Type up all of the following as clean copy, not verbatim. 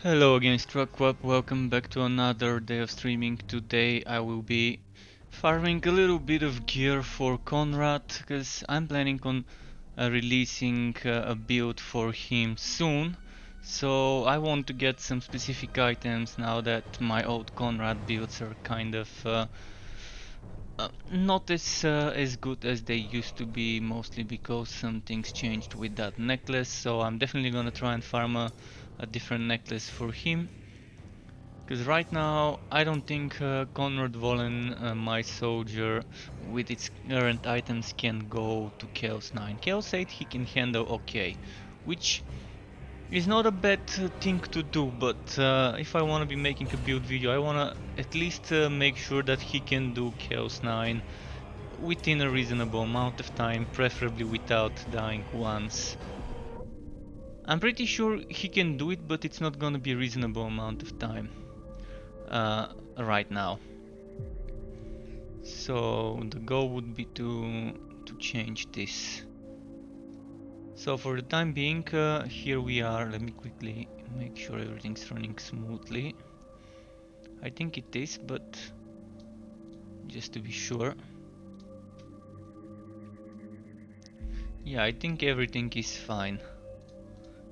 Hello again, Struckwap. Welcome back to another day of streaming. Today I will be farming a little bit of gear for Konrad because I'm planning on releasing a build for him soon. So I want to get some specific items now that my old Konrad builds are kind of not as good as they used to be, mostly because some things changed with that necklace. So I'm definitely gonna try and farm a different necklace for him. Because right now, I don't think Konrad Vollen, my soldier, with its current items can go to Chaos 9. Chaos 8 he can handle okay, which is not a bad thing to do, but if I want to be making a build video, I want to at least make sure that he can do Chaos 9 within a reasonable amount of time, preferably without dying once. I'm pretty sure he can do it, but it's not gonna be a reasonable amount of time right now. So the goal would be to change this. So for the time being, here we are. Let me quickly make sure everything's running smoothly. I think it is, but just to be sure. Yeah, I think everything is fine.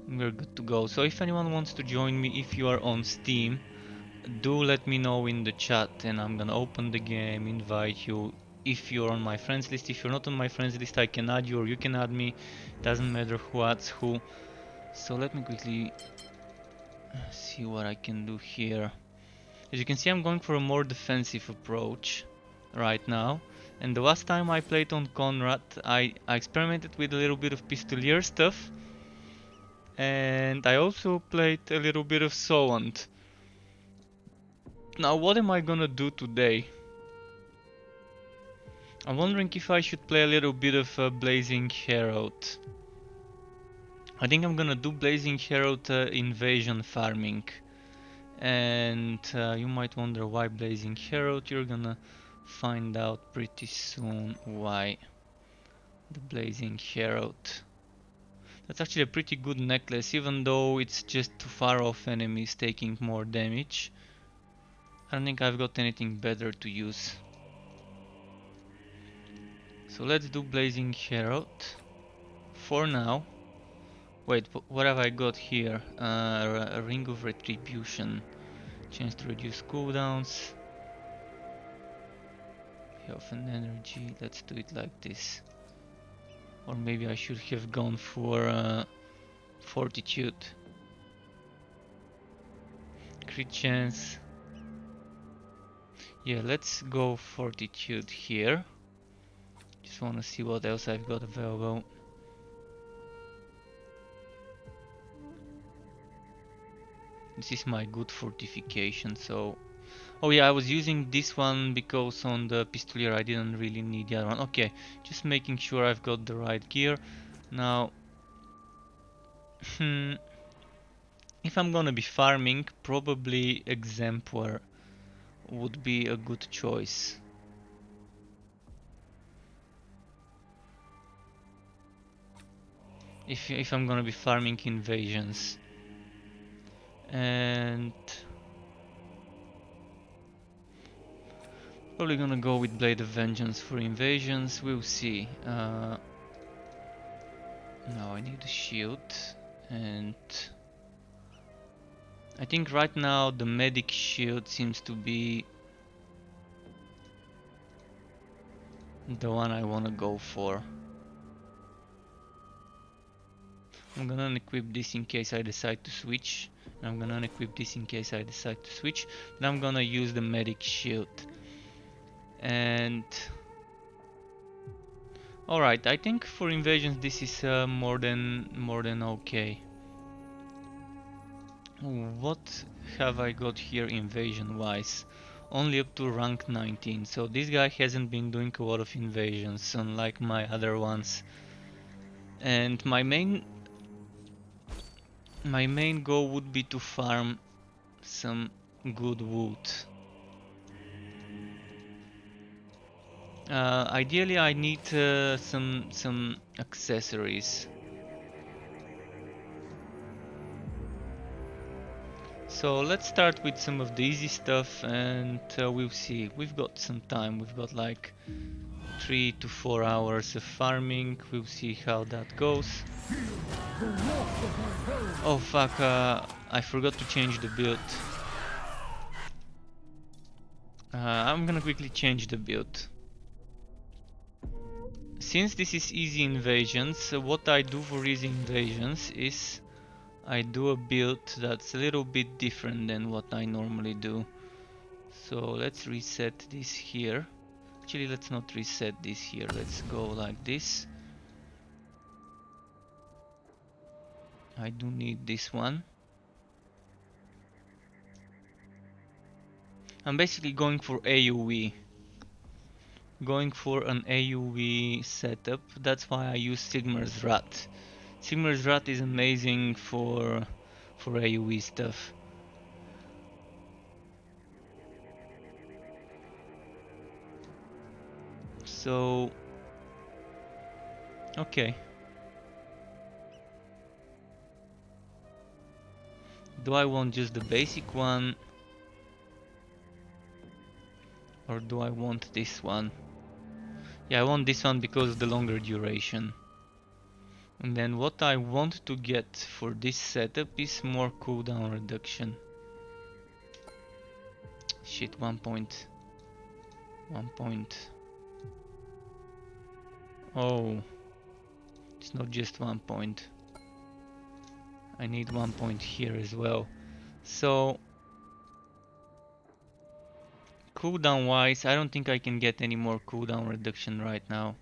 We're good to go. So if anyone wants to join me, if you are on Steam, do let me know in the chat and I'm gonna open the game, invite you. If you're on my friends list, if you're not on my friends list, I can add you or you can add me. Doesn't matter who adds who. So let me quickly see what I can do here. As you can see, I'm going for a more defensive approach right now. And the last time I played on Konrad, I experimented with a little bit of pistolier stuff. And I also played a little bit of Solant. Now what am I gonna do today? I'm wondering if I should play a little bit of Blazing Herald. I think I'm gonna do Blazing Herald invasion farming. And you might wonder why Blazing Herald. You're gonna find out pretty soon why the Blazing Herald. That's actually a pretty good necklace, even though it's just too far off enemies taking more damage. I don't think I've got anything better to use. So let's do Blazing Herald for now. Wait, what have I got here? A Ring of Retribution. Chance to reduce cooldowns. Health and energy. Let's do it like this. Or maybe I should have gone for Fortitude. Crit chance. Yeah, let's go Fortitude here. Just wanna see what else I've got available. This is my good fortification, so... Oh yeah, I was using this one because on the Pistolier I didn't really need the other one. Okay, just making sure I've got the right gear. Now... if I'm gonna be farming, probably Exemplar would be a good choice. If I'm gonna be farming invasions. And probably gonna go with Blade of Vengeance for invasions, we'll see. Now I need a shield, and I think right now the medic shield seems to be the one I wanna go for. I'm gonna unequip this in case I decide to switch. I'm gonna unequip this in case I decide to switch. Then I'm gonna use the medic shield. And alright, I think for invasions this is more than okay. What have I got here invasion wise? Only up to rank 19, so this guy hasn't been doing a lot of invasions unlike my other ones. And my main goal would be to farm some good wood. Ideally I need some accessories. So let's start with some of the easy stuff, and we'll see. We've got some time. We've got like 3 to 4 hours of farming. We'll see how that goes. Oh fuck, I forgot to change the build. I'm gonna quickly change the build. Since this is easy invasions, what I do for easy invasions is I do a build that's a little bit different than what I normally do. So let's reset this here. Actually, let's not reset this here. Let's go like this. I do need this one. I'm basically going for AoE. Going for an AoE setup. That's why I use Sigmar's Rat. Sigmar's Rat is amazing for AoE stuff. So okay. Do I want just the basic one? Or do I want this one? Yeah, I want this one because of the longer duration. And then what I want to get for this setup is more cooldown reduction. Shit, 1 point. 1 point. Oh, it's not just 1 point. I need 1 point here as well. So, cooldown wise, I don't think I can get any more cooldown reduction right now.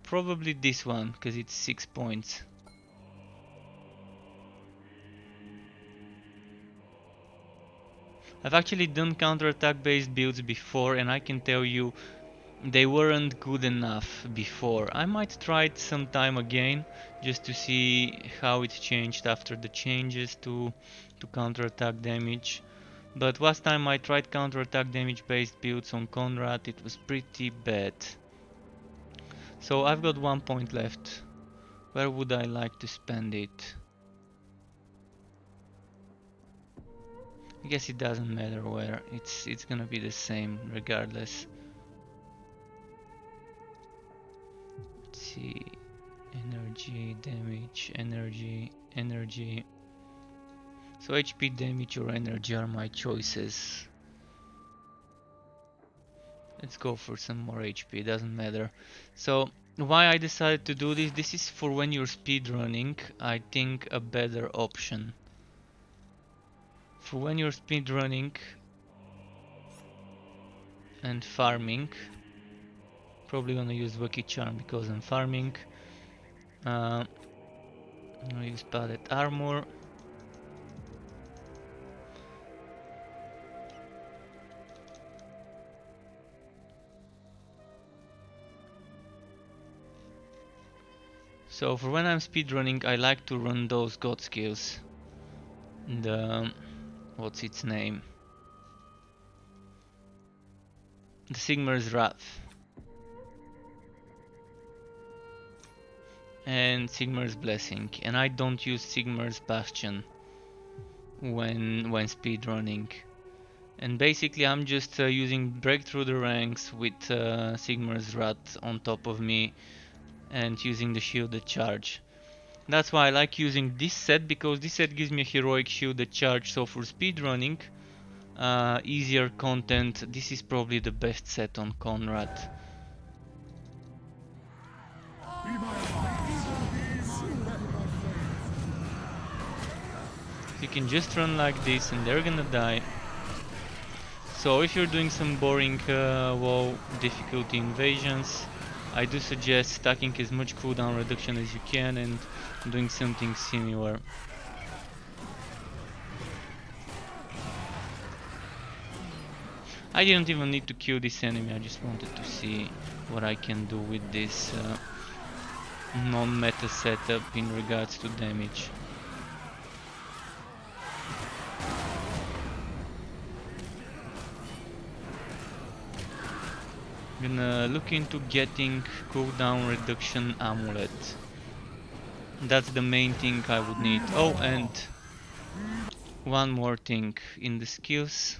Probably this one, because it's 6 points. I've actually done counterattack based builds before, and I can tell you they weren't good enough before. I might try it sometime again just to see how it changed after the changes to counterattack damage. But last time I tried counterattack damage based builds on Konrad, it was pretty bad. So I've got 1 point left. Where would I like to spend it? I guess it doesn't matter where, it's gonna be the same regardless. Let's see, energy, damage, energy, energy. So HP, damage or energy are my choices. Let's go for some more HP, doesn't matter. So why I decided to do this is for when you're speedrunning, I think a better option. For when you're speedrunning and farming, probably gonna use Lucky Charm because I'm farming. I'm gonna use padded armor. So for when I'm speedrunning, I like to run those god skills. The what's its name? The Sigmar's Wrath and Sigmar's Blessing, and I don't use Sigmar's Bastion when speedrunning. And basically I'm just using Break Through the Ranks with Sigmar's Wrath on top of me and using the shielded charge. That's why I like using this set, because this set gives me a heroic shielded charge, so for speedrunning, easier content, this is probably the best set on Konrad. You can just run like this and they're gonna die. So if you're doing some boring low difficulty invasions, I do suggest stacking as much cooldown reduction as you can and doing something similar. I didn't even need to kill this enemy, I just wanted to see what I can do with this non-meta setup in regards to damage. Gonna look into getting cooldown reduction amulet. That's the main thing I would need. Oh, and one more thing in the skills.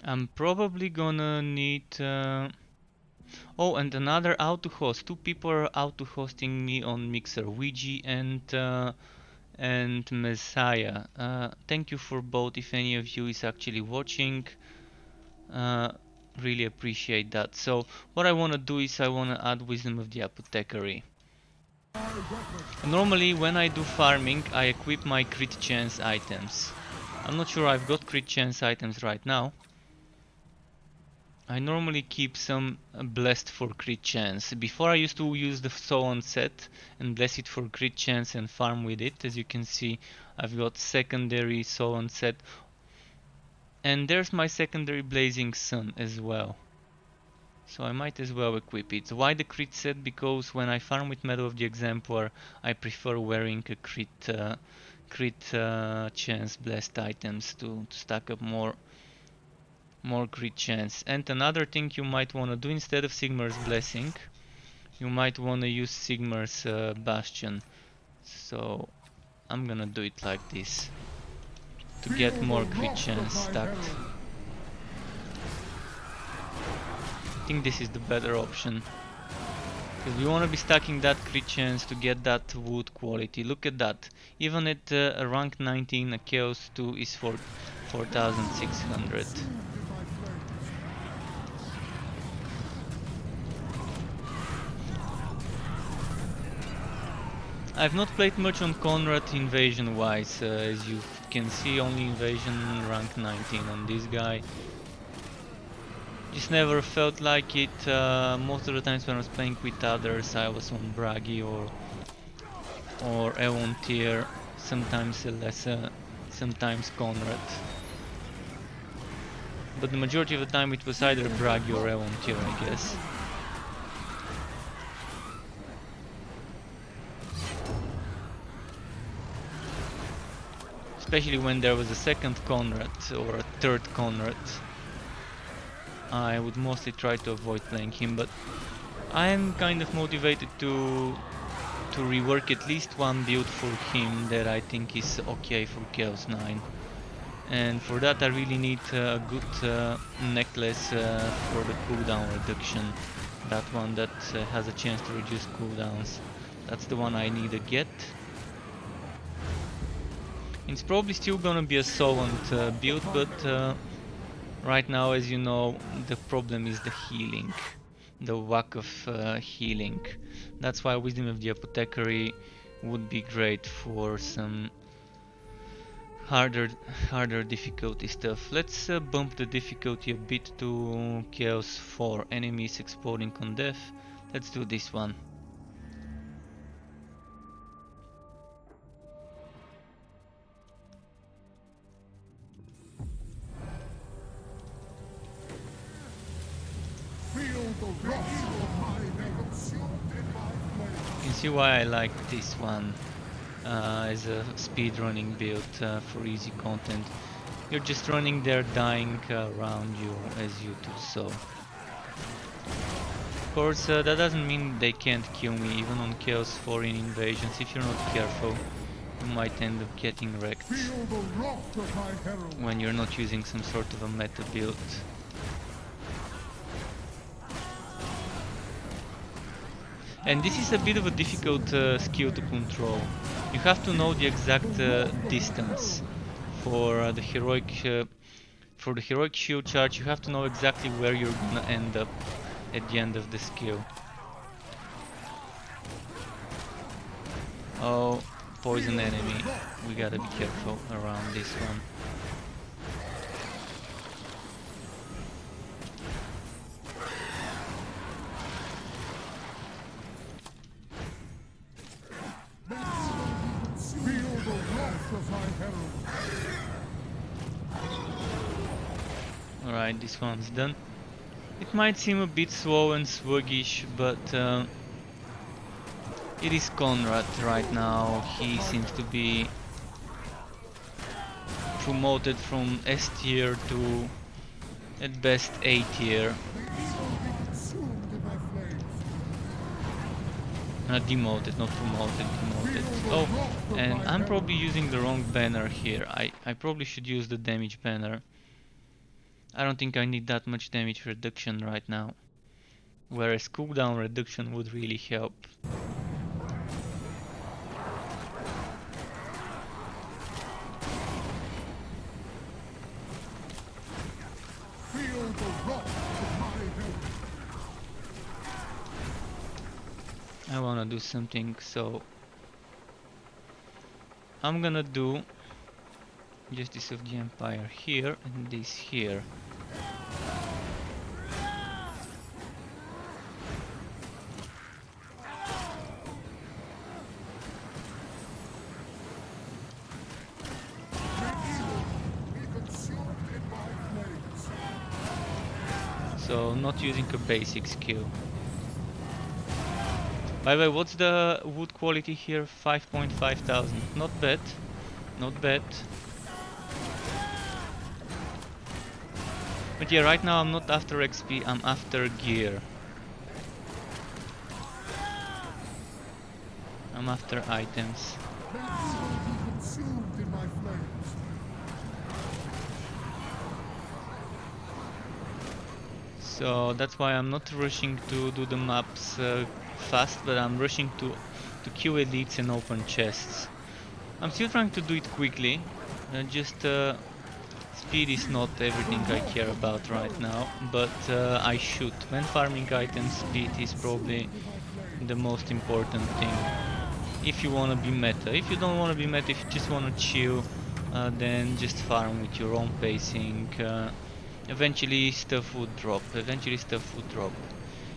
I'm probably gonna need... oh, and another auto-host. Two people are auto-hosting me on Mixer, Ouija and Messiah. Thank you for both if any of you is actually watching. Uh, really appreciate that. So what I want to do is I want to add Wisdom of the Apothecary. Normally when I do farming I equip my crit chance items. I'm not sure I've got crit chance items right now. I normally keep some blessed for crit chance. Before I used to use the soul on set and bless it for crit chance and farm with it. As you can see, I've got secondary soul on set. And there's my secondary blazing sun as well. So I might as well equip it. Why the crit set? Because when I farm with Medal of the Exemplar, I prefer wearing a crit chance blessed items to stack up more crit chance. And another thing you might want to do instead of Sigmar's Blessing, you might want to use Sigmar's Bastion. So I'm gonna do it like this to get more crit chance stacked. I think this is the better option. Because we want to be stacking that crit chance to get that wood quality. Look at that. Even at a rank 19, a Chaos 2 is for 4600. I've not played much on Konrad invasion wise, as you can see, only invasion rank 19 on this guy. Just never felt like it. Most of the times when I was playing with others I was on Bragi or Eon tier, sometimes Lesser, sometimes Konrad. But the majority of the time it was either Bragi or Eon tier, I guess. Especially when there was a second Konrad or a third Konrad. I would mostly try to avoid playing him, but I am kind of motivated to rework at least one build for him that I think is okay for Chaos 9. And for that I really need a good necklace for the cooldown reduction. That one that has a chance to reduce cooldowns. That's the one I need to get. It's probably still gonna be a Solent build, but right now, as you know, the problem is the healing. The lack of healing. That's why Wisdom of the Apothecary would be great for some harder difficulty stuff. Let's bump the difficulty a bit to Chaos 4, enemies exploding on death. Let's do this one. You can see why I like this one as a speedrunning build for easy content. You're just running there, dying around you as you do so. Of course, that doesn't mean they can't kill me, even on Chaos 4 in invasions. If you're not careful, you might end up getting wrecked when you're not using some sort of a meta build. And this is a bit of a difficult skill to control. You have to know the exact distance for the heroic shield charge. You have to know exactly where you're gonna end up at the end of the skill. Oh, poison enemy. We gotta be careful around this one. Alright, this one's done. It might seem a bit slow and sluggish, but it is Konrad right now. He seems to be promoted from S tier to at best A tier. Demoted, not promoted, demoted. Oh, and I'm probably using the wrong banner here. I probably should use the damage banner. I don't think I need that much damage reduction right now. Whereas cooldown reduction would really help. I wanna do something, so I'm gonna do Justice of the Empire here and this here. So not using a basic skill. By the way, what's the wood quality here? 5.5 thousand. Not bad. Not bad. But yeah, right now I'm not after XP, I'm after gear. I'm after items. So that's why I'm not rushing to do the maps fast, but I'm rushing to kill elites and open chests. I'm still trying to do it quickly, just speed is not everything I care about right now, but I should. When farming items, speed is probably the most important thing. If you wanna be meta. If you don't wanna be meta, if you just wanna chill, then just farm with your own pacing. Eventually stuff would drop.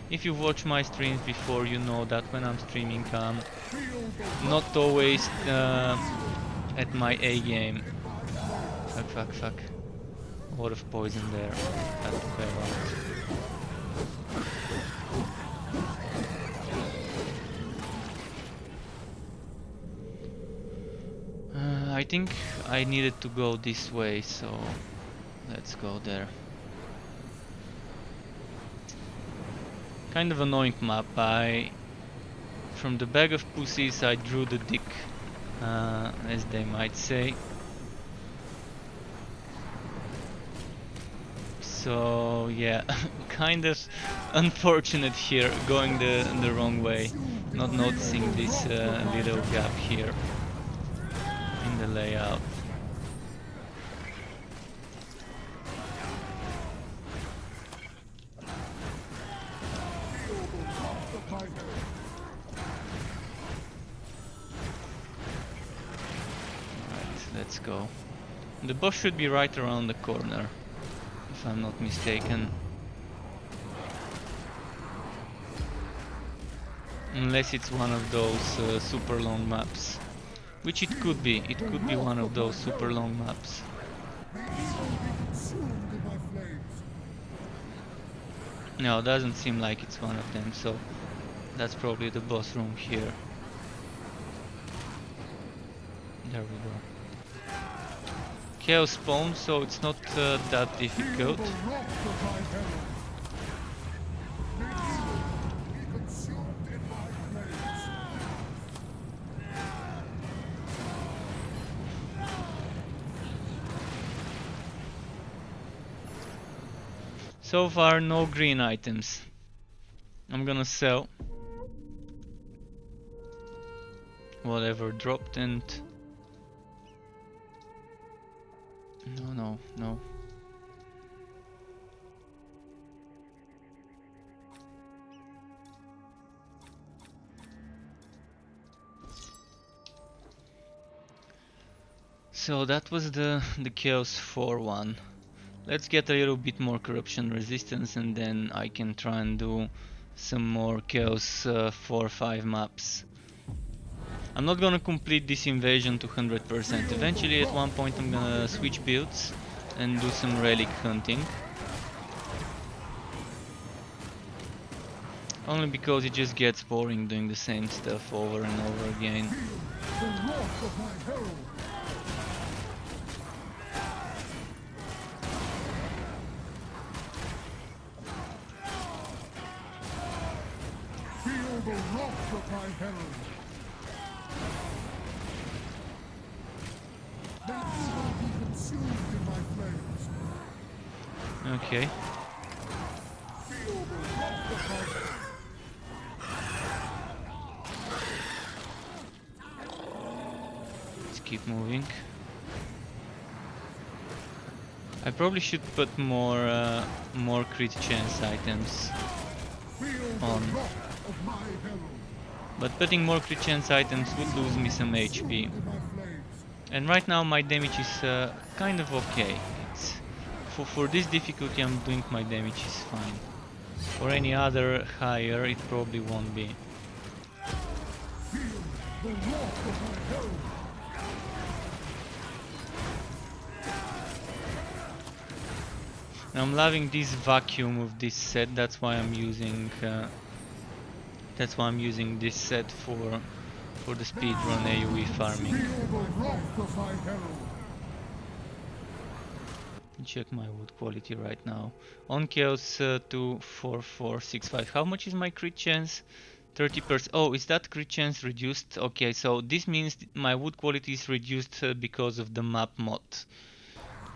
If you've watched my streams before, you know that when I'm streaming, I'm not always at my A game. Fuck. A lot of poison there. Had to bail out. I think I needed to go this way, so let's go there. Kind of annoying map. From the bag of pussies, I drew the dick, as they might say. So yeah, kind of unfortunate here, going the wrong way, not noticing this little gap here in the layout. Let's go. The boss should be right around the corner, if I'm not mistaken. Unless it's one of those super long maps. Which it could be. It could be one of those super long maps. No, it doesn't seem like it's one of them, so that's probably the boss room here. There we go. Chaosbane, so it's not that difficult. So far, no green items. I'm gonna sell whatever dropped and... No. So that was the Chaos 4 one. Let's get a little bit more corruption resistance and then I can try and do some more Chaos 4-5 maps. I'm not gonna complete this invasion to 100%. Eventually at one point I'm gonna switch builds and do some relic hunting. Only because it just gets boring doing the same stuff over and over again. the wrath of my herald. May evil be consumed in my flames. Okay. Feel the wrath of my herald. Let's keep moving. I probably should put more crit chance items on. But putting more crit chance items would lose me some HP. And right now my damage is kind of okay. It's for this difficulty I'm doing my damage is fine. For any other higher it probably won't be. I'm loving this vacuum of this set. That's why I'm using this set for the speedrun AoE farming. Check my wood quality right now. On Chaos 24465. How much is my crit chance? 30%. Oh, is that crit chance reduced? Okay, so this means my wood quality is reduced because of the map mod.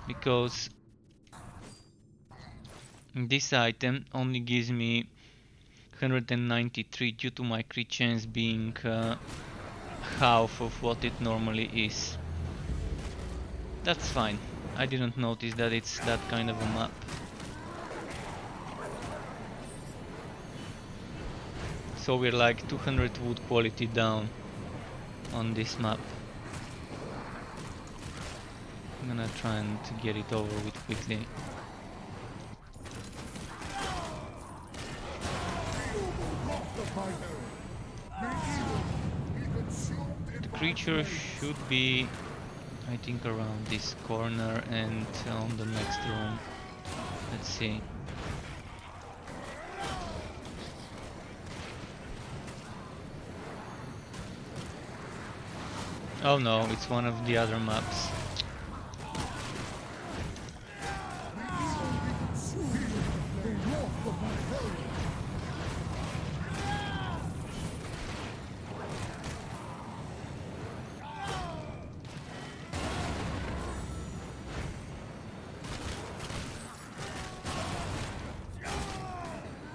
Because this item only gives me 193 due to my crit chance being half of what it normally is. That's fine. I didn't notice that it's that kind of a map. So we're like 200 wood quality down on this map. I'm gonna try and get it over with quickly. The creature should be, I think, around this corner and on the next room. Let's see. Oh no, it's one of the other maps.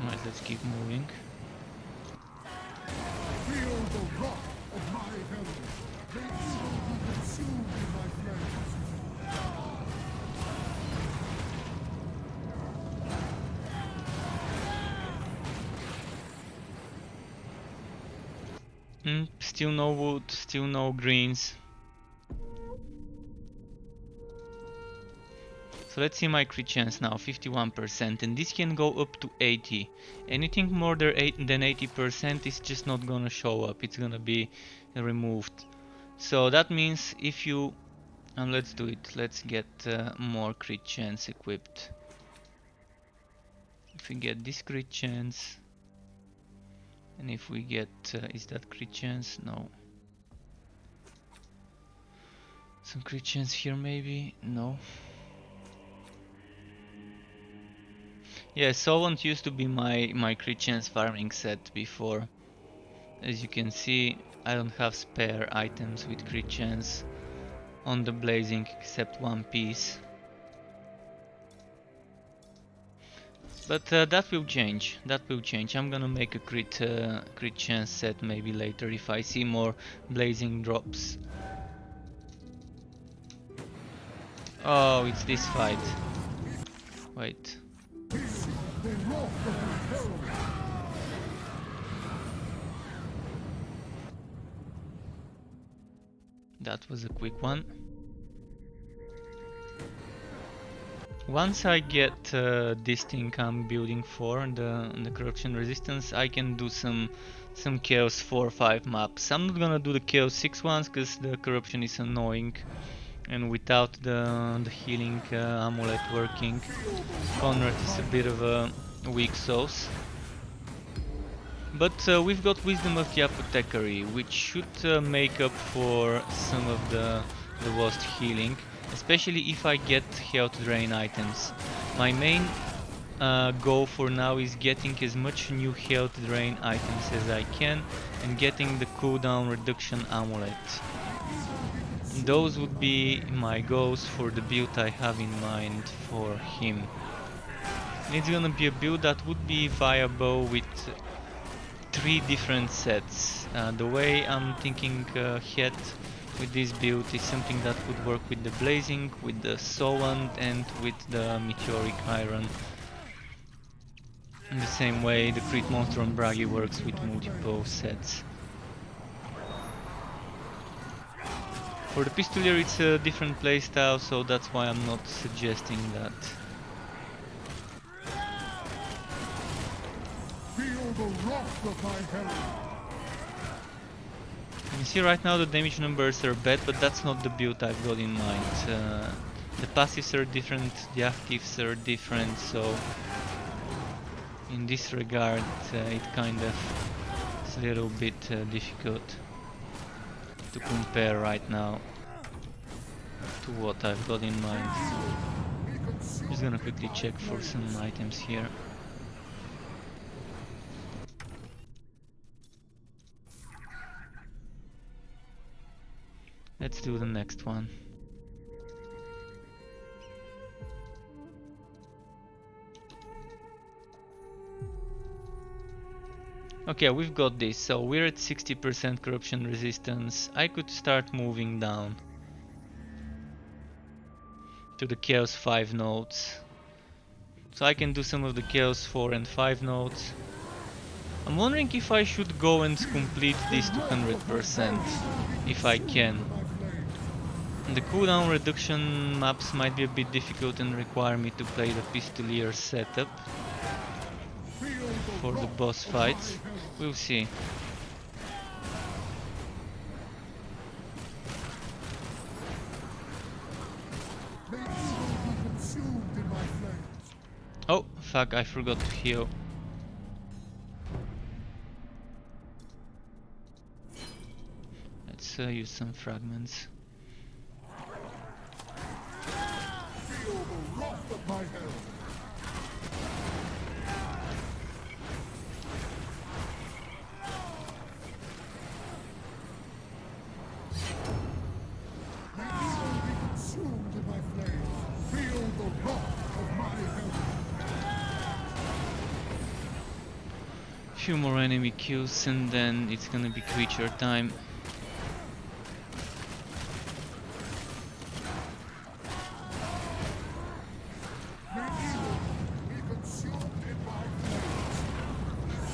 Alright, let's keep moving. Feel the wrath of my herald. May evil be consumed in my flames. Still no wood, still no greens. So let's see my crit chance now, 51%, and this can go up to 80. Anything more than 80% is just not gonna show up, it's gonna be removed. So that means if you... let's do it, let's get more crit chance equipped. If we get this crit chance, and if we get... is that crit chance? No. Some crit chance here maybe? No. Yeah, Solent used to be my crit chance farming set before. As you can see, I don't have spare items with crit chance on the blazing except one piece. But that will change. That will change. I'm gonna make a crit chance set maybe later if I see more blazing drops. Oh, it's this fight. Wait. That was a quick one. Once I get this thing I'm building for, the corruption resistance, I can do some Chaos 4 or 5 maps. I'm not gonna do the Chaos 6 ones because the corruption is annoying, and without the healing amulet working, Konrad is a bit of a weak sauce. But we've got Wisdom of the Apothecary, which should make up for some of the lost healing, especially if I get health drain items. My main go for now is getting as much new health drain items as I can and getting the cooldown reduction amulet. Those would be my goals for the build I have in mind for him. It's gonna be a build that would be viable with 3 different sets. The way I'm thinking ahead with this build is something that would work with the blazing, with the soul and with the meteoric iron. In the same way the crit monster on Bragi works with multiple sets. For the pistolier it's a different playstyle, so that's why I'm not suggesting that. Feel the wrath of my herald. You can see right now the damage numbers are bad, but that's not the build I've got in mind. The passives are different, the actives are different, so in this regard it kind of is a little bit difficult to compare right now to what I've got in mind. Just gonna quickly check for some items here. Let's do the next one. Okay, we've got this, so we're at 60% corruption resistance. I could start moving down to the Chaos 5 nodes. So I can do some of the Chaos 4 and 5 nodes. I'm wondering if I should go and complete this to 100%, if I can. The cooldown reduction maps might be a bit difficult and require me to play the pistolier setup for the boss fights. We'll see. Oh, fuck, I forgot to heal. Let's use some fragments. Feel the wrath of my herald. Few more enemy kills and then it's gonna be creature time.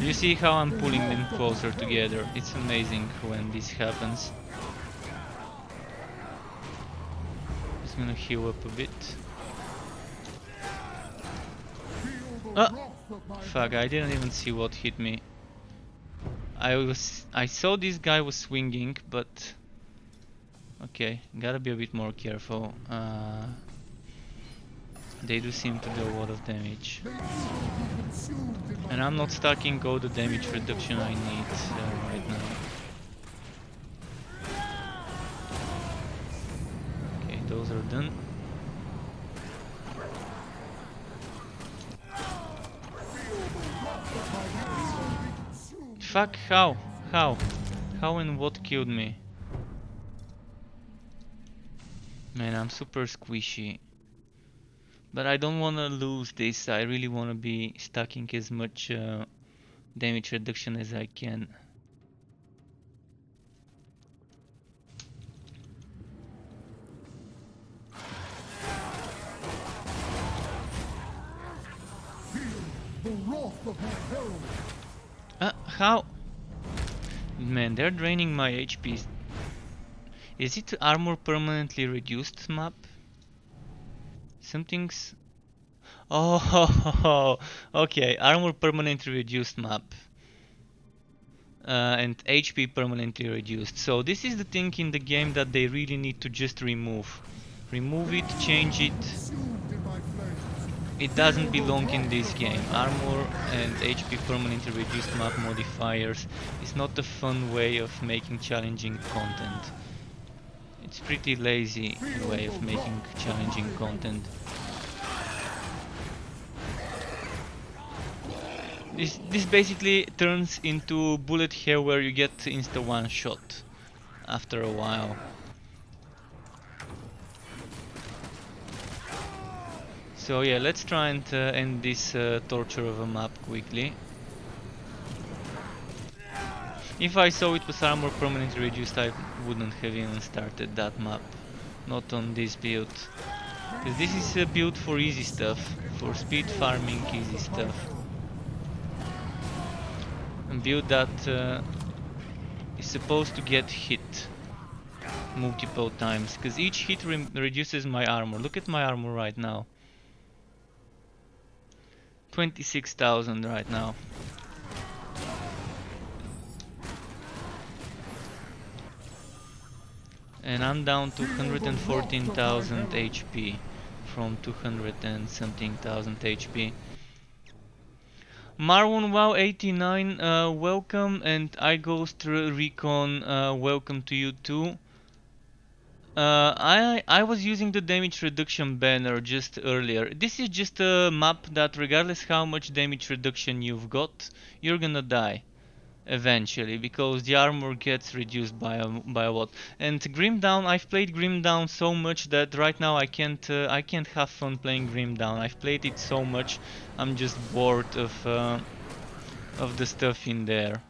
You see how I'm pulling them closer together? It's amazing when this happens. Just gonna heal up a bit. Ah! Fuck, I didn't even see what hit me. I saw this guy was swinging, but okay, gotta be a bit more careful. They do seem to do a lot of damage. And I'm not stacking all the damage reduction I need right now. Okay, those are done. Fuck, how? How? How and what killed me? Man, I'm super squishy. But I don't wanna lose this, I really wanna be stacking as much damage reduction as I can. How? Man, they're draining my HP. Is it armor permanently reduced map? Something's... Oh, okay, armor permanently reduced map. And HP permanently reduced. So this is the thing in the game that they really need to just remove. Remove it, change it. It doesn't belong in this game. Armor and HP permanently reduced map modifiers is not a fun way of making challenging content. It's pretty lazy way of making challenging content. This basically turns into bullet hell where you get insta one shot after a while. So yeah, let's try and end this torture of a map quickly. If I saw it was armor permanently reduced, I wouldn't have even started that map. Not on this build. Because this is a build for easy stuff. For speed farming, easy stuff. A build that is supposed to get hit multiple times. Because each hit reduces my armor. Look at my armor right now. 26,000 right now. And I'm down to 114,000 HP from 200 and something thousand HP. Marwan Wow 89, welcome, and I Ghost Recon, welcome to you too. I was using the damage reduction banner just earlier. This is just a map that regardless how much damage reduction you've got, you're gonna die eventually, because the armor gets reduced by a lot. And Grim Dawn, I've played Grim Dawn so much that right now I can't have fun playing Grim Dawn. I've played it so much, I'm just bored of the stuff in there.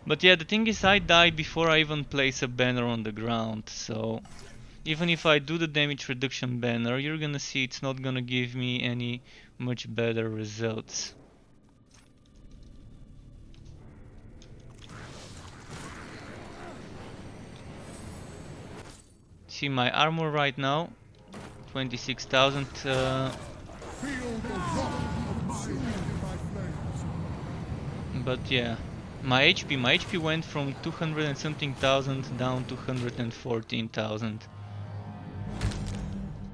But yeah, the thing is, I die before I even place a banner on the ground, so even if I do the damage reduction banner, you're gonna see it's not gonna give me any much better results. See my armor right now, 26,000. But yeah, my HP went from 200 and something thousand down to 114,000.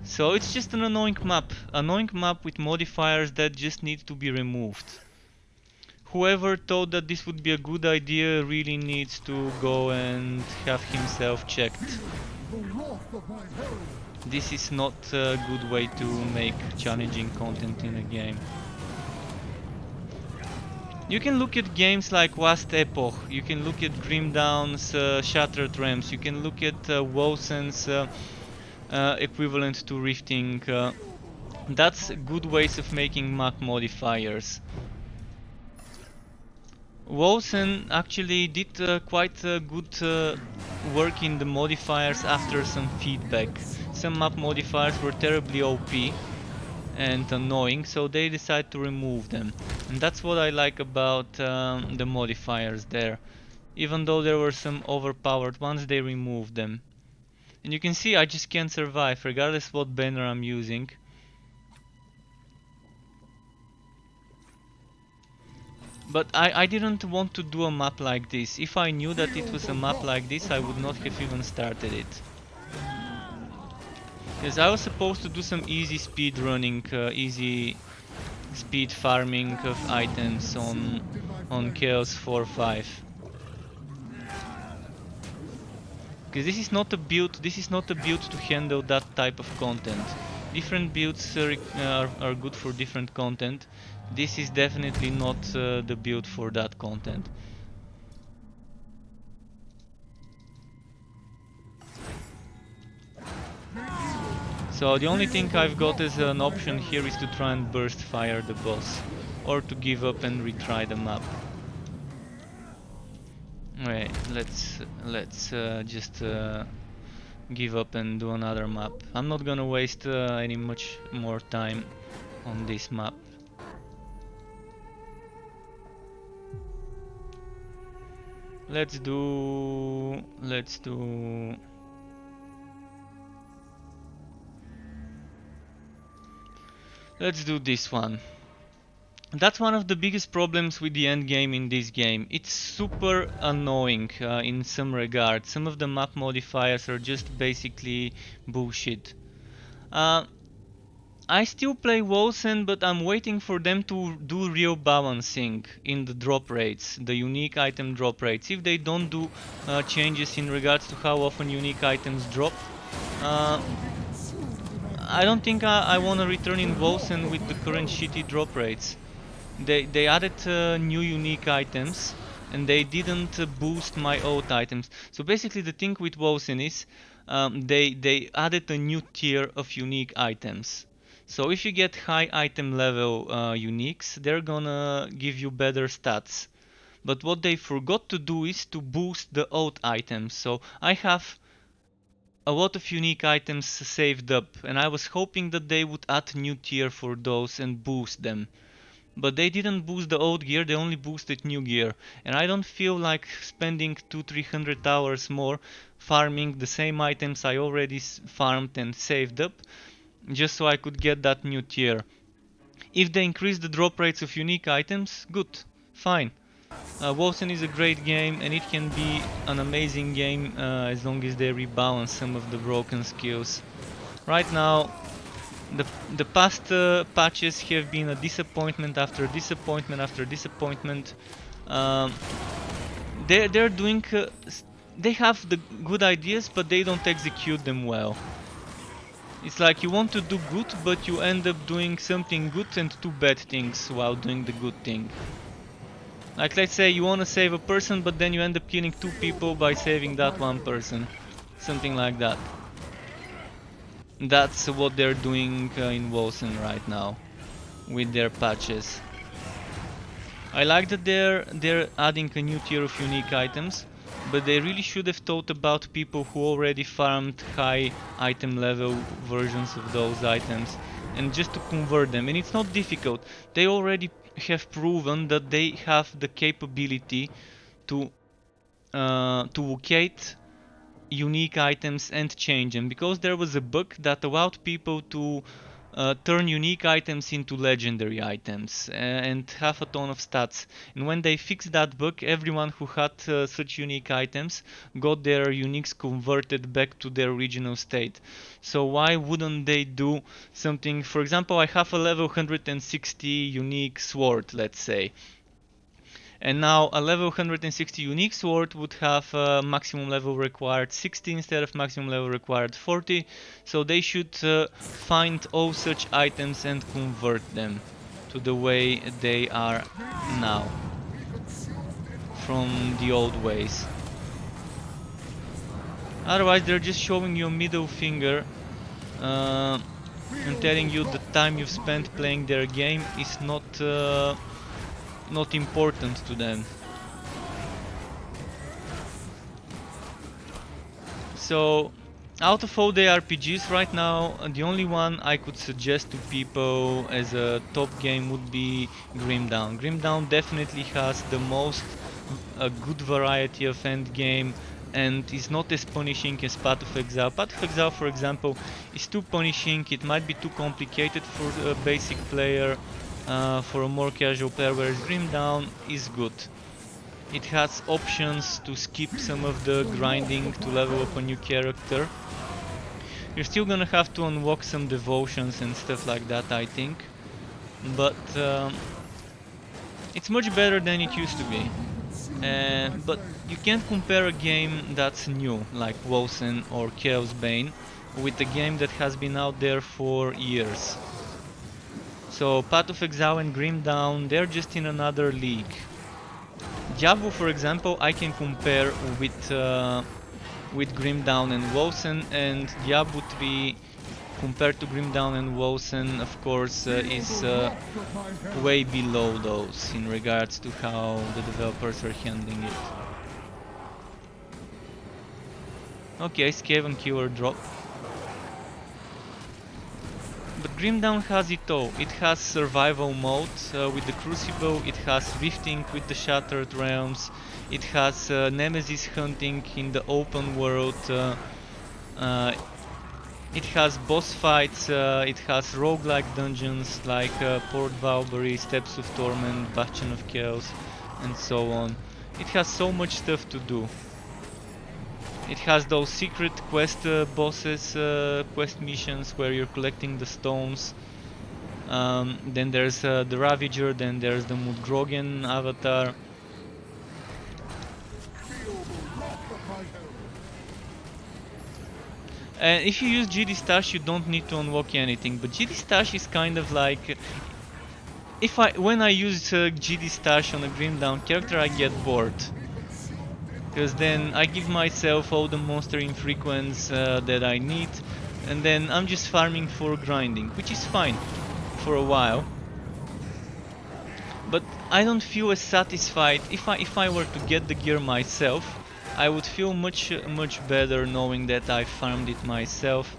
So it's just an annoying map with modifiers that just need to be removed. Whoever thought that this would be a good idea really needs to go and have himself checked. This is not a good way to make challenging content in a game. You can look at games like Last Epoch, you can look at Grim Dawn's Shattered Realms, you can look at Wosen's equivalent to Rifting. That's good ways of making map modifiers. Wosen actually did quite good work in the modifiers after some feedback. Some map modifiers were terribly OP and annoying, so they decided to remove them. And that's what I like about the modifiers there. Even though there were some overpowered ones, they removed them. And you can see I just can't survive, regardless what banner I'm using. But I didn't want to do a map like this. If I knew that it was a map like this, I would not have even started it. Because I was supposed to do some easy speed running, easy speed farming of items on Chaos 4-5. Because this is not a build to handle that type of content. Different builds are good for different content. This is definitely not the build for that content. So the only thing I've got as an option here is to try and burst fire the boss, or to give up and retry the map. Wait, let's just give up and do another map. I'm not gonna waste any much more time on this map. Let's do this one. That's one of the biggest problems with the end game in this game. It's super annoying in some regards. Some of the map modifiers are just basically bullshit. I still play Wosen, but I'm waiting for them to do real balancing in the drop rates, the unique item drop rates. If they don't do changes in regards to how often unique items drop, I don't think I want to return in Wolsen with the current shitty drop rates. They added new unique items and they didn't boost my old items. So basically the thing with Wolsen is they added a new tier of unique items. So if you get high item level uniques, they're gonna give you better stats. But what they forgot to do is to boost the old items. So I have a lot of unique items saved up and I was hoping that they would add new tier for those and boost them. But they didn't boost the old gear, they only boosted new gear. And I don't feel like spending 200-300 hours more farming the same items I already farmed and saved up, just so I could get that new tier. If they increase the drop rates of unique items, good, fine. Wolfen is a great game and it can be an amazing game as long as they rebalance some of the broken skills. Right now, the past patches have been a disappointment after disappointment after disappointment. Um, they're doing they have the good ideas but they don't execute them well. It's like you want to do good but you end up doing something good and two bad things while doing the good thing. Like let's say you want to save a person but then you end up killing two people by saving that one person. Something like that. That's what they're doing in Wolsen right now with their patches. I like that they're adding a new tier of unique items, but they really should have thought about people who already farmed high item level versions of those items and just to convert them. And it's not difficult. They already have proven that they have the capability to locate unique items and change them, because there was a bug that allowed people to turn unique items into legendary items and have a ton of stats. And when they fixed that bug, everyone who had such unique items got their uniques converted back to their original state. So why wouldn't they do something? For example, I have a level 160 unique sword, let's say. And now a level 160 unique sword would have maximum level required 60 instead of maximum level required 40. So they should find all such items and convert them to the way they are now from the old ways. Otherwise they're just showing you a middle finger and telling you the time you've spent playing their game is not important to them. So out of all the RPGs right now, the only one I could suggest to people as a top game would be Grim Dawn. Grim Dawn definitely has the most good variety of end game and is not as punishing as Path of Exile. Path of Exile, for example, is too punishing, it might be too complicated for a basic player. For a more casual player, whereas Grim Dawn is good. It has options to skip some of the grinding to level up a new character. You're still gonna have to unlock some devotions and stuff like that, I think. But it's much better than it used to be. But you can't compare a game that's new, like Wolsen or Chaosbane, with a game that has been out there for years. So Path of Exile and Grim Dawn, they're just in another league. Diablo, for example, I can compare with Grim Dawn and Wolsen, and Diablo 3 compared to Grim Dawn and Wolsen, of course, is way below those in regards to how the developers are handling it. Okay, Skaven Killer drop. But Grim Dawn has it all. It has survival mode with the Crucible, it has rifting with the Shattered Realms, it has Nemesis hunting in the open world, it has boss fights, it has roguelike dungeons like Port Valbury, Steps of Torment, Bastion of Chaos, and so on. It has so much stuff to do. It has those secret quest bosses, quest missions where you're collecting the stones. Then there's the Ravager, then there's the Mudgrogan avatar. And if you use GD Stash, you don't need to unlock anything. But GD Stash is kind of like, when I use GD Stash on a Grim Down character, I get bored. Because then I give myself all the monster infrequents that I need, and then I'm just farming for grinding, which is fine for a while. But I don't feel as satisfied if I were to get the gear myself. I would feel much better knowing that I farmed it myself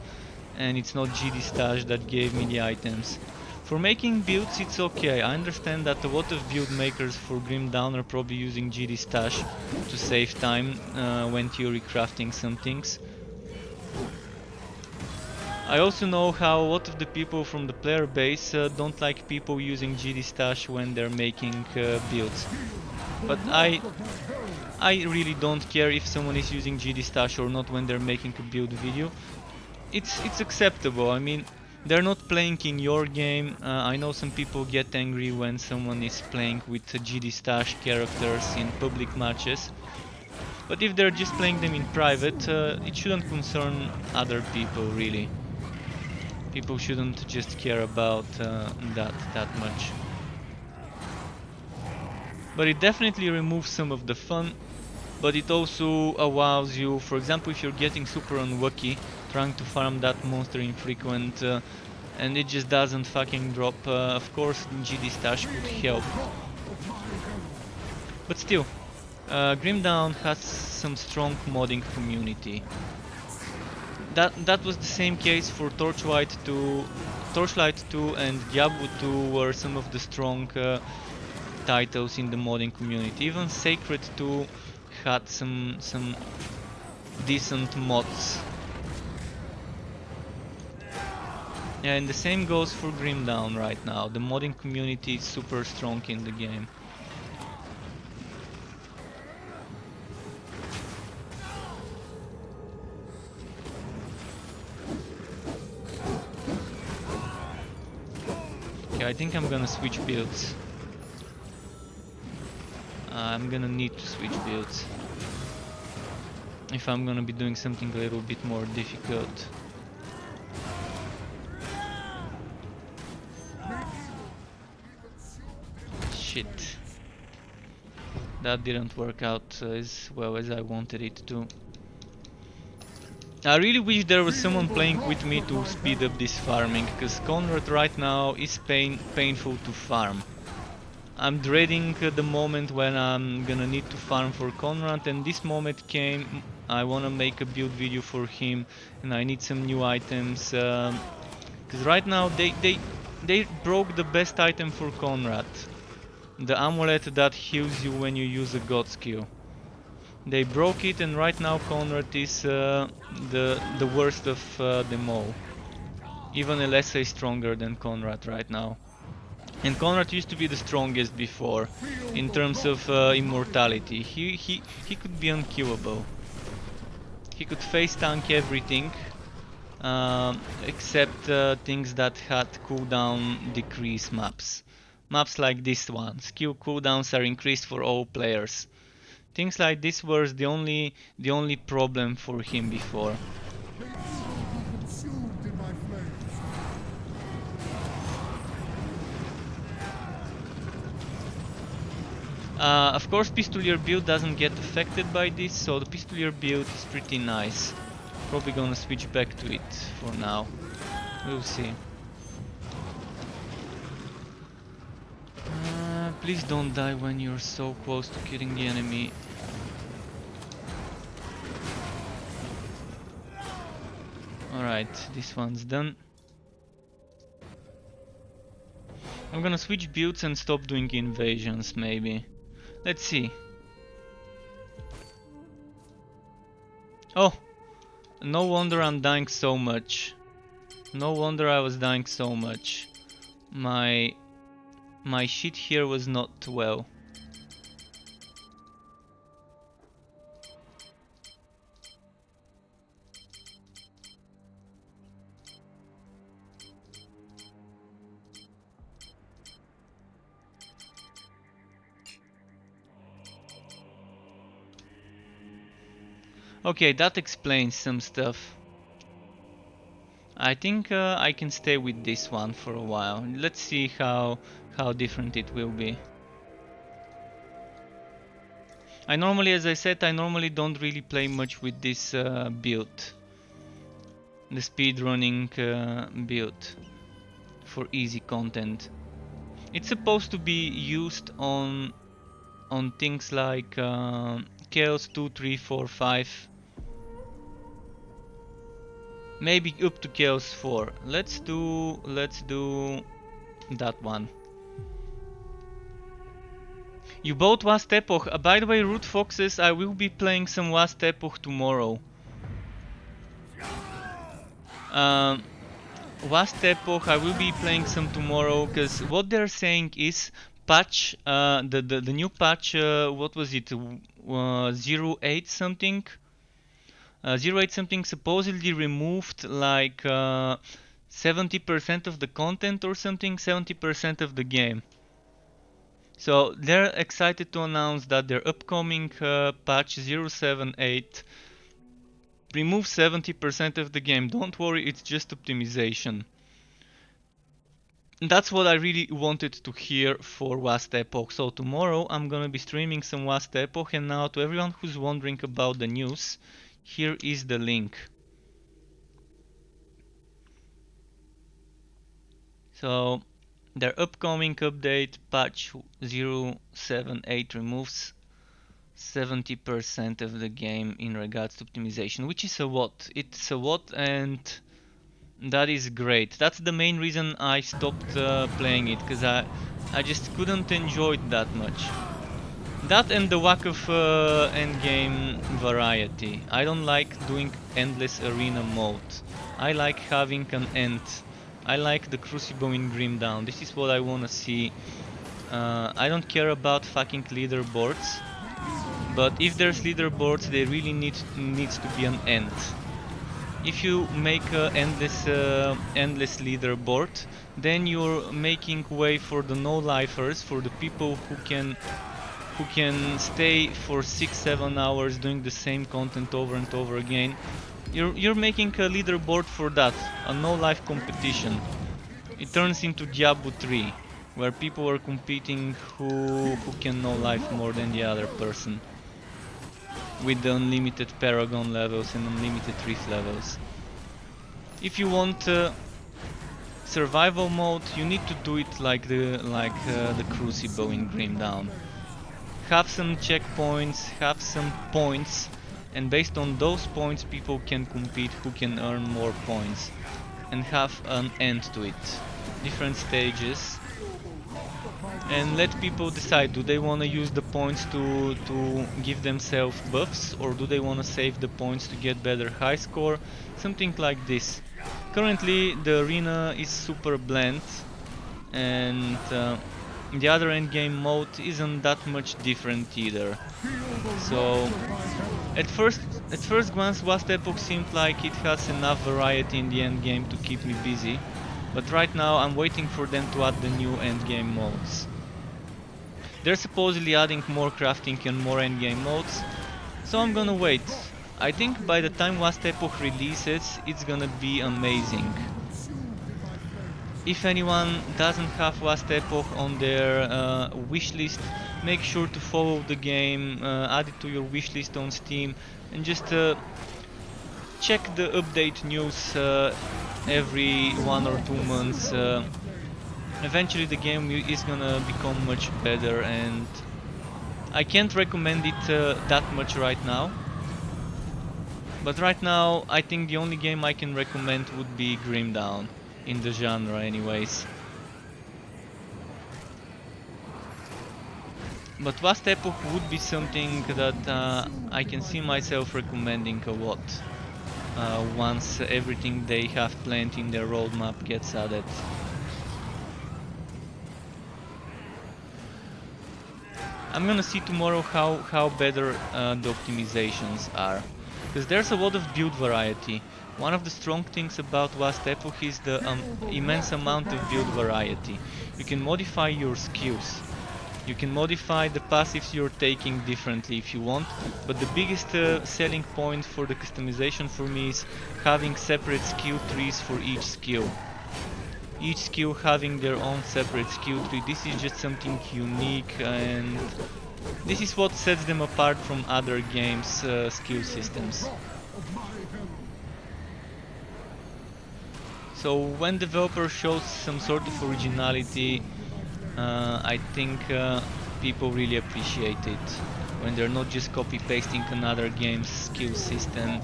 and it's not GD Stash that gave me the items. For making builds it's okay. I understand that a lot of build makers for Grim Dawn are probably using GD Stash to save time when theory crafting some things. I also know how a lot of the people from the player base don't like people using GD Stash when they're making builds. But I really don't care if someone is using GD Stash or not when they're making a build video. It's acceptable. I mean, they're not playing in your game. I know some people get angry when someone is playing with GD Stash characters in public matches. But if they're just playing them in private, it shouldn't concern other people really. People shouldn't just care about that much. But it definitely removes some of the fun. But it also allows you, for example, if you're getting super unlucky, trying to farm that monster infrequent and it just doesn't fucking drop, of course GD Stash could help. But still, Grim Dawn has some strong modding community. That was the same case for Torchlight 2 and Diablo 2 were some of the strong titles in the modding community. Even Sacred 2 had some decent mods. Yeah, and the same goes for Grim Dawn right now. The modding community is super strong in the game. Okay, I think I'm gonna switch builds. I'm gonna need to switch builds if I'm gonna be doing something a little bit more difficult. Shit. That didn't work out as well as I wanted it to. I really wish there was someone playing with me to speed up this farming, because Konrad right now is painful to farm. I'm dreading the moment when I'm gonna need to farm for Konrad, and this moment came. I wanna make a build video for him and I need some new items, because right now they broke the best item for Konrad. The amulet that heals you when you use a god skill. They broke it and right now Konrad is the worst of them all. Even Alessa is stronger than Konrad right now. And Konrad used to be the strongest before, in terms of immortality. He could be unkillable. He could face tank everything, except things that had cooldown decrease maps. Maps like this one, skill cooldowns are increased for all players. Things like this was the only problem for him before. Of course, Pistolier build doesn't get affected by this, so the Pistolier build is pretty nice. Probably gonna switch back to it for now. We'll see. Please don't die when you're so close to killing the enemy. Alright, this one's done. I'm gonna switch builds and stop doing invasions, maybe. Let's see. Oh! No wonder I'm dying so much. No wonder I was dying so much. My shit here was not well. Okay, that explains some stuff. I think I can stay with this one for a while. Let's see how different it will be. I normally, as I said, I normally don't really play much with this build. The speedrunning build for easy content. It's supposed to be used on things like Chaos 2, 3, 4, 5. Maybe up to Chaos 4. Let's do that one. You bought Vast Epoch. By the way, Root Foxes, I will be playing some Vast Epoch tomorrow. Vast Epoch, I will be playing some tomorrow, because what they're saying is patch, the new patch, what was it, 08 something? 08 something supposedly removed like 70% of the content or something, 70% of the game. So they're excited to announce that their upcoming patch 078 removes 70% of the game. Don't worry, it's just optimization. That's what I really wanted to hear for Vast Epoch. So tomorrow I'm gonna be streaming some Vast Epoch, and now to everyone who's wondering about the news, here is the link. So their upcoming update, patch 078, removes 70% of the game in regards to optimization, which is a lot. It's a lot, and that is great. That's the main reason I stopped playing it, because I just couldn't enjoy it that much. That and the lack of endgame variety. I don't like doing endless arena mode. I like having an end. I like the Crucible in Grimdown. This is what I wanna see. I don't care about fucking leaderboards, but if there's leaderboards, they really needs to be an end. If you make an endless leaderboard, then you're making way for the no-lifers, for the people who can stay for 6-7 hours doing the same content over and over again. You're making a leaderboard for that, a no-life competition. It turns into Diablo 3, where people are competing who can no-life more than the other person, with the unlimited Paragon levels and unlimited Rift levels. If you want survival mode, you need to do it like the Crucible in Grimdown. Have some checkpoints, have some points, and based on those points people can compete who can earn more points, and have an end to it. Different stages, and let people decide, do they want to use the points to give themselves buffs, or do they want to save the points to get better high score, something like this. Currently the arena is super bland, and the other endgame mode isn't that much different either. So at first glance, Vast Epoch seemed like it has enough variety in the endgame to keep me busy, but right now I'm waiting for them to add the new endgame modes. They're supposedly adding more crafting and more endgame modes, so I'm gonna wait. I think by the time Vast Epoch releases, it's gonna be amazing. If anyone doesn't have Vast Epoch on their wishlist, make sure to follow the game, add it to your wishlist on Steam, and just check the update news every 1 or 2 months. Eventually the game is gonna become much better, and I can't recommend it that much right now. But right now I think the only game I can recommend would be Grimdown, in the genre anyways. But Vast Epoch would be something that I can see myself recommending a lot once everything they have planned in their roadmap gets added. I'm gonna see tomorrow how better the optimizations are, because there's a lot of build variety. One of the strong things about Vast Epoch is the immense amount of build variety. You can modify your skills. You can modify the passives you're taking differently if you want, but the biggest selling point for the customization for me is having separate skill trees for each skill. Each skill having their own separate skill tree. This is just something unique, and this is what sets them apart from other games' skill systems. So when developer shows some sort of originality, I think people really appreciate it. When they're not just copy-pasting another game's skill system,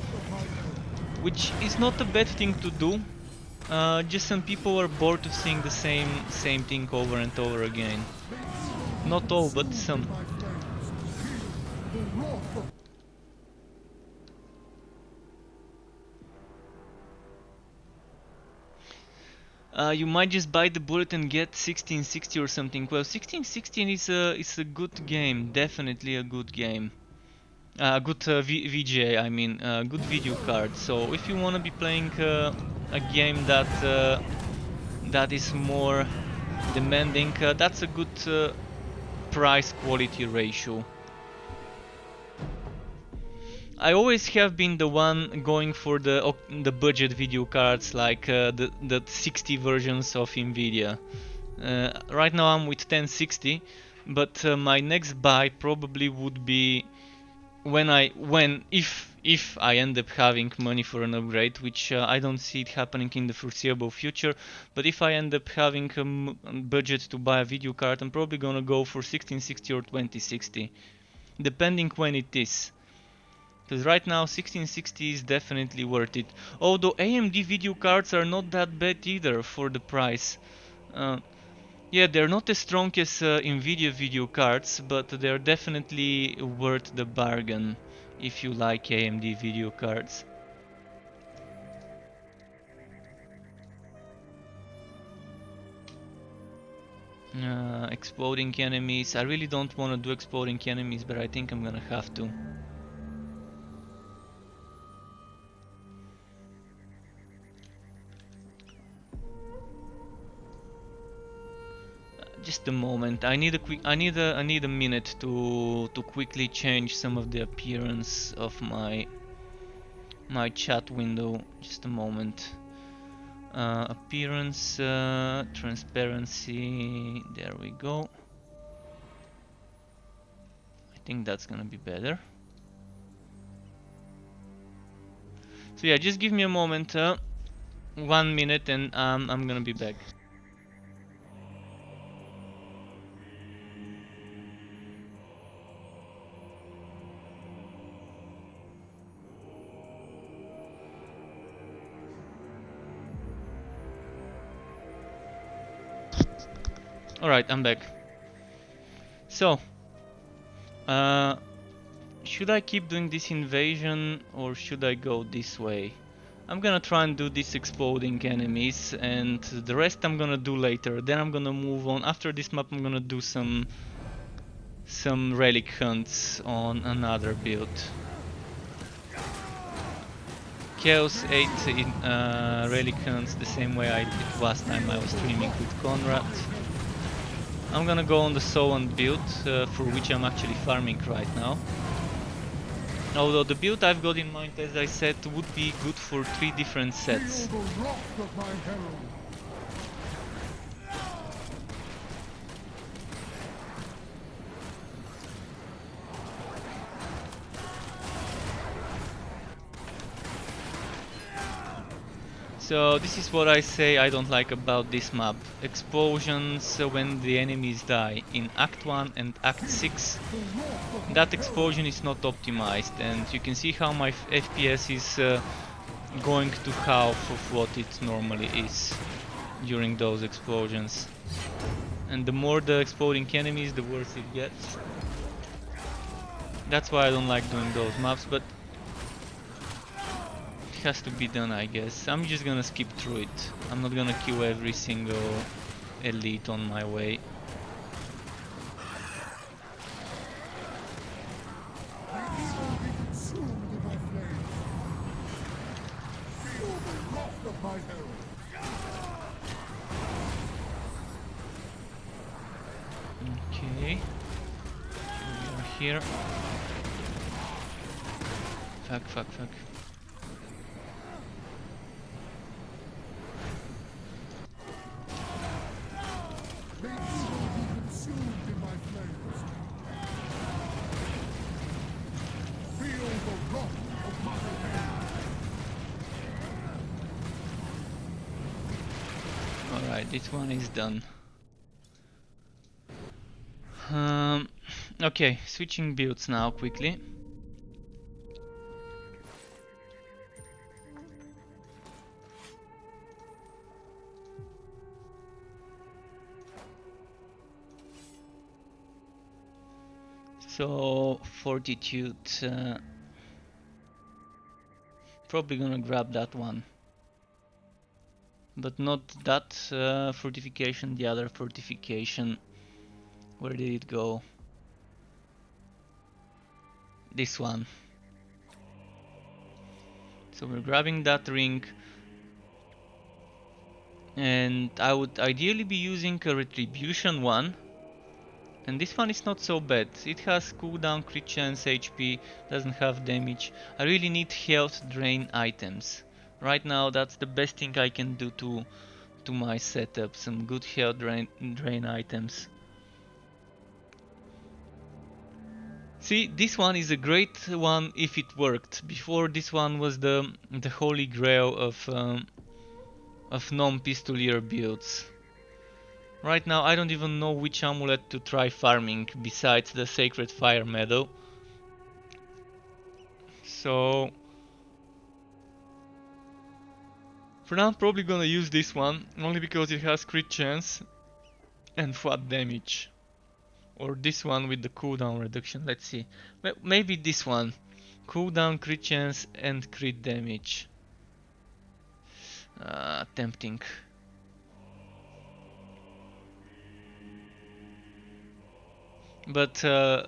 which is not a bad thing to do. Just some people are bored of seeing the same thing over and over again. Not all, but some. You might just buy the bullet and get 1660 or something. Well, 1616 is a good game, definitely a good game. Good VGA, I mean, good video card. So if you want to be playing a game that is more demanding, that's a good price-quality ratio. I always have been the one going for the budget video cards, like the 60 versions of Nvidia. Right now I'm with 1060, but my next buy probably would be if I end up having money for an upgrade, which I don't see it happening in the foreseeable future. But if I end up having a budget to buy a video card, I'm probably gonna go for 1660 or 2060, depending when it is. Because right now 1660 is definitely worth it. Although AMD video cards are not that bad either for the price. Yeah, they're not as strong as Nvidia video cards, but they're definitely worth the bargain if you like AMD video cards. Exploding enemies. I really don't want to do exploding enemies, but I think I'm gonna have to. Just a moment. I need a minute to quickly change some of the appearance of my chat window. Just a moment. Appearance, transparency. There we go. I think that's gonna be better. So yeah, just give me a moment. 1 minute, and I'm gonna be back. Alright, I'm back. So, should I keep doing this invasion or should I go this way? I'm gonna try and do these exploding enemies, and the rest I'm gonna do later. Then I'm gonna move on. After this map I'm gonna do some relic hunts on another build. Chaos 8 in relic hunts the same way I did last time I was streaming with Konrad. I'm gonna go on the Sowan build, for which I'm actually farming right now. Although the build I've got in mind, as I said, would be good for 3 different sets. So this is what I say I don't like about this map. Explosions when the enemies die. In Act 1 and Act 6, that explosion is not optimized, and you can see how my FPS is going to half of what it normally is during those explosions. And the more the exploding enemies, the worse it gets. That's why I don't like doing those maps, but has to be done, I guess. I'm just gonna skip through it. I'm not gonna kill every single elite on my way. Okay. We are here. Fuck, fuck, fuck. May evil be consumed in my flames. Feel the wrath of my hand. Alright, this one is done. Okay, switching builds now quickly. So, fortitude, probably gonna grab that one. But not that fortification, the other fortification. Where did it go? This one. So we're grabbing that ring. And I would ideally be using a retribution one. And this one is not so bad. It has cooldown, crit chance, HP, doesn't have damage. I really need health drain items. Right now that's the best thing I can do to my setup. Some good health drain items. See, this one is a great one if it worked. Before, this one was the holy grail of non-pistolier builds. Right now I don't even know which amulet to try farming besides the Sacred Fire Medal. So for now I'm probably gonna use this one, only because it has crit chance and flat damage. Or this one with the cooldown reduction, let's see. Maybe this one. Cooldown, crit chance and crit damage. Tempting. But the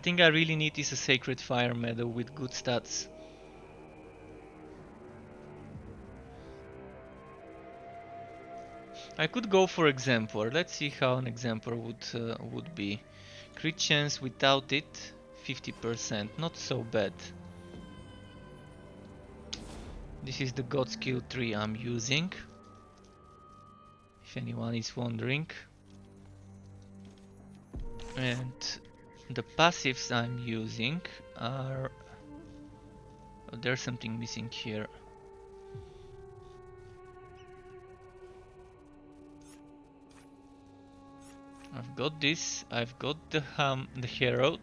thing I really need is a Sacred Fire Medal with good stats. I could go for Exemplar. Let's see how an Exemplar would be. Crit chance without it, 50%. Not so bad. This is the God Skill 3 I'm using, if anyone is wondering. And the passives I'm using are... Oh, there's something missing here. I've got this, I've got the Herald.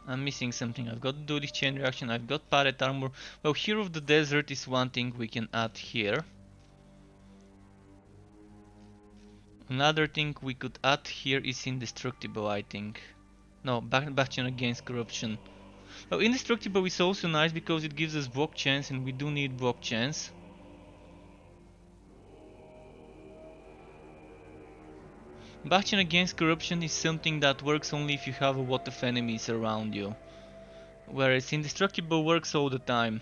I'm missing something. I've got Duty Chain Reaction, I've got Pallet Armor. Well, Hero of the Desert is one thing we can add here. Another thing we could add here is Indestructible, I think. No, Bastion Against Corruption. Well, Indestructible is also nice because it gives us block chance and we do need block chance. Bastion Against Corruption is something that works only if you have a lot of enemies around you. Whereas Indestructible works all the time.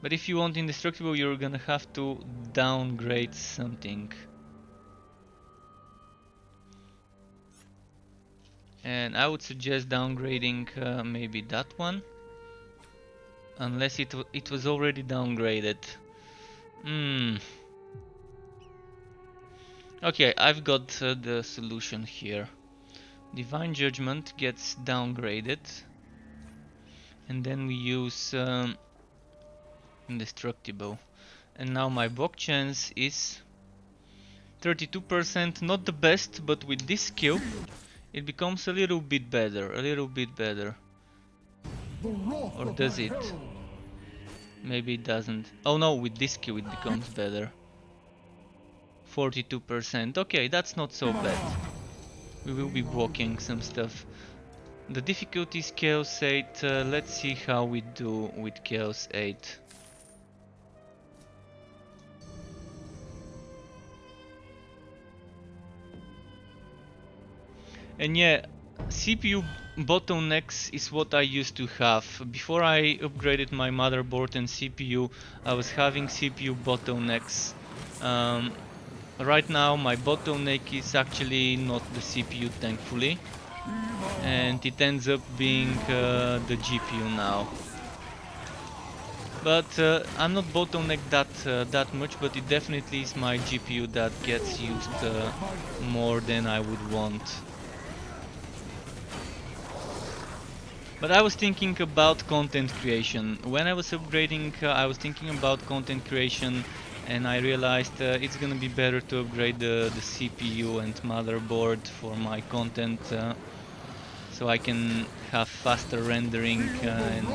But if you want Indestructible, you're gonna have to downgrade something. And I would suggest downgrading maybe that one. Unless it was already downgraded. Okay, I've got the solution here. Divine Judgment gets downgraded. And then we use Indestructible. And now my block chance is 32%, not the best, but with this skill it becomes a little bit better, Or does it? Maybe it doesn't. Oh no, with this skill it becomes better. 42%, okay, that's not so bad. We will be blocking some stuff. The difficulty is Chaos 8, let's see how we do with Chaos 8. And yeah, CPU bottlenecks is what I used to have. Before I upgraded my motherboard and CPU, I was having CPU bottlenecks Right now my bottleneck is actually not the CPU, thankfully, and it ends up being the GPU now. But I'm not bottlenecked that much, but it definitely is my GPU that gets used more than I would want. But I was thinking about content creation. When I was upgrading, I was thinking about content creation, and I realized it's gonna be better to upgrade the CPU and motherboard for my content, so I can have faster rendering and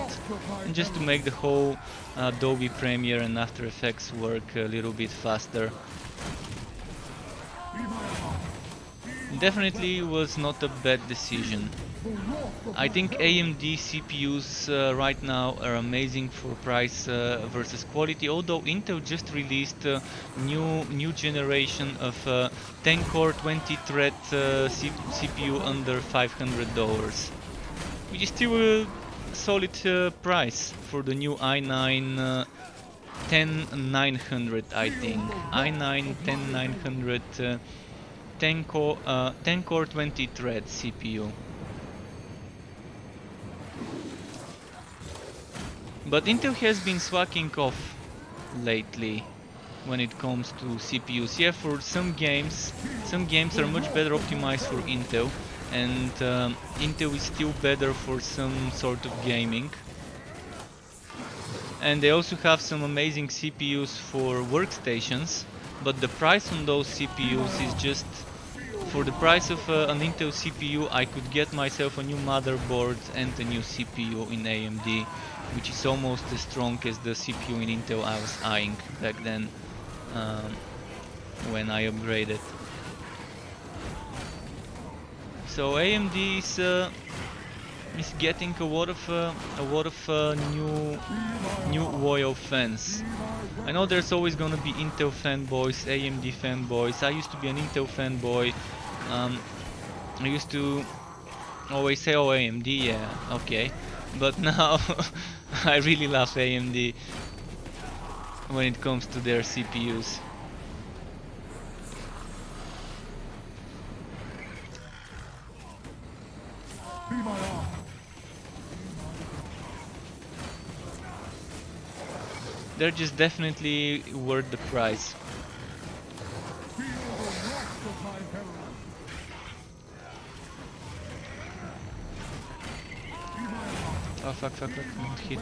just to make the whole Adobe Premiere and After Effects work a little bit faster. Definitely was not a bad decision. I think AMD CPUs right now are amazing for price versus quality, although Intel just released a new generation of 10 core 20 thread CPU under $500, which is still a solid price for the new i9 10900, I think. i9 10900 10 core 20 thread CPU. But Intel has been slacking off lately when it comes to CPUs. Yeah, for some games are much better optimized for Intel, and Intel is still better for some sort of gaming. And they also have some amazing CPUs for workstations, but the price on those CPUs is just... For the price of an Intel CPU, I could get myself a new motherboard and a new CPU in AMD, which is almost as strong as the CPU in Intel I was eyeing back then, when I upgraded. So AMD is getting a lot of new loyal fans. I know there's always gonna be Intel fanboys, AMD fanboys. I used to be an Intel fanboy. I used to always say, oh, AMD, yeah, okay. But now I really love AMD when it comes to their CPUs. They're just definitely worth the price. Oh fuck, not hit.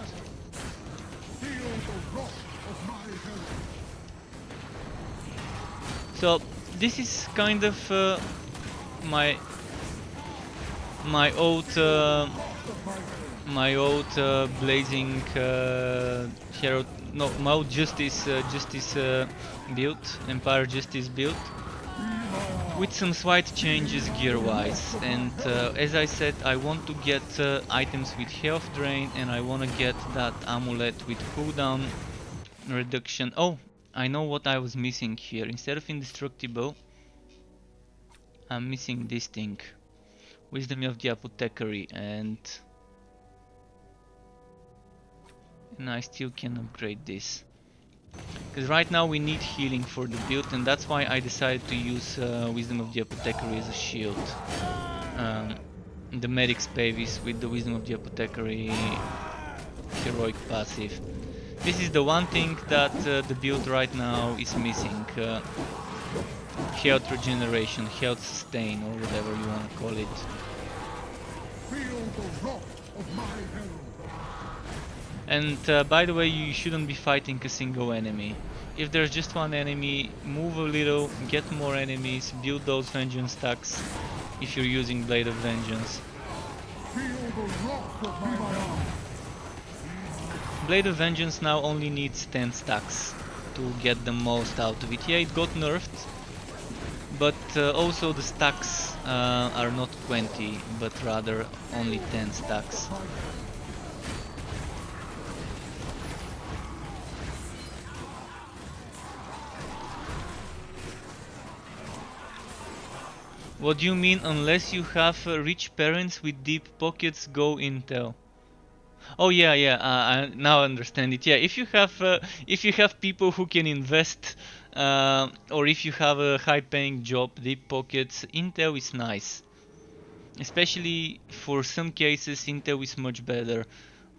So this is kind of my old blazing hero, no, my old justice build, Empire Justice build, with some slight changes gear-wise. And as I said, I want to get items with health drain, and I want to get that amulet with cooldown reduction. Oh, I know what I was missing here. Instead of indestructible, I'm missing this thing. Wisdom of the Apothecary, and I still can upgrade this. Because right now we need healing for the build, and that's why I decided to use Wisdom of the Apothecary as a shield. The medic's pavis with the Wisdom of the Apothecary heroic passive. This is the one thing that the build right now is missing. Health regeneration, health sustain, or whatever you want to call it. And by the way, you shouldn't be fighting a single enemy. If there's just one enemy, move a little, get more enemies, build those vengeance stacks if you're using Blade of Vengeance. Blade of Vengeance now only needs 10 stacks to get the most out of it. Yeah, it got nerfed, but also the stacks are not 20, but rather only 10 stacks. What do you mean, unless you have rich parents with deep pockets, go Intel? Oh yeah, I now understand it. Yeah, if you have people who can invest or if you have a high-paying job, deep pockets, Intel is nice. Especially for some cases, Intel is much better.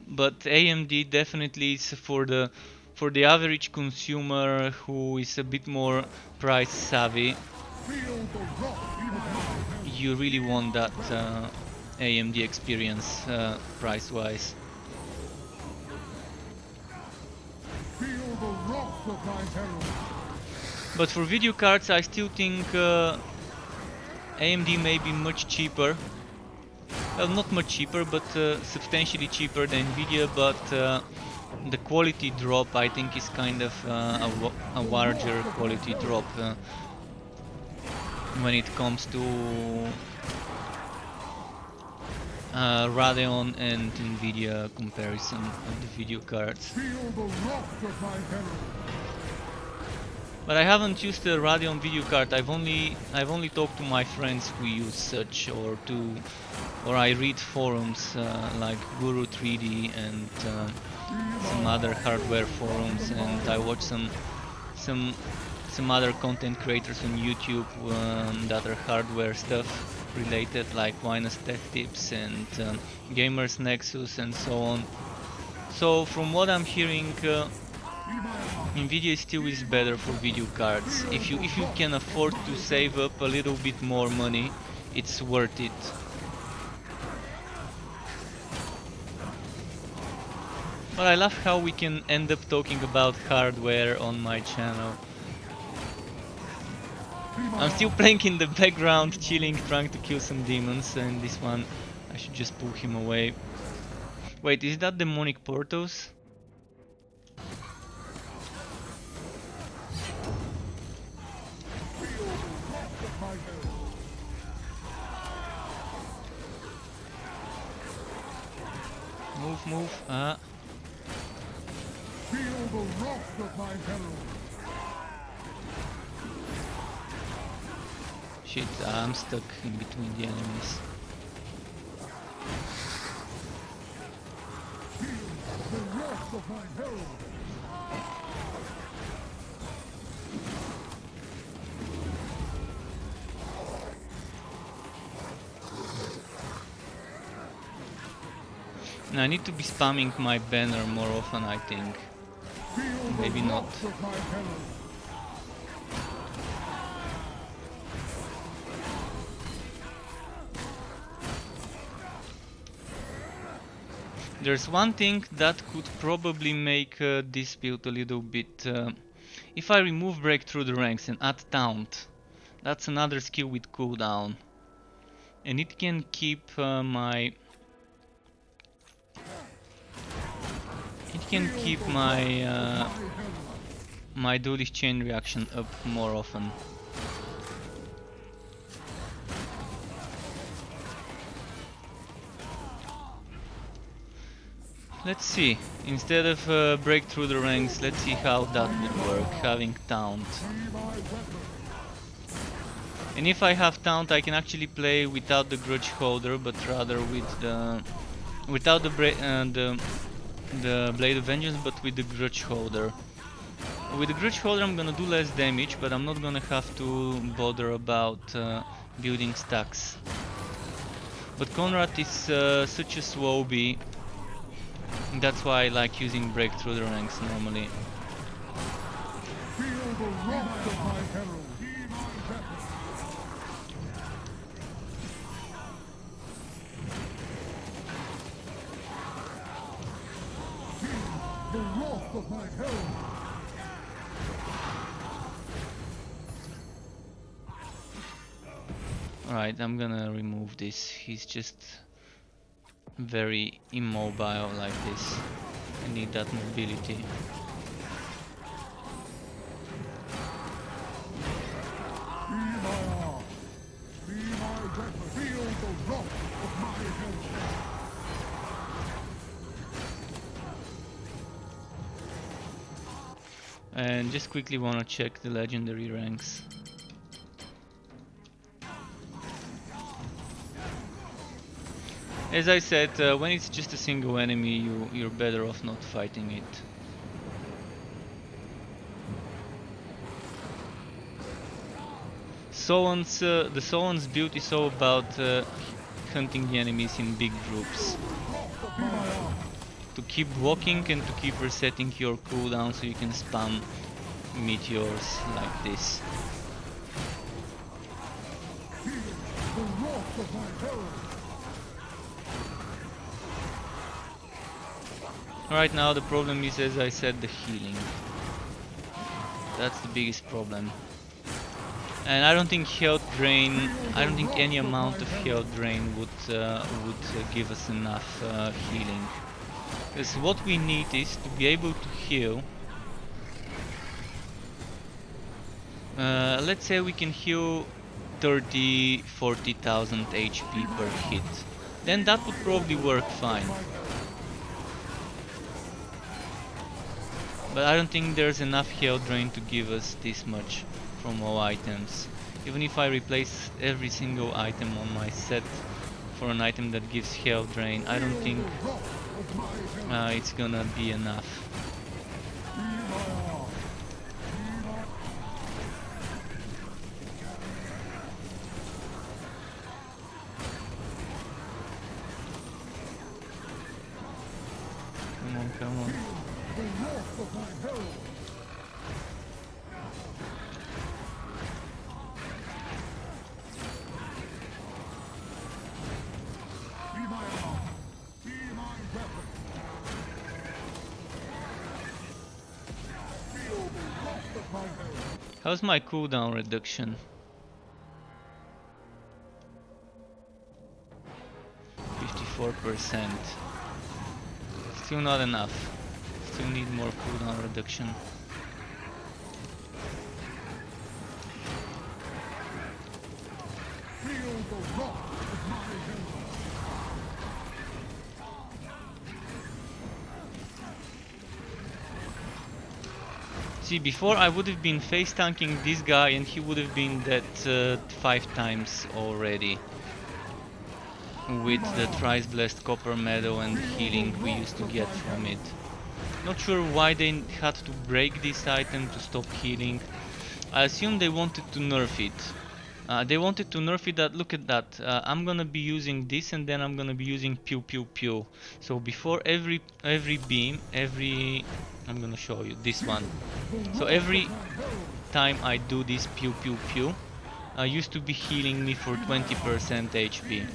But AMD definitely is for the average consumer who is a bit more price savvy. You really want that AMD experience price-wise. But for video cards, I still think AMD may be much cheaper. Well, not much cheaper, but substantially cheaper than Nvidia. But the quality drop, I think, is kind of a larger quality drop when it comes to Radeon and Nvidia comparison of the video cards. But I haven't used a Radeon video card. I've only talked to my friends who use such, or I read forums like Guru 3D and some other hardware forums, and I watch some other content creators on YouTube that are hardware stuff related, like Winus Tech Tips and Gamers Nexus and so on. So from what I'm hearing, Nvidia still is better for video cards. If you can afford to save up a little bit more money, it's worth it. But I love how we can end up talking about hardware on my channel. I'm still playing in the background, chilling, trying to kill some demons, and this one, I should just pull him away. Wait, is that demonic Portos? Move, move, Feel the wrath of my herald. Shit, I'm stuck in between the enemies. Feel the wrath of my herald. I need to be spamming my banner more often, I think. Maybe not. There's one thing that could probably make this build a little bit... if I remove Break Through the Ranks and add Taunt, that's another skill with cooldown. And it can keep my... It can keep my my duelist chain reaction up more often. Let's see. Instead of break through the ranks, let's see how that would work, having taunt. And if I have taunt, I can actually play without the grudge holder, but rather with the without the Blade of Vengeance, but with the grudge holder. With the grudge holder I'm gonna do less damage, but I'm not gonna have to bother about building stacks. But Konrad is such a swobby, that's why I like using break through the ranks normally. Feel the wrath of my herald. The wrath of my herald. Alright, I'm gonna remove this. He's just very immobile like this. I need that mobility. And just quickly wanna check the legendary ranks. As I said, when it's just a single enemy, you're better off not fighting it. The Sowan's build is all about hunting the enemies in big groups. To keep walking and to keep resetting your cooldown so you can spam meteors like this. Right now the problem is, as I said, the healing. That's the biggest problem. And I don't think any amount of health drain would give us enough healing. Because what we need is to be able to heal. Let's say we can heal 30-40,000 HP per hit. Then that would probably work fine. But I don't think there's enough health drain to give us this much from all items. Even if I replace every single item on my set for an item that gives health drain, I don't think it's gonna be enough. Come on, come on. How's my cooldown reduction? 54%. Still not enough. Still need more cooldown reduction. See, before I would have been face tanking this guy and he would have been dead 5 times already. With the Thrice Blessed Copper Medal and the healing we used to get from it. Not sure why they had to break this item to stop healing. I assume they wanted to nerf it. They wanted to nerf it. That, look at that. I'm gonna be using this and then I'm gonna be using pew pew pew. So before every beam, I'm gonna show you this one. So every time I do this pew pew pew, used to be healing me for 20% HP.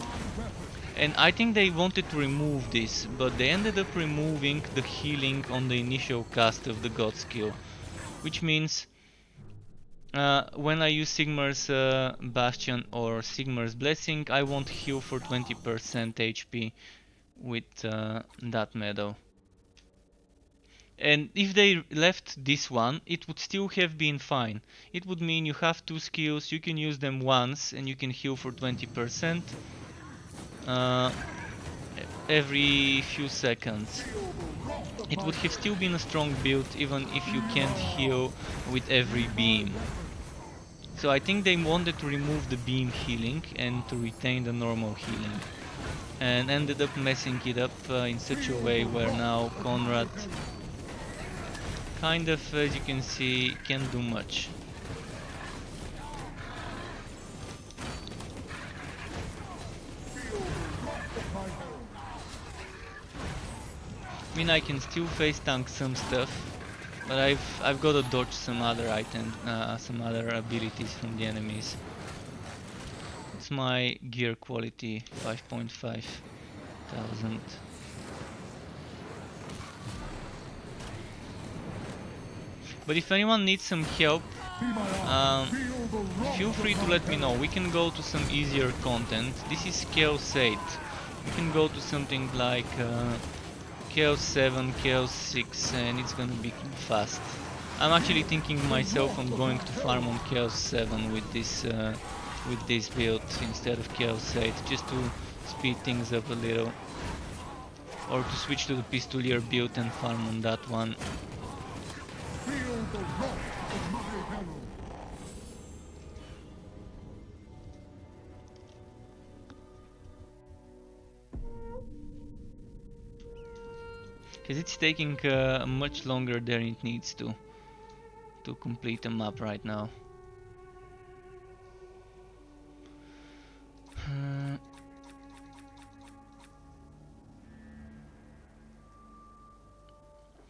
And I think they wanted to remove this, but they ended up removing the healing on the initial cast of the God skill. Which means when I use Sigmar's Bastion or Sigmar's Blessing, I won't heal for 20% HP with that medal. And if they left this one, it would still have been fine. It would mean you have 2 skills, you can use them once and you can heal for 20% every few seconds. It would have still been a strong build even if you can't heal with every beam. So I think they wanted to remove the beam healing and to retain the normal healing. And ended up messing it up in such a way where now Konrad kind of, as you can see, can't do much. I mean, I can still face tank some stuff, but I've got to dodge some other some other abilities from the enemies. It's my gear quality, 5.5 thousand. But if anyone needs some help, feel free to let me know. We can go to some easier content. This is Chaos 8. We can go to something like Chaos 7, Chaos 6, and it's gonna be fast. I'm actually thinking myself on going to farm on Chaos 7 with this build instead of Chaos 8, just to speed things up a little. Or to switch to the Pistolier build and farm on that one. Because it's taking much longer than it needs to complete a map right now. Uh,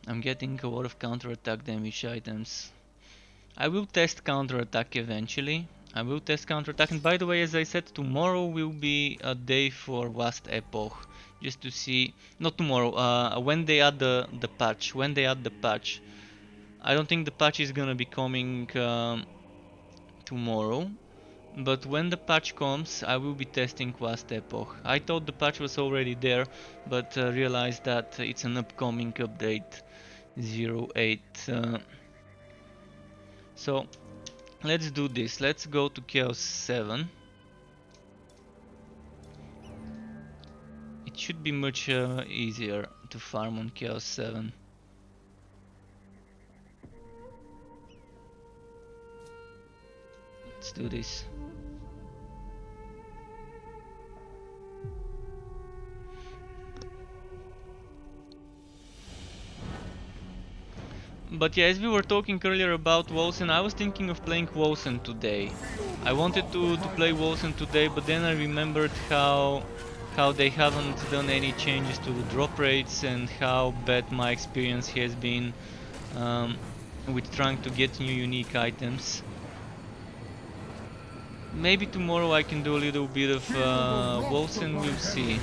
I'm getting a lot of counterattack damage items. I will test counterattack eventually. I will test counterattack, and by the way, as I said, tomorrow will be a day for Last Epoch. Just to see, not tomorrow, when they add the patch. When they add the patch. I don't think the patch is gonna be coming tomorrow. But when the patch comes, I will be testing Last Epoch. I thought the patch was already there, but realized that it's an upcoming update 08. So let's do this. Let's go to Chaos 7. It should be much easier to farm on Chaos 7. Let's do this. But yeah, as we were talking earlier about Wolsen, I was thinking of playing Wolsen today. I wanted to play Wolsen today, but then I remembered how they haven't done any changes to the drop rates and how bad my experience has been with trying to get new unique items. Maybe tomorrow I can do a little bit of Wolsen, we'll see.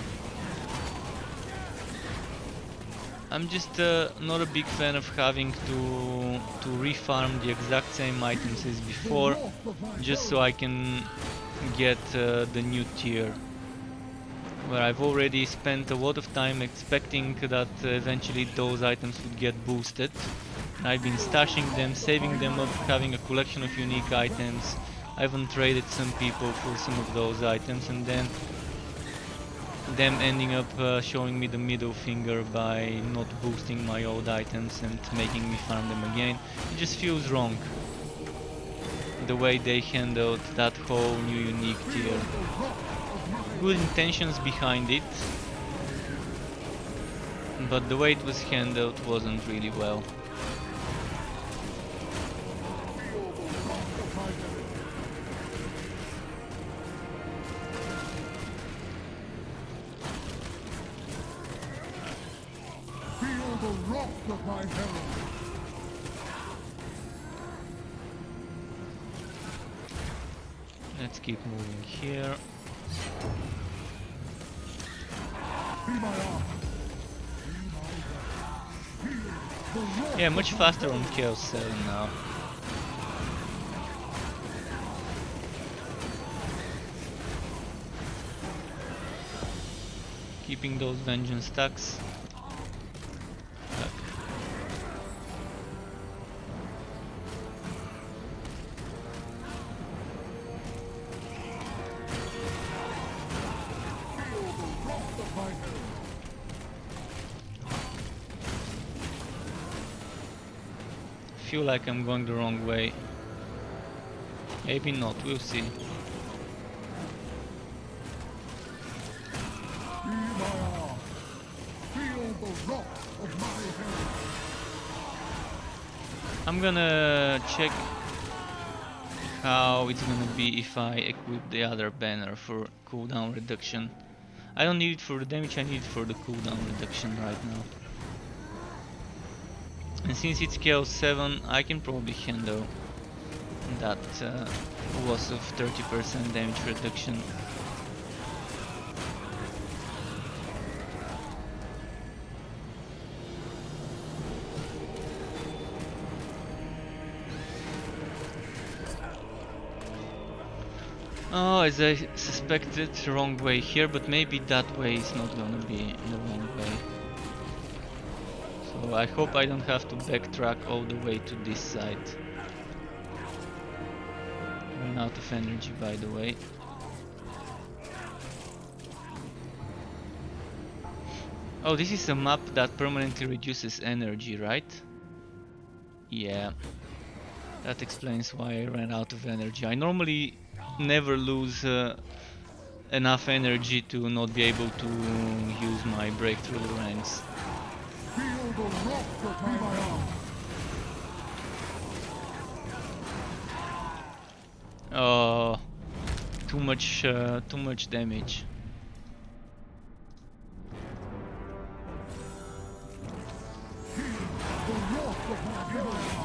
I'm just not a big fan of having to refarm the exact same items as before, just so I can get the new tier, where I've already spent a lot of time expecting that eventually those items would get boosted. I've been stashing them, saving them up, having a collection of unique items. I even traded some people for some of those items, and then them ending up showing me the middle finger by not boosting my old items and making me farm them again. It just feels wrong, the way they handled that whole new unique tier. Good intentions behind it, but the way it was handled wasn't really well. The wrath of my herald. Let's keep moving here. Be my arm. Yeah, much faster on Chaos 7 now. Keeping those vengeance stacks. Feel like I'm going the wrong way. Maybe not, we'll see. I'm gonna check how it's gonna be if I equip the other banner for cooldown reduction. I don't need it for the damage, I need it for the cooldown reduction right now. And since it's Chaos 7, I can probably handle that loss of 30% damage reduction. Oh, as I suspected, wrong way here, but maybe that way is not gonna be the wrong way. So I hope I don't have to backtrack all the way to this side. I'm out of energy, by the way. Oh, this is a map that permanently reduces energy, right? Yeah. That explains why I ran out of energy. I normally never lose enough energy to not be able to use my breakthrough ranks. Feel the wrath of my arm. Oh, too much damage.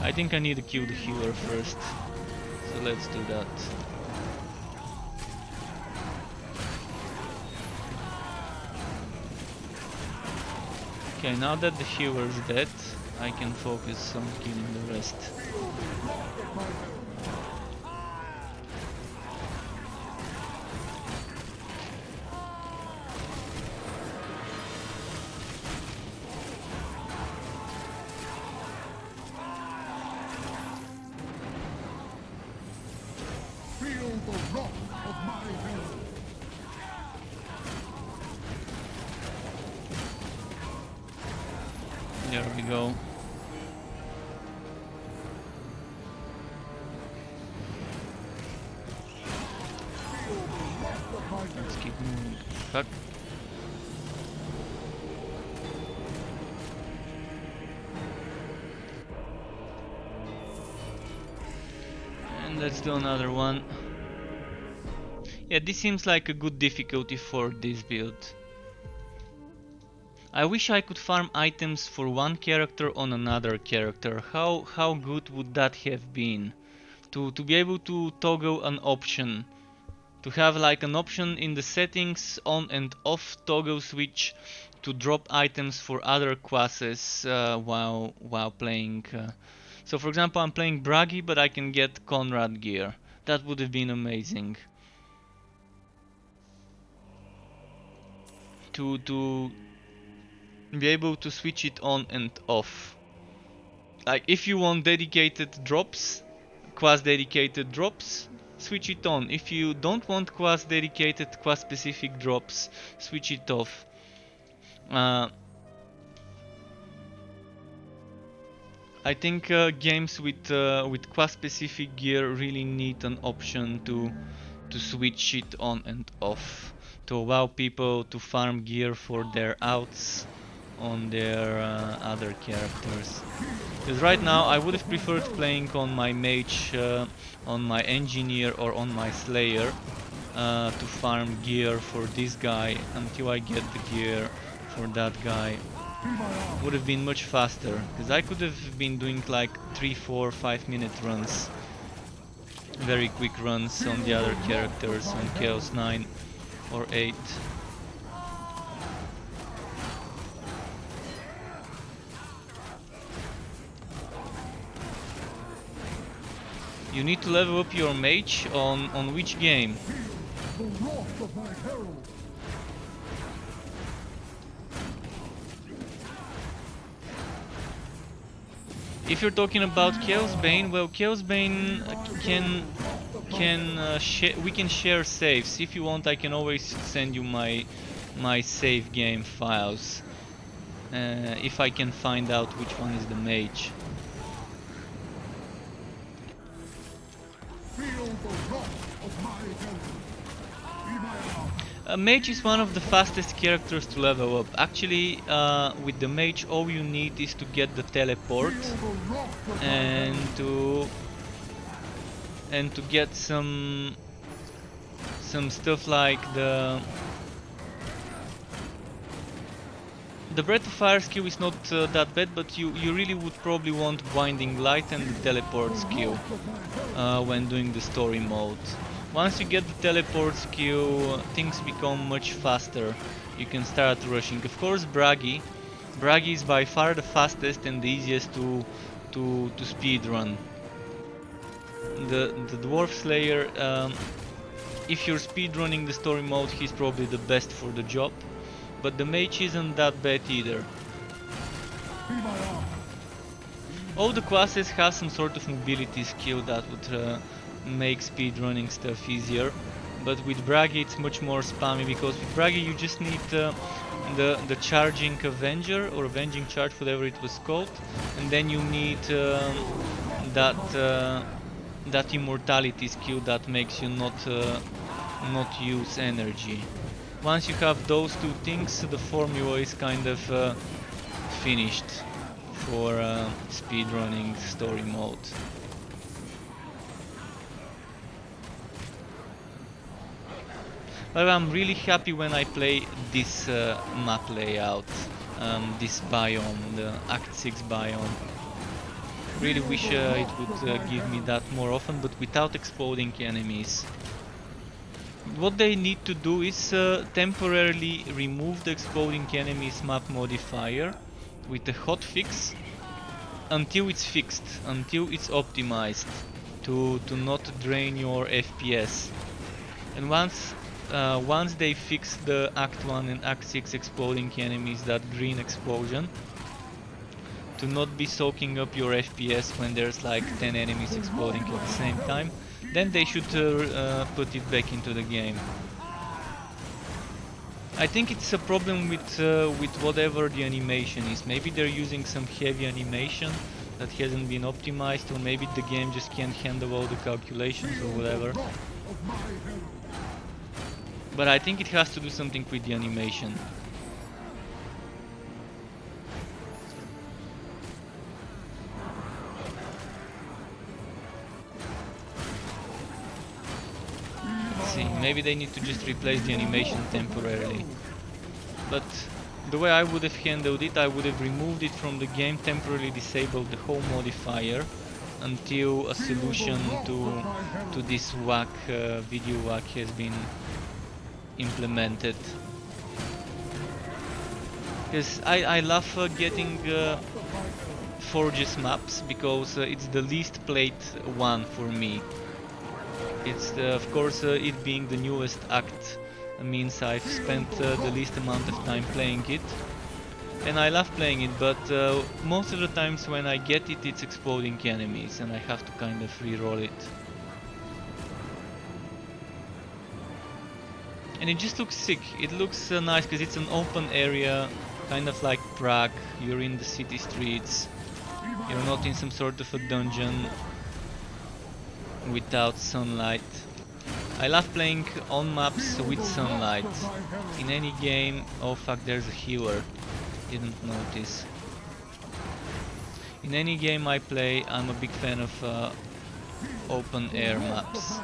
I think I need to kill the healer first, so let's do that. Okay, now that the healer is dead, I can focus on killing the rest. Feel the wrath of my herald. There we go. Let's keep moving. Fuck. And let's do another one. Yeah, this seems like a good difficulty for this build. I wish I could farm items for one character on another character. How good would that have been? To be able to toggle an option. To have like an option in the settings on and off toggle switch to drop items for other classes while playing. So for example, I'm playing Bragi, but I can get Konrad gear. That would have been amazing. To be able to switch it on and off. Like if you want dedicated drops, class dedicated drops, switch it on. If you don't want class dedicated, class specific drops, switch it off. I think games with class specific gear really need an option to switch it on and off, to allow people to farm gear for their outs on their other characters. Because right now I would have preferred playing on my mage, on my engineer or on my slayer to farm gear for this guy until I get the gear for that guy. Would have been much faster, because I could have been doing like 3, 4, 5 minute runs. Very quick runs on the other characters on Chaos 9 or 8. You need to level up your mage on which game? The wrath of my herald. If you're talking about Chaosbane, well, Chaosbane we can share saves. If you want, I can always send you my save game files if I can find out which one is the mage. Feel the wrath of my herald. Mage is one of the fastest characters to level up. Actually, with the mage, all you need is to get the teleport and to get some stuff like the Breath of Fire skill is not that bad, but you really would probably want Blinding Light and the teleport skill when doing the story mode. Once you get the teleport skill, things become much faster. You can start rushing. Of course, Bragi is by far the fastest and the easiest to speedrun. The Dwarf Slayer, if you're speedrunning the story mode, he's probably the best for the job. But the mage isn't that bad either. All the classes have some sort of mobility skill that would make speedrunning stuff easier, but with Bragi it's much more spammy, because with Bragi you just need the charging Avenger or Avenging Charge, whatever it was called, and then you need that immortality skill that makes you not use energy. Once you have those two things, the formula is kind of finished for speedrunning story mode. But I'm really happy when I play this map layout, this biome, the Act 6 biome. Really wish it would give me that more often, but without exploding enemies. What they need to do is temporarily remove the exploding enemies map modifier with a hotfix until it's fixed, until it's optimized to not drain your FPS. And once they fix the Act 1 and Act 6 exploding enemies, that green explosion, to not be soaking up your FPS when there's like 10 enemies exploding at the same time, then they should put it back into the game. I think it's a problem with whatever the animation is. Maybe they're using some heavy animation that hasn't been optimized, or maybe the game just can't handle all the calculations or whatever. But I think it has to do something with the animation. See, maybe they need to just replace the animation temporarily. But the way I would have handled it, I would have removed it from the game, temporarily disabled the whole modifier until a solution to this whack, video whack has been implemented. Because I love getting Forges maps, because it's the least played one for me. It's of course it being the newest act means I've spent the least amount of time playing it, and I love playing it, but most of the times when I get it, it's exploding enemies and I have to kind of re-roll it. And it just looks sick. It looks nice because it's an open area, kind of like Prague. You're in the city streets, you're not in some sort of a dungeon without sunlight. I love playing on maps with sunlight. In any game... Oh fuck, there's a healer. Didn't notice. In any game I play, I'm a big fan of open air maps.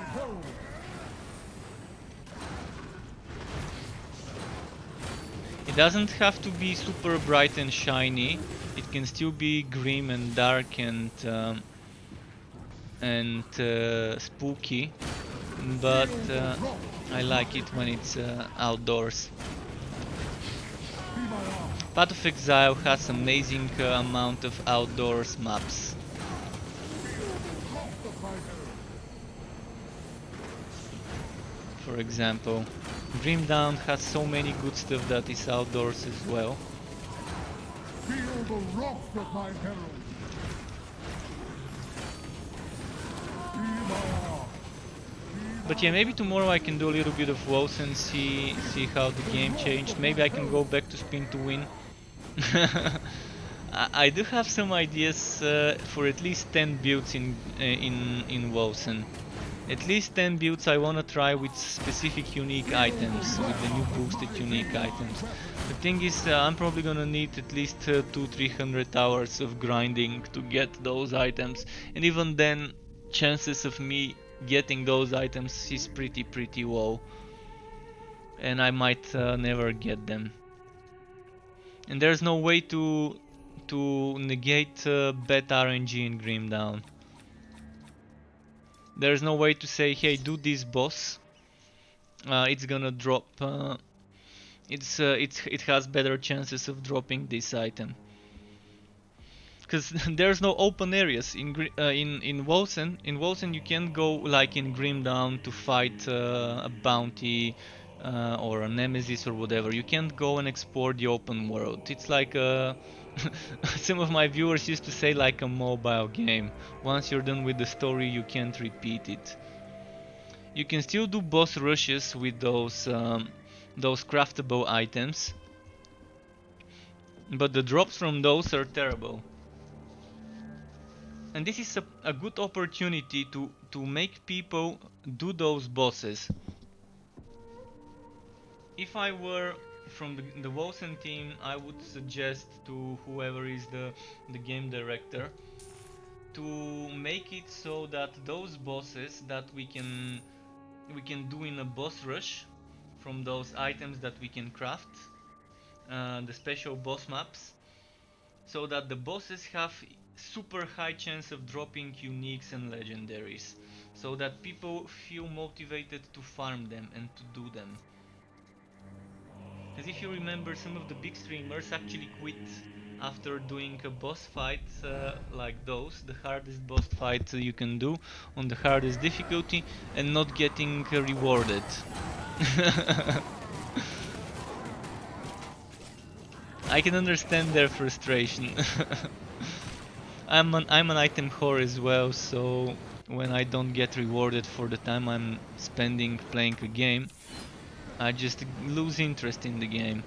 It doesn't have to be super bright and shiny. It can still be grim and dark and spooky, but I like it when it's outdoors. Path of Exile has amazing amount of outdoors maps. For example, Grim Dawn has so many good stuff that is outdoors as well. Feel the wrath of my herald. But yeah, maybe tomorrow I can do a little bit of WoS and see how the game changed. Maybe I can go back to Spin to Win. I do have some ideas for at least 10 builds in WoSen. At least 10 builds I wanna try with specific unique items, with the new boosted unique items. The thing is, I'm probably gonna need at least 200-300 hours of grinding to get those items, and even then, chances of me getting those items is pretty low, and I might never get them. And there's no way to negate bad RNG in Grim Dawn. There's no way to say, hey, do this boss. It's gonna drop. It has better chances of dropping this item. Because there's no open areas in WoSen. In WoSen you can't go like in Grim Dawn to fight a bounty or a nemesis or whatever. You can't go and explore the open world. It's like a some of my viewers used to say like a mobile game. Once you're done with the story, you can't repeat it. You can still do boss rushes with those craftable items, but the drops from those are terrible. And this is a good opportunity to make people do those bosses. If I were from the WoSen team, I would suggest to whoever is the game director to make it so that those bosses that we can do in a boss rush, from those items that we can craft, the special boss maps, so that the bosses have super high chance of dropping uniques and legendaries, so that people feel motivated to farm them and to do them. Because if you remember, some of the big streamers actually quit after doing a boss fight like those, the hardest boss fight you can do on the hardest difficulty, and not getting rewarded. I can understand their frustration. I'm an item whore as well, so when I don't get rewarded for the time I'm spending playing a game, I just lose interest in the game.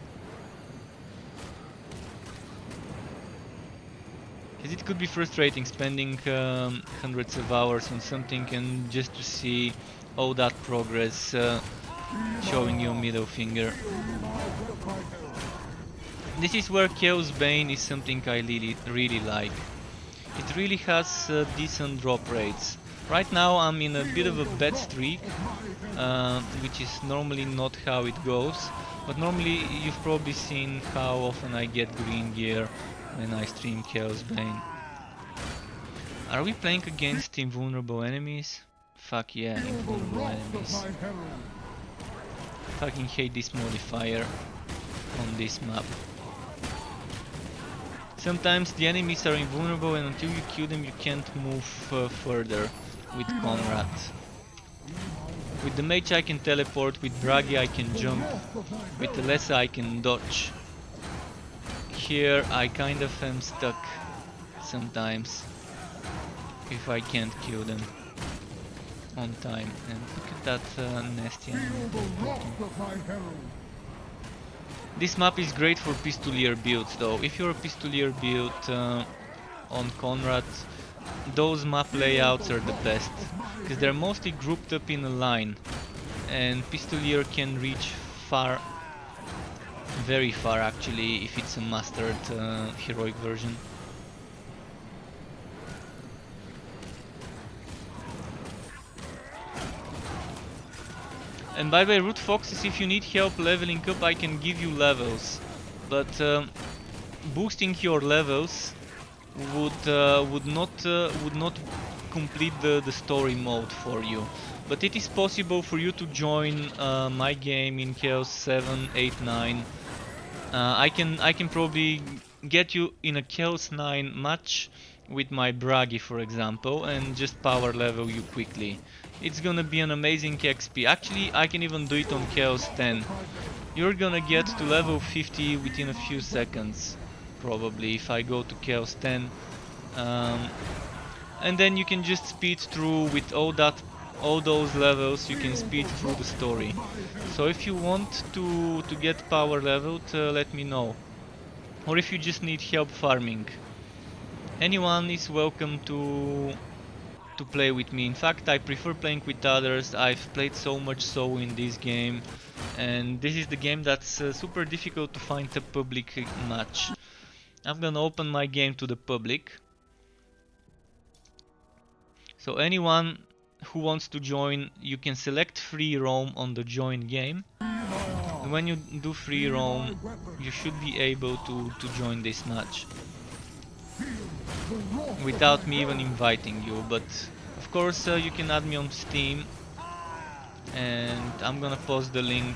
Because it could be frustrating spending hundreds of hours on something and just to see all that progress showing your middle finger. This is where Chaosbane is something I really like. It really has decent drop rates. Right now I'm in a bit of a bad streak, which is normally not how it goes, but normally you've probably seen how often I get green gear when I stream Chaosbane. Are we playing against invulnerable enemies? Fuck yeah, invulnerable enemies. Fucking hate this modifier on this map. Sometimes the enemies are invulnerable and until you kill them you can't move further with Konrad. With the mage I can teleport, with Bragi I can jump, with the Lesser I can dodge. Here I kind of am stuck sometimes if I can't kill them on time. And look at that nasty enemy. This map is great for pistolier builds though. If you're a pistolier build on Konrad, those map layouts are the best, because they're mostly grouped up in a line and pistolier can reach far, very far actually, if it's a mastered heroic version. And by the way, Root Foxes, if you need help leveling up, I can give you levels, but boosting your levels would not complete the story mode for you. But it is possible for you to join my game in Chaos 7, 8, 9. I can probably get you in a Chaos 9 match with my Bragi, for example, and just power level you quickly. It's gonna be an amazing XP. Actually, I can even do it on Chaos 10. You're gonna get to level 50 within a few seconds, probably, if I go to Chaos 10. And then you can just speed through with all those levels. You can speed through the story. So if you want to get power leveled, let me know. Or if you just need help farming, anyone is welcome to play with me. In fact, I prefer playing with others. I've played so much so in this game, and this is the game that's super difficult to find a public match. I'm gonna open my game to the public. So anyone who wants to join, you can select free roam on the join game. And when you do free roam, you should be able to join this match without me even inviting you. But of course you can add me on Steam, and I'm gonna post the link.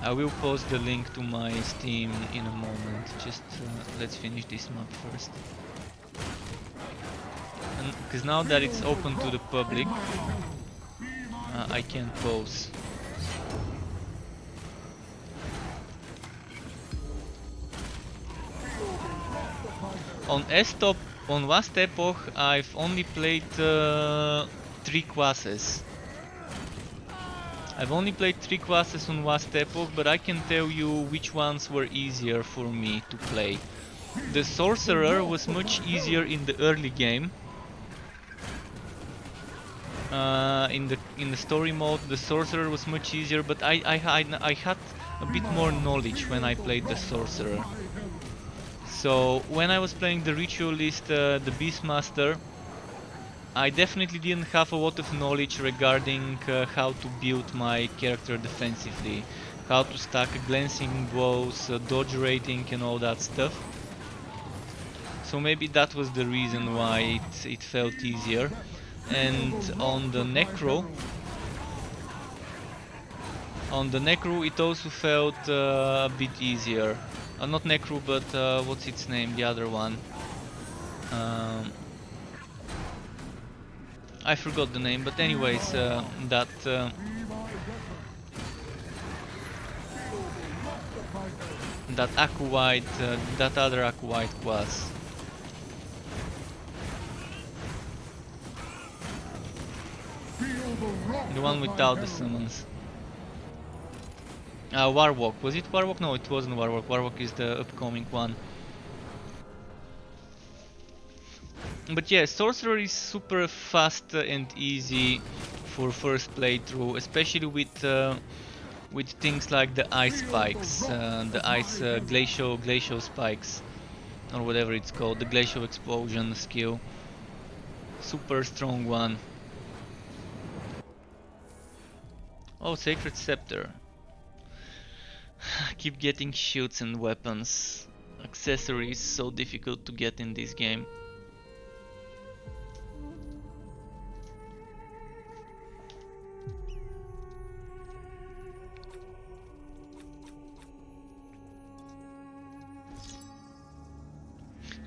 I will post the link to my Steam in a moment. Just let's finish this map first. Because now that it's open to the public, I can pause. On S-Top, on Vast Epoch, I've only played 3 classes. I've only played 3 classes on Vast Epoch, but I can tell you which ones were easier for me to play. The Sorcerer was much easier in the early game. In the story mode, the Sorcerer was much easier, but I had a bit more knowledge when I played the Sorcerer. So when I was playing the Ritualist, the Beastmaster, I definitely didn't have a lot of knowledge regarding how to build my character defensively, how to stack glancing blows, dodge rating and all that stuff. So maybe that was the reason why it felt easier. And on the Necro it also felt a bit easier. Not Necro, but what's its name, the other one. I forgot the name, but anyways, that Aquite, that other Aquite class. The one without the summons. Warwalk. Was it Warwalk? No, it wasn't Warwalk. Warwalk is the upcoming one. But yeah, Sorcerer is super fast and easy for first playthrough, especially with things like the ice spikes, the ice glacial spikes, or whatever it's called, the glacial explosion skill. Super strong one. Oh, Sacred Scepter. Keep getting shields and weapons. Accessories so difficult to get in this game.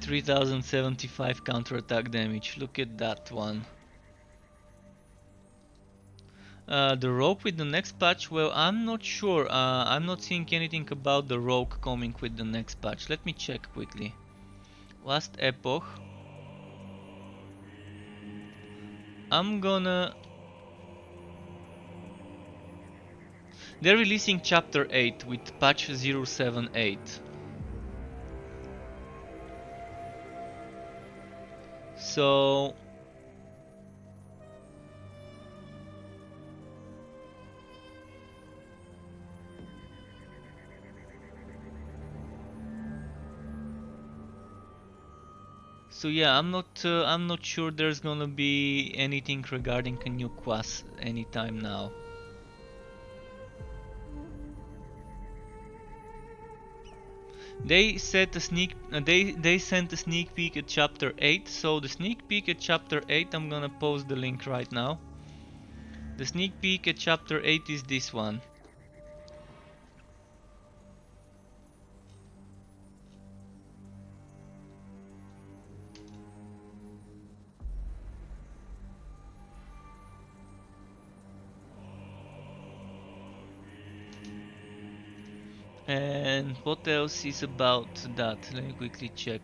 $3,075 counterattack damage. Look at that one. The rogue with the next patch, well, I'm not sure. I'm not seeing anything about the rogue coming with the next patch. Let me check quickly. Last epoch. I'm gonna... They're releasing chapter 8 with patch 078. So... So yeah, I'm not sure there's gonna be anything regarding a new class anytime now. They set a they sent a sneak peek at chapter 8, so the sneak peek at chapter 8, I'm gonna post the link right now. The sneak peek at chapter 8 is this one. And what else is about that? Let me quickly check.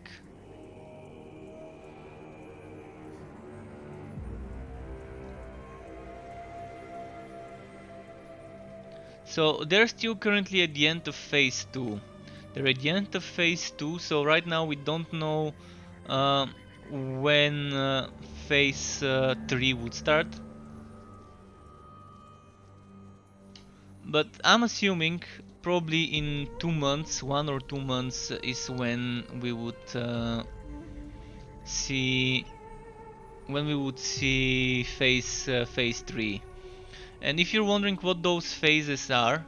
So they're still currently at the end of phase 2. They're at the end of phase 2, so right now we don't know when phase 3 would start. But I'm assuming probably in 2 months, 1 or 2 months is when we would see phase 3. And if you're wondering what those phases are,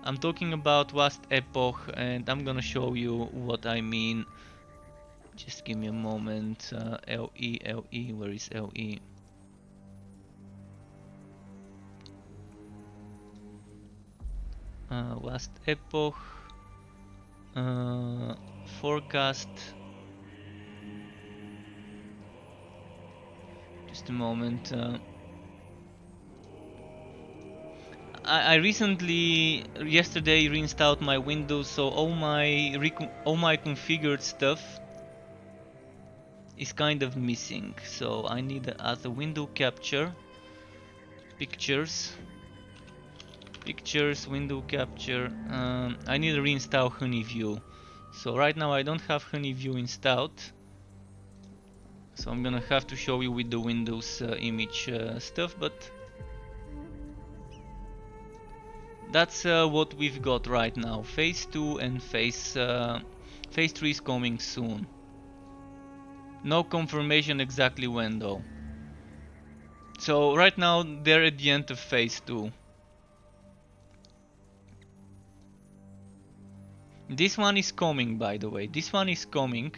I'm talking about last epoch, and I'm gonna show you what I mean. Just give me a moment. LE, where is LE? Last epoch, forecast. Just a moment. I recently, yesterday, reinstalled my Windows, so all my configured stuff is kind of missing. So I need to add a window capture, pictures, window capture. I need to reinstall Honeyview. So right now I don't have Honeyview installed. So I'm gonna have to show you with the Windows image stuff, but that's what we've got right now. Phase 2 and phase 3 is coming soon. No confirmation exactly when though. So right now they're at the end of phase 2. This one is coming, by the way. This one is coming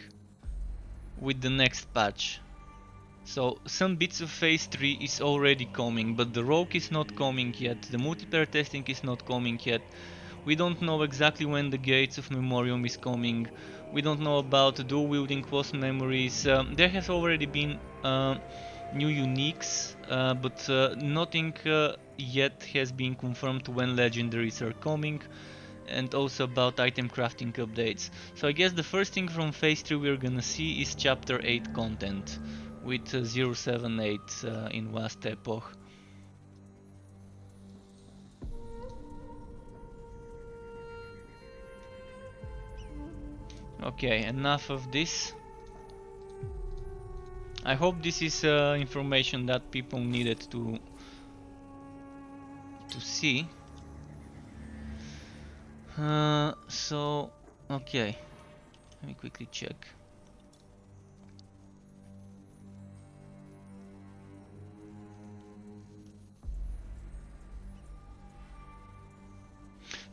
with the next patch. So some bits of phase 3 is already coming, but the rogue is not coming yet. The multiplayer testing is not coming yet. We don't know exactly when the Gates of Memoriam is coming. We don't know about dual wielding close memories. There has already been new uniques, but nothing yet has been confirmed when legendaries are coming, and also about item crafting updates. So I guess the first thing from phase 3 we're gonna see is chapter 8 content with 078 in Vast Epoch. Okay, enough of this. I hope this is information that people needed to see. So okay, let me quickly check.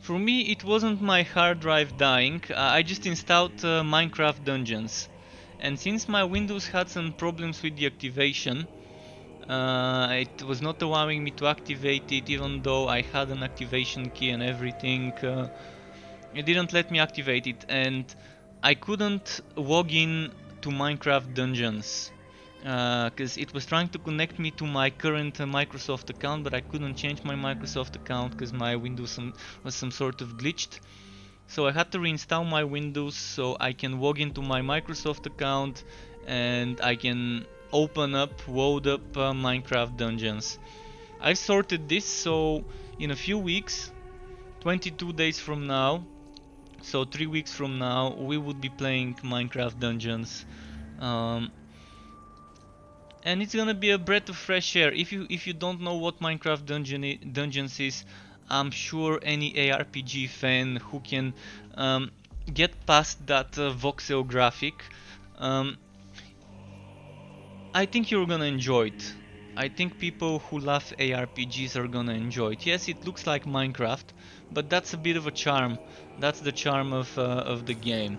For me, it wasn't my hard drive dying. I just installed Minecraft Dungeons, and since my Windows had some problems with the activation, it was not allowing me to activate it, even though I had an activation key and everything. It didn't let me activate it, and I couldn't log in to Minecraft Dungeons because it was trying to connect me to my current Microsoft account, but I couldn't change my Microsoft account because my Windows was some sort of glitched. So I had to reinstall my Windows so I can log into my Microsoft account and I can open up, load up Minecraft Dungeons. I sorted this, so in a few weeks, 22 days from now, so 3 weeks from now, we would be playing Minecraft Dungeons. And it's gonna be a breath of fresh air. If you don't know what Minecraft Dungeons is, I'm sure any ARPG fan who can get past that voxel graphic, um, I think you're gonna enjoy it. I think people who love ARPGs are gonna enjoy it. Yes, it looks like Minecraft, but that's a bit of a charm. That's the charm of the game.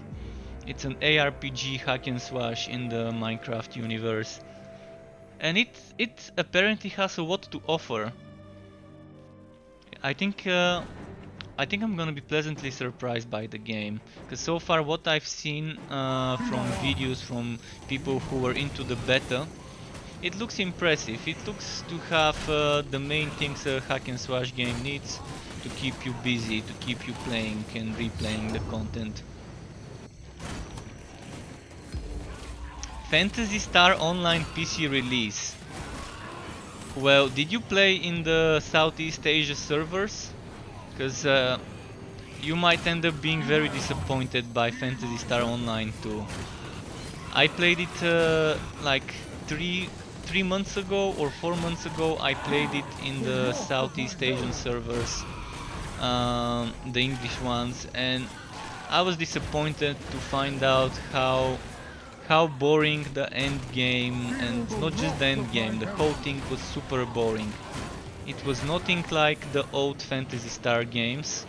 It's an ARPG hack and slash in the Minecraft universe. And it apparently has a lot to offer. I think I think I'm gonna be pleasantly surprised by the game, because so far what I've seen from videos from people who were into the beta, it looks impressive. It looks to have the main things a hack and slash game needs to keep you busy, to keep you playing and replaying the content. Phantasy Star Online PC release. Well, did you play in the Southeast Asia servers? Because you might end up being very disappointed by Phantasy Star Online too. I played it like three months ago or 4 months ago. I played it in the Southeast Asian servers, the English ones, and I was disappointed to find out how boring the end game, and not just the end game, the whole thing was super boring. It was nothing like the old Phantasy Star games,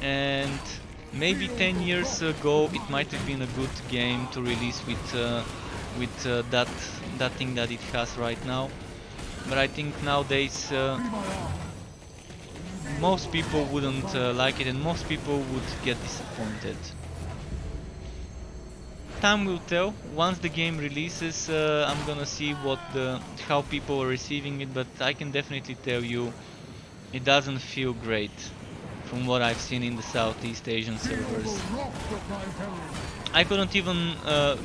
and maybe 10 years ago it might have been a good game to release with that thing that it has right now. But I think nowadays most people wouldn't like it, and most people would get disappointed. Time will tell. Once the game releases, I'm gonna see how people are receiving it, but I can definitely tell you it doesn't feel great from what I've seen in the Southeast Asian servers. I couldn't even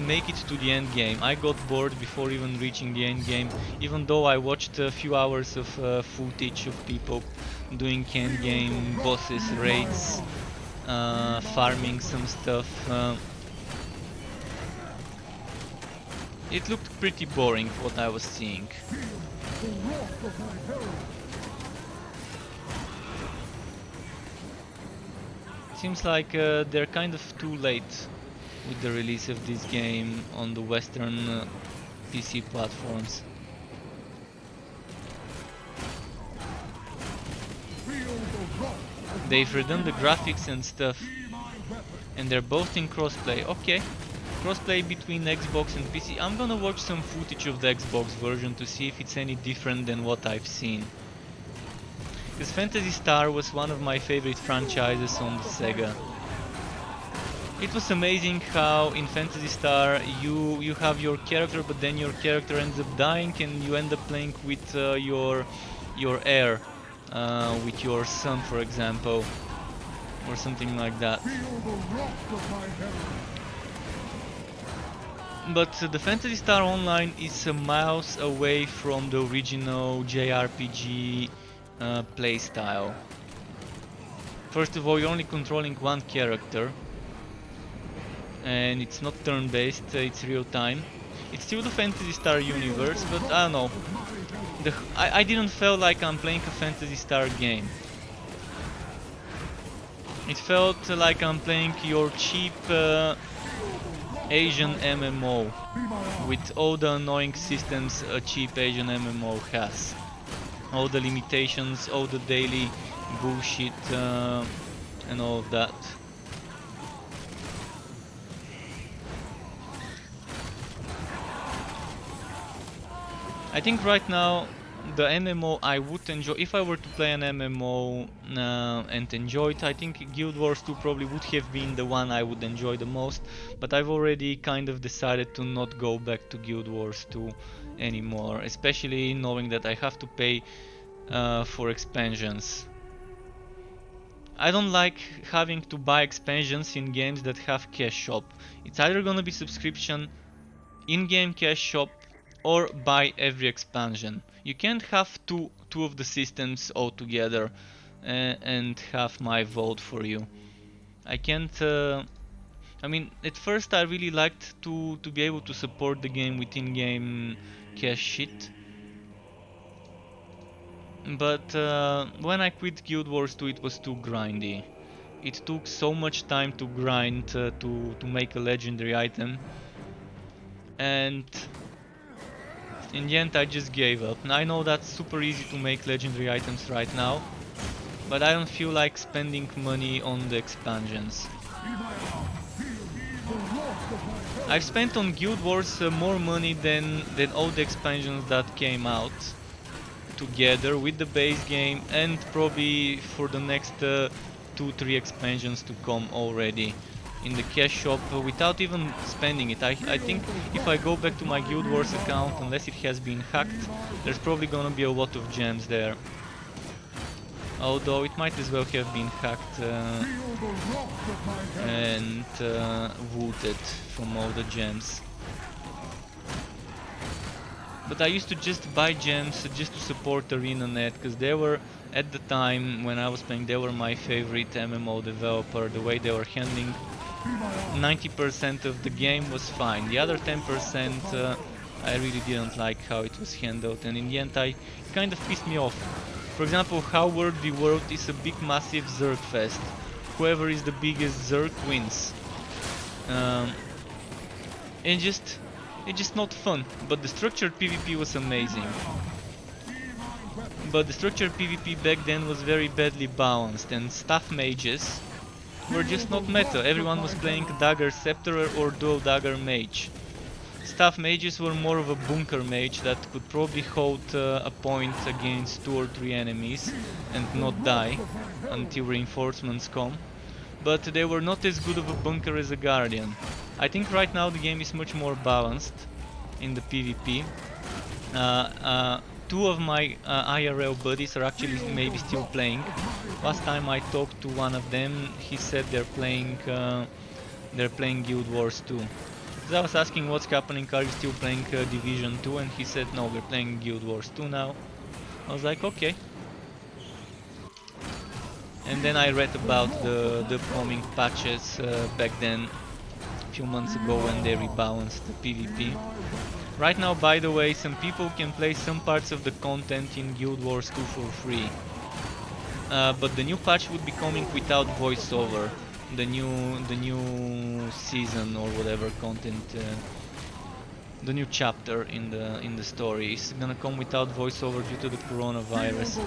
make it to the end game. I got bored before even reaching the end game, even though I watched a few hours of footage of people doing end game bosses, raids, farming some stuff. It looked pretty boring what I was seeing. Seems like they're kind of too late with the release of this game on the Western PC platforms. They've redone the graphics and stuff, and they're both in crossplay. Okay, crossplay between Xbox and PC. I'm gonna watch some footage of the Xbox version to see if it's any different than what I've seen. Because Phantasy Star was one of my favorite franchises on the Sega. It was amazing how in Phantasy Star you have your character, but then your character ends up dying and you end up playing with your heir, with your son, for example, or something like that. But the Phantasy Star Online is a miles away from the original JRPG playstyle. First of all, you're only controlling one character, and it's not turn-based, it's real-time. It's still the Phantasy Star universe, but I don't know. I didn't feel like I'm playing a Phantasy Star game. It felt like I'm playing your cheap Asian MMO with all the annoying systems a cheap Asian MMO has. All the limitations, all the daily bullshit and all of that. I think right now the MMO I would enjoy, if I were to play an MMO and enjoy it, I think Guild Wars 2 probably would have been the one I would enjoy the most, but I've already kind of decided to not go back to Guild Wars 2 anymore, especially knowing that I have to pay for expansions. I don't like having to buy expansions in games that have cash shop. It's either gonna be subscription, in-game cash shop, or buy every expansion. You can't have two of the systems all together and have my vote for you. I can't. I mean, at first I really liked to be able to support the game with in-game cash shit. But when I quit Guild Wars 2, it was too grindy. It took so much time to grind to make a legendary item, and in the end I just gave up. Now I know that's super easy to make legendary items right now, but I don't feel like spending money on the expansions. I've spent on Guild Wars more money than all the expansions that came out together with the base game, and probably for the next 2-3 expansions to come already in the cash shop without even spending it. I think if I go back to my Guild Wars account, unless it has been hacked, there's probably gonna be a lot of gems there. Although it might as well have been hacked and looted from all the gems. But I used to just buy gems just to support ArenaNet, because they were, at the time when I was playing, they were my favorite MMO developer. The way they were handling 90% of the game was fine. The other 10% I really didn't like how it was handled, and in the end it kind of pissed me off. For example, how World the World is a big massive Zerg fest. Whoever is the biggest Zerg wins. It's just not fun, but the structured PvP was amazing. But the structured PvP back then was very badly balanced, and staff mages were just not meta. Everyone was playing Dagger Scepter or Dual Dagger Mage. Staff mages were more of a bunker mage that could probably hold a point against 2 or 3 enemies and not die until reinforcements come. But they were not as good of a bunker as a Guardian. I think right now the game is much more balanced in the PvP. 2 of my IRL buddies are actually maybe still playing. Last time I talked to one of them, he said they're playing Guild Wars 2. So I was asking what's happening, are you still playing Division 2? And he said no, we're playing Guild Wars 2 now. I was like, okay. And then I read about the upcoming patches back then, a few months ago, when they rebalanced the PvP. Right now, by the way, some people can play some parts of the content in Guild Wars 2 for free. But the new patch would be coming without voiceover. The new season or whatever content, the new chapter in the story is gonna come without voiceover due to the coronavirus.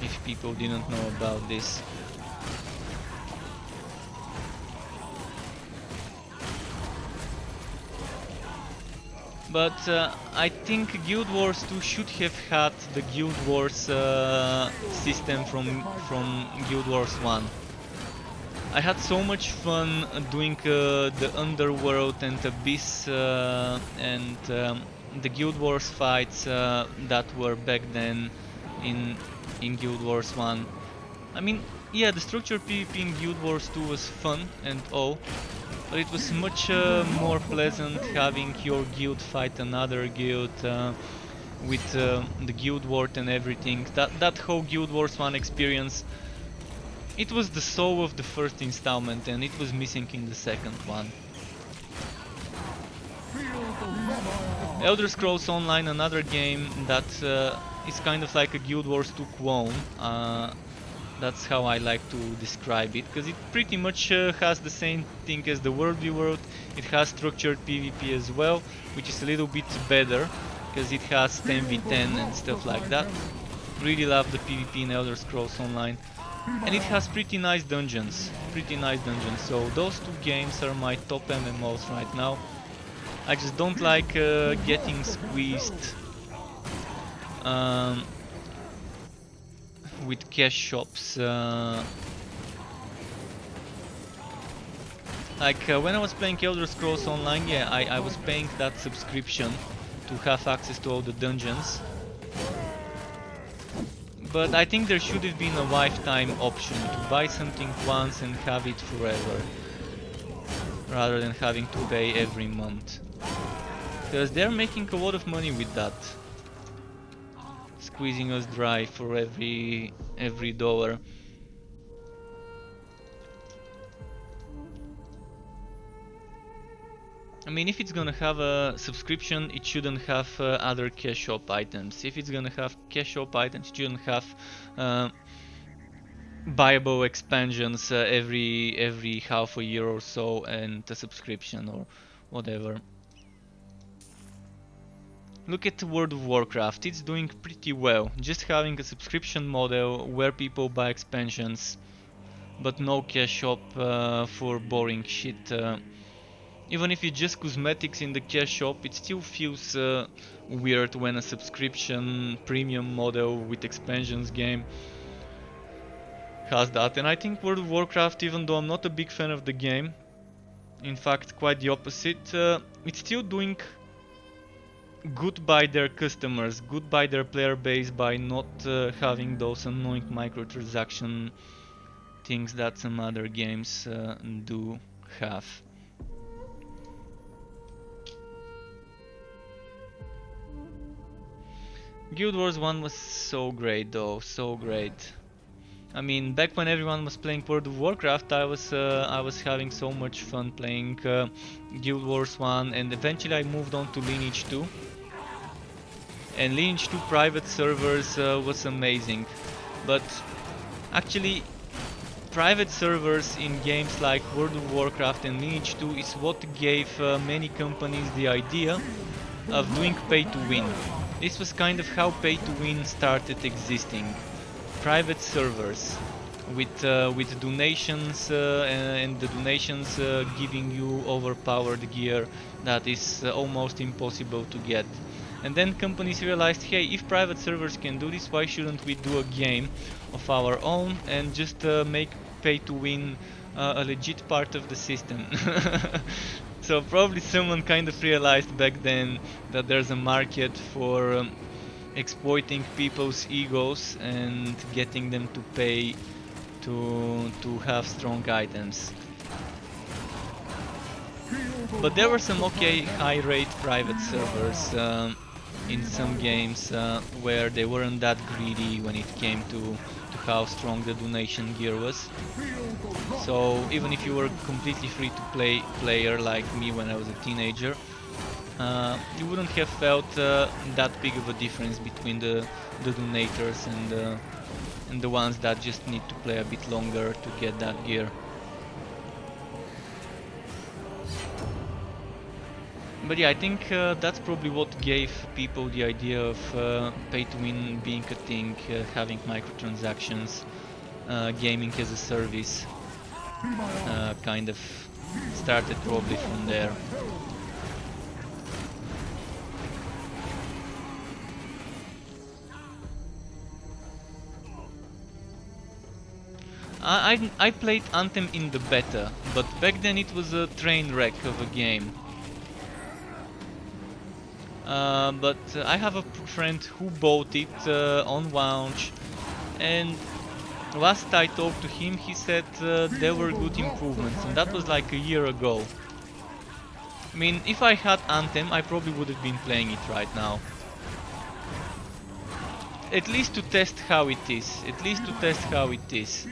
if people didn't know about this. But I think Guild Wars 2 should have had the Guild Wars system from Guild Wars 1. I had so much fun doing the Underworld and Abyss and the Guild Wars fights that were back then in Guild Wars 1. I mean, yeah, the structured PvP in Guild Wars 2 was fun and all, but it was much more pleasant having your guild fight another guild with the Guild Wars and everything. That whole Guild Wars 1 experience, it was the soul of the first installment and it was missing in the second one. Elder Scrolls Online, another game that is kind of like a Guild Wars 2 clone. That's how I like to describe it, because it pretty much has the same thing as the Worldly World. It has structured PvP as well, which is a little bit better, because it has 10v10 and stuff like that. Really love the PvP in Elder Scrolls Online. And it has pretty nice dungeons, so those two games are my top MMOs right now. I just don't like getting squeezed with cash shops. Like when I was playing Elder Scrolls Online, yeah, I was paying that subscription to have access to all the dungeons. But I think there should have been a lifetime option to buy something once and have it forever, rather than having to pay every month. Because they're making a lot of money with that, squeezing us dry for every dollar. I mean, if it's gonna have a subscription, it shouldn't have other cash shop items. If it's gonna have cash shop items, it shouldn't have buyable expansions every half a year or so and a subscription or whatever. Look at World of Warcraft, it's doing pretty well. Just having a subscription model where people buy expansions, but no cash shop for boring shit. Even if it's just cosmetics in the cash shop, it still feels weird when a subscription premium model with expansions game has that. And I think World of Warcraft, even though I'm not a big fan of the game, in fact quite the opposite, it's still doing good by their customers, good by their player base, by not having those annoying microtransaction things that some other games do have. Guild Wars 1 was so great though, so great. I mean, back when everyone was playing World of Warcraft, I was having so much fun playing Guild Wars 1, and eventually I moved on to Lineage 2. And Lineage 2 private servers was amazing. But actually, private servers in games like World of Warcraft and Lineage 2 is what gave many companies the idea of doing pay to win. This was kind of how pay to win started existing. Private servers with donations and the donations giving you overpowered gear that is almost impossible to get. And then companies realized, hey, if private servers can do this, why shouldn't we do a game of our own and just make pay to win a legit part of the system. So probably someone kind of realized back then that there's a market for exploiting people's egos and getting them to pay to have strong items. But there were some okay high-rate private servers in some games where they weren't that greedy when it came to how strong the donation gear was. So even if you were completely free to play player like me when I was a teenager, you wouldn't have felt that big of a difference between the donators and the ones that just need to play a bit longer to get that gear. But yeah, I think that's probably what gave people the idea of pay to win being a thing, having microtransactions, gaming as a service, kind of started probably from there. I played Anthem in the beta, but back then it was a train wreck of a game. But I have a friend who bought it on launch, and last I talked to him, he said there were good improvements, and that was like a year ago. I mean, if I had Anthem, I probably would have been playing it right now. At least to test how it is. At least to test how it is.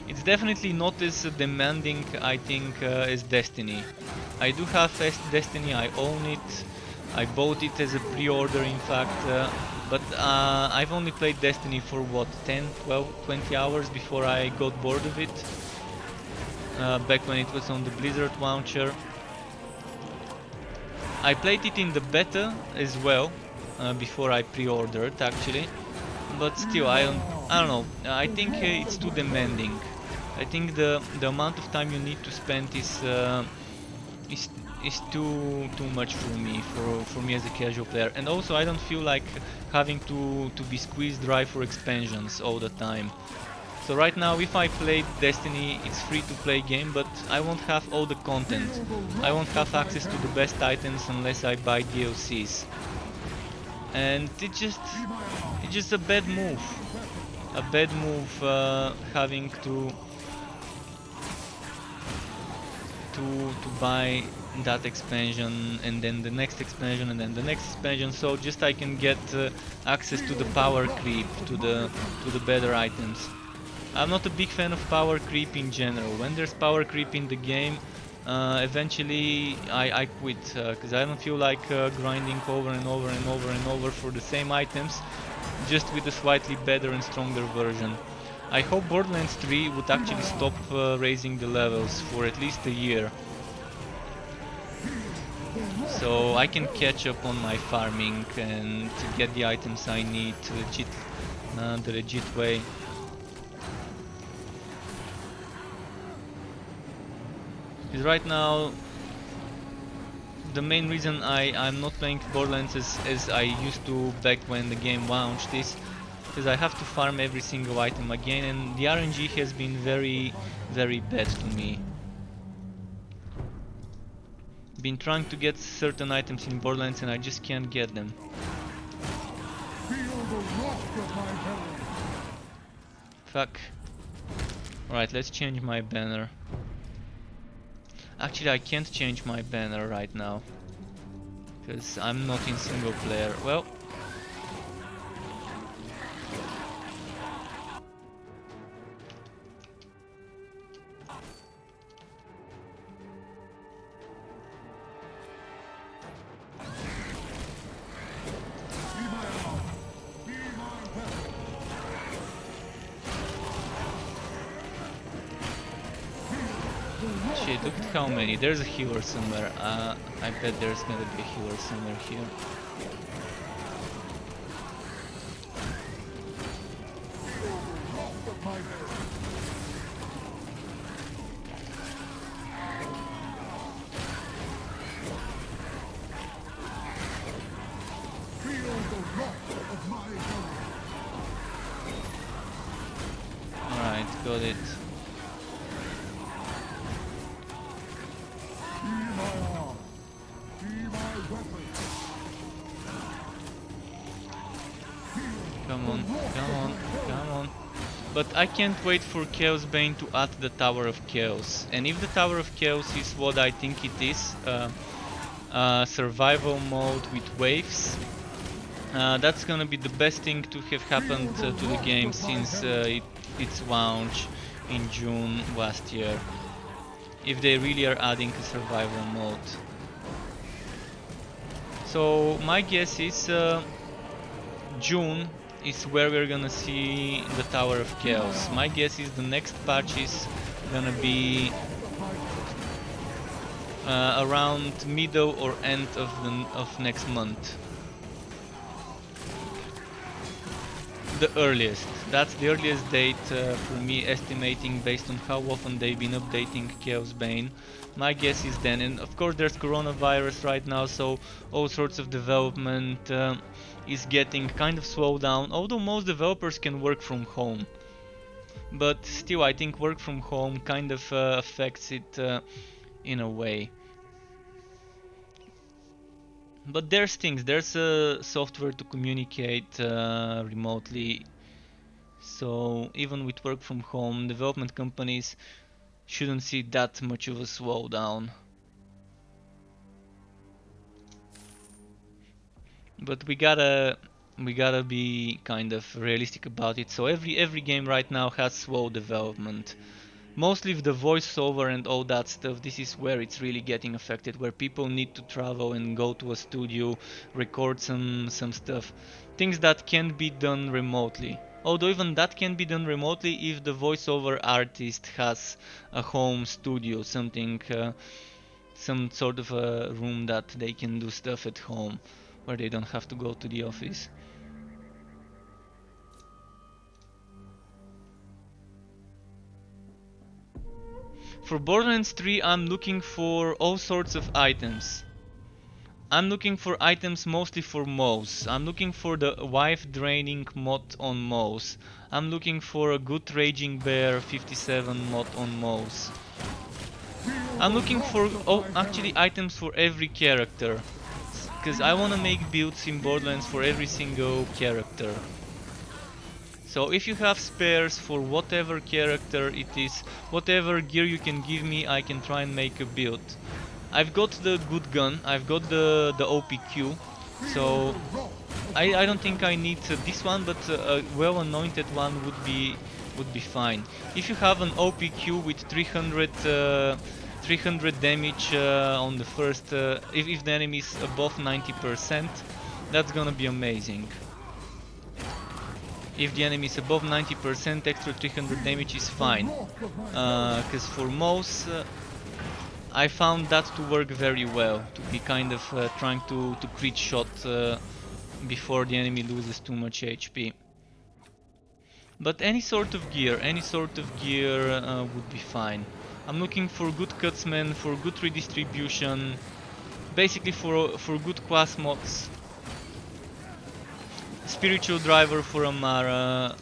It's definitely not as demanding, I think, as Destiny. I do have Destiny, I own it. I bought it as a pre-order, in fact. But I've only played Destiny for what, 10, 12, 20 hours before I got bored of it. Back when it was on the Blizzard launcher. I played it in the beta as well, before I pre-ordered actually. But still, I don't know. I think it's too demanding. I think the amount of time you need to spend is too much for me as a casual player. And also, I don't feel like having to be squeezed dry for expansions all the time. So right now, if I play Destiny, it's free to play game, but I won't have all the content. I won't have access to the best items unless I buy DLCs. And it's just a bad move. A bad move having to buy that expansion and then the next expansion and then the next expansion, so just I can get access to the power creep, to the better items. I'm not a big fan of power creep in general. When there's power creep in the game, eventually I quit, because I don't feel like grinding over and over and over and over for the same items, just with a slightly better and stronger version. I hope Borderlands 3 would actually stop raising the levels for at least a year, so I can catch up on my farming and to get the items I need the legit way. Because right now, the main reason I'm not playing Borderlands as I used to back when the game launched is because I have to farm every single item again, and the RNG has been very, very bad to me. Been trying to get certain items in Borderlands and I just can't get them. Fuck. Alright, let's change my banner. Actually, I can't change my banner right now, because I'm not in single player. Well, shit, look at how many. There's a healer somewhere. I bet there's gonna be a healer somewhere here. Alright, got it. Come on, come on, come on. But I can't wait for Chaosbane to add the Tower of Chaos. And if the Tower of Chaos is what I think it is, survival mode with waves, that's gonna be the best thing to have happened to the game since its launch in June last year. If they really are adding a survival mode. So my guess is June is where we're gonna see the Tower of Chaos. My guess is the next patch is gonna be around middle or end of next month. The earliest. That's the earliest date for me, estimating based on how often they've been updating Chaosbane. My guess is then, and of course there's coronavirus right now, so all sorts of development is getting kind of slowed down, although most developers can work from home. But still, I think work from home kind of affects it in a way. But there's things, there's software to communicate remotely. So even with work from home, development companies shouldn't see that much of a slowdown. But we gotta be kind of realistic about it. So every game right now has slow development. Mostly with the voiceover and all that stuff, this is where it's really getting affected, where people need to travel and go to a studio, record some stuff. Things that can be done remotely. Although even that can be done remotely if the voiceover artist has a home studio, something, some sort of a room that they can do stuff at home, where they don't have to go to the office. For Borderlands 3, I'm looking for all sorts of items. I'm looking for items mostly for mouse. I'm looking for the wife draining mod on mouse. I'm looking for a good raging bear 57 mod on mouse. I'm looking for actually items for every character, because I want to make builds in Borderlands for every single character. So if you have spares for whatever character it is, whatever gear you can give me, I can try and make a build. I've got the good gun, I've got the OPQ, so I don't think I need this one, but a well anointed one would be fine. If you have an OPQ with 300 damage on the first, if the enemy is above 90%, that's gonna be amazing. If the enemy is above 90%, extra 300 damage is fine. Because for most, I found that to work very well, to be kind of trying to crit shot before the enemy loses too much HP. But any sort of gear would be fine. I'm looking for good cutsmen, for good redistribution, basically for good class mods. Spiritual driver for Amara,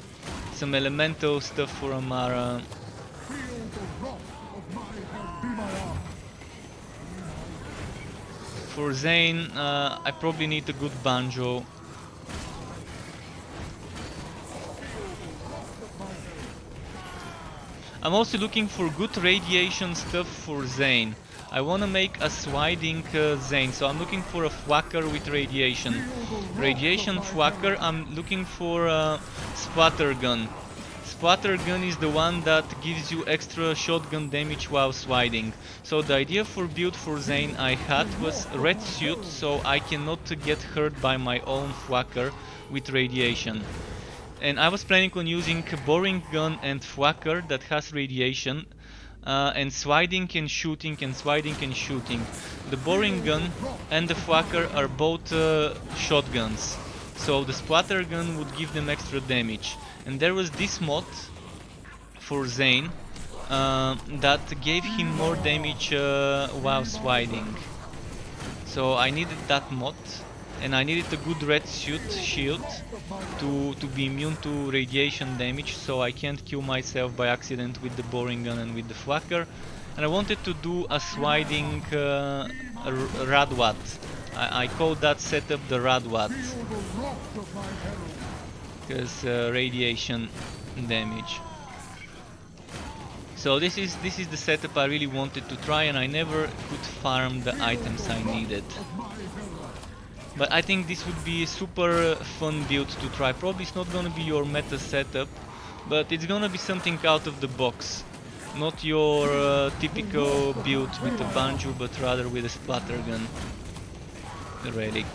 some elemental stuff for Amara. For Zane, I probably need a good banjo. I'm also looking for good radiation stuff for Zane. I wanna make a sliding Zane, so I'm looking for a Thwacker with radiation. Radiation Thwacker, I'm looking for a Splatter Gun. Splatter Gun is the one that gives you extra shotgun damage while sliding. So the idea for build for Zane I had was red suit, so I cannot get hurt by my own Thwacker with radiation. And I was planning on using a boring gun and Thwacker that has radiation. And sliding and shooting and sliding and shooting. The boring gun and the Thwacker are both shotguns, so the splatter gun would give them extra damage. And there was this mod for Zane that gave him more damage while sliding. So I needed that mod, and I needed a good red shield to be immune to radiation damage, so I can't kill myself by accident with the boring gun and with the Thwacker. And I wanted to do a sliding Radwat. I call that setup the Radwat, because radiation damage. So this is the setup I really wanted to try, and I never could farm the items I needed. But I think this would be a super fun build to try. Probably it's not gonna be your meta setup, but it's gonna be something out of the box. Not your typical build with a banjo, but rather with a splatter gun. The relic.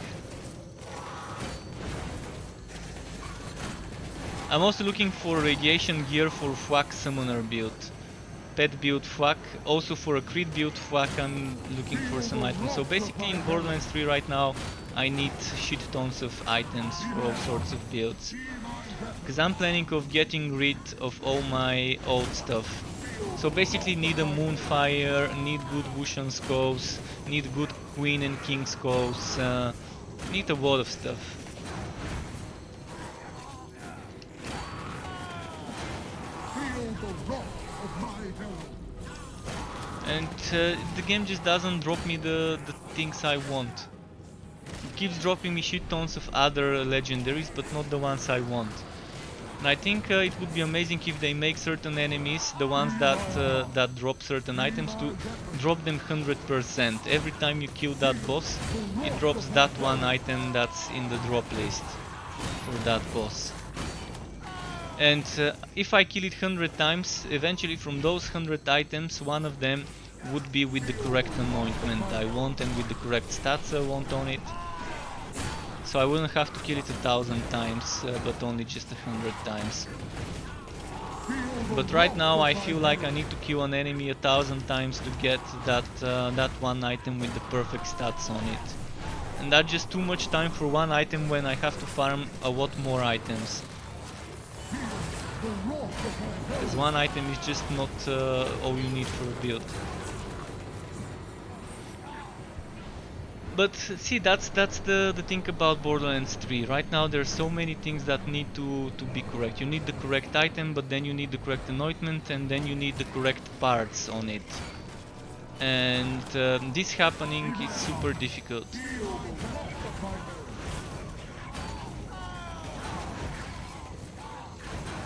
I'm also looking for radiation gear for Thwack summoner build. pet build FUAC. Also for a crit build FUAC I'm looking for some items. So basically in Borderlands 3 right now I need shit tons of items for all sorts of builds. Because I'm planning of getting rid of all my old stuff. So basically need a Moonfire, need good Wushan skulls, need good Queen and King skulls, need a lot of stuff. And the game just doesn't drop me the things I want. It keeps dropping me shit tons of other legendaries, but not the ones I want. And I think it would be amazing if they make certain enemies, the ones that drop certain items, to drop them 100%. Every time you kill that boss, it drops that one item that's in the drop list for that boss. And if I kill it 100 times, eventually from those 100 items, one of them would be with the correct anointment I want and with the correct stats I want on it. So I wouldn't have to kill it 1000 times, but only just 100 times. But right now I feel like I need to kill an enemy 1000 times to get that one item with the perfect stats on it. And that's just too much time for one item when I have to farm a lot more items. Because one item is just not all you need for a build. But see, that's the thing about Borderlands 3. Right now there's so many things that need to be correct. You need the correct item, but then you need the correct anointment, and then you need the correct parts on it. And this happening is super difficult.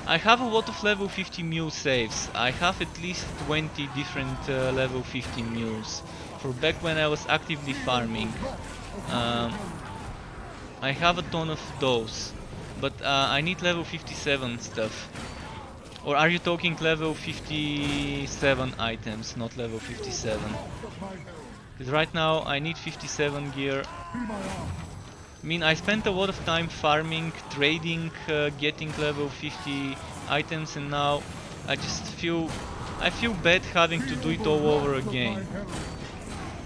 I have a lot of level 50 mule saves. I have at least 20 different level 50 mules. For back when I was actively farming. I have a ton of those. But I need level 57 stuff. Or are you talking level 57 items, not level 57? Because right now I need 57 gear. I mean, I spent a lot of time farming, trading, getting level 50 items, and now I just feel bad having to do it all over again.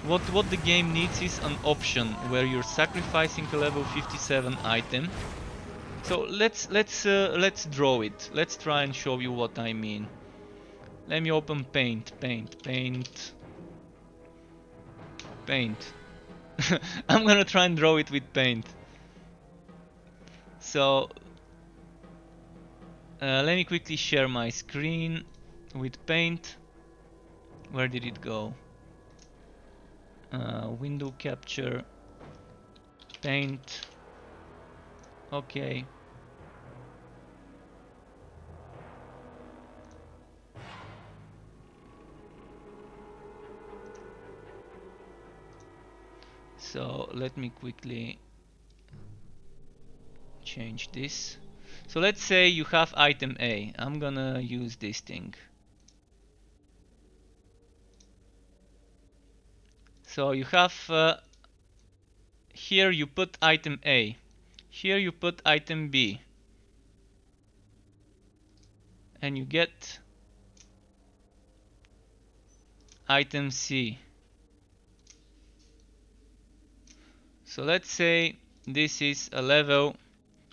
What the game needs is an option where you're sacrificing a level 57 item. So let's draw it. Let's try and show you what I mean. Let me open paint. I'm gonna try and draw it with paint. So let me quickly share my screen with paint. Where did it go? Window capture, paint. Okay. So let me quickly change this. So let's say you have item A. I'm gonna use this thing. So you have here you put item A. Here you put item B. And you get item C. So let's say this is a level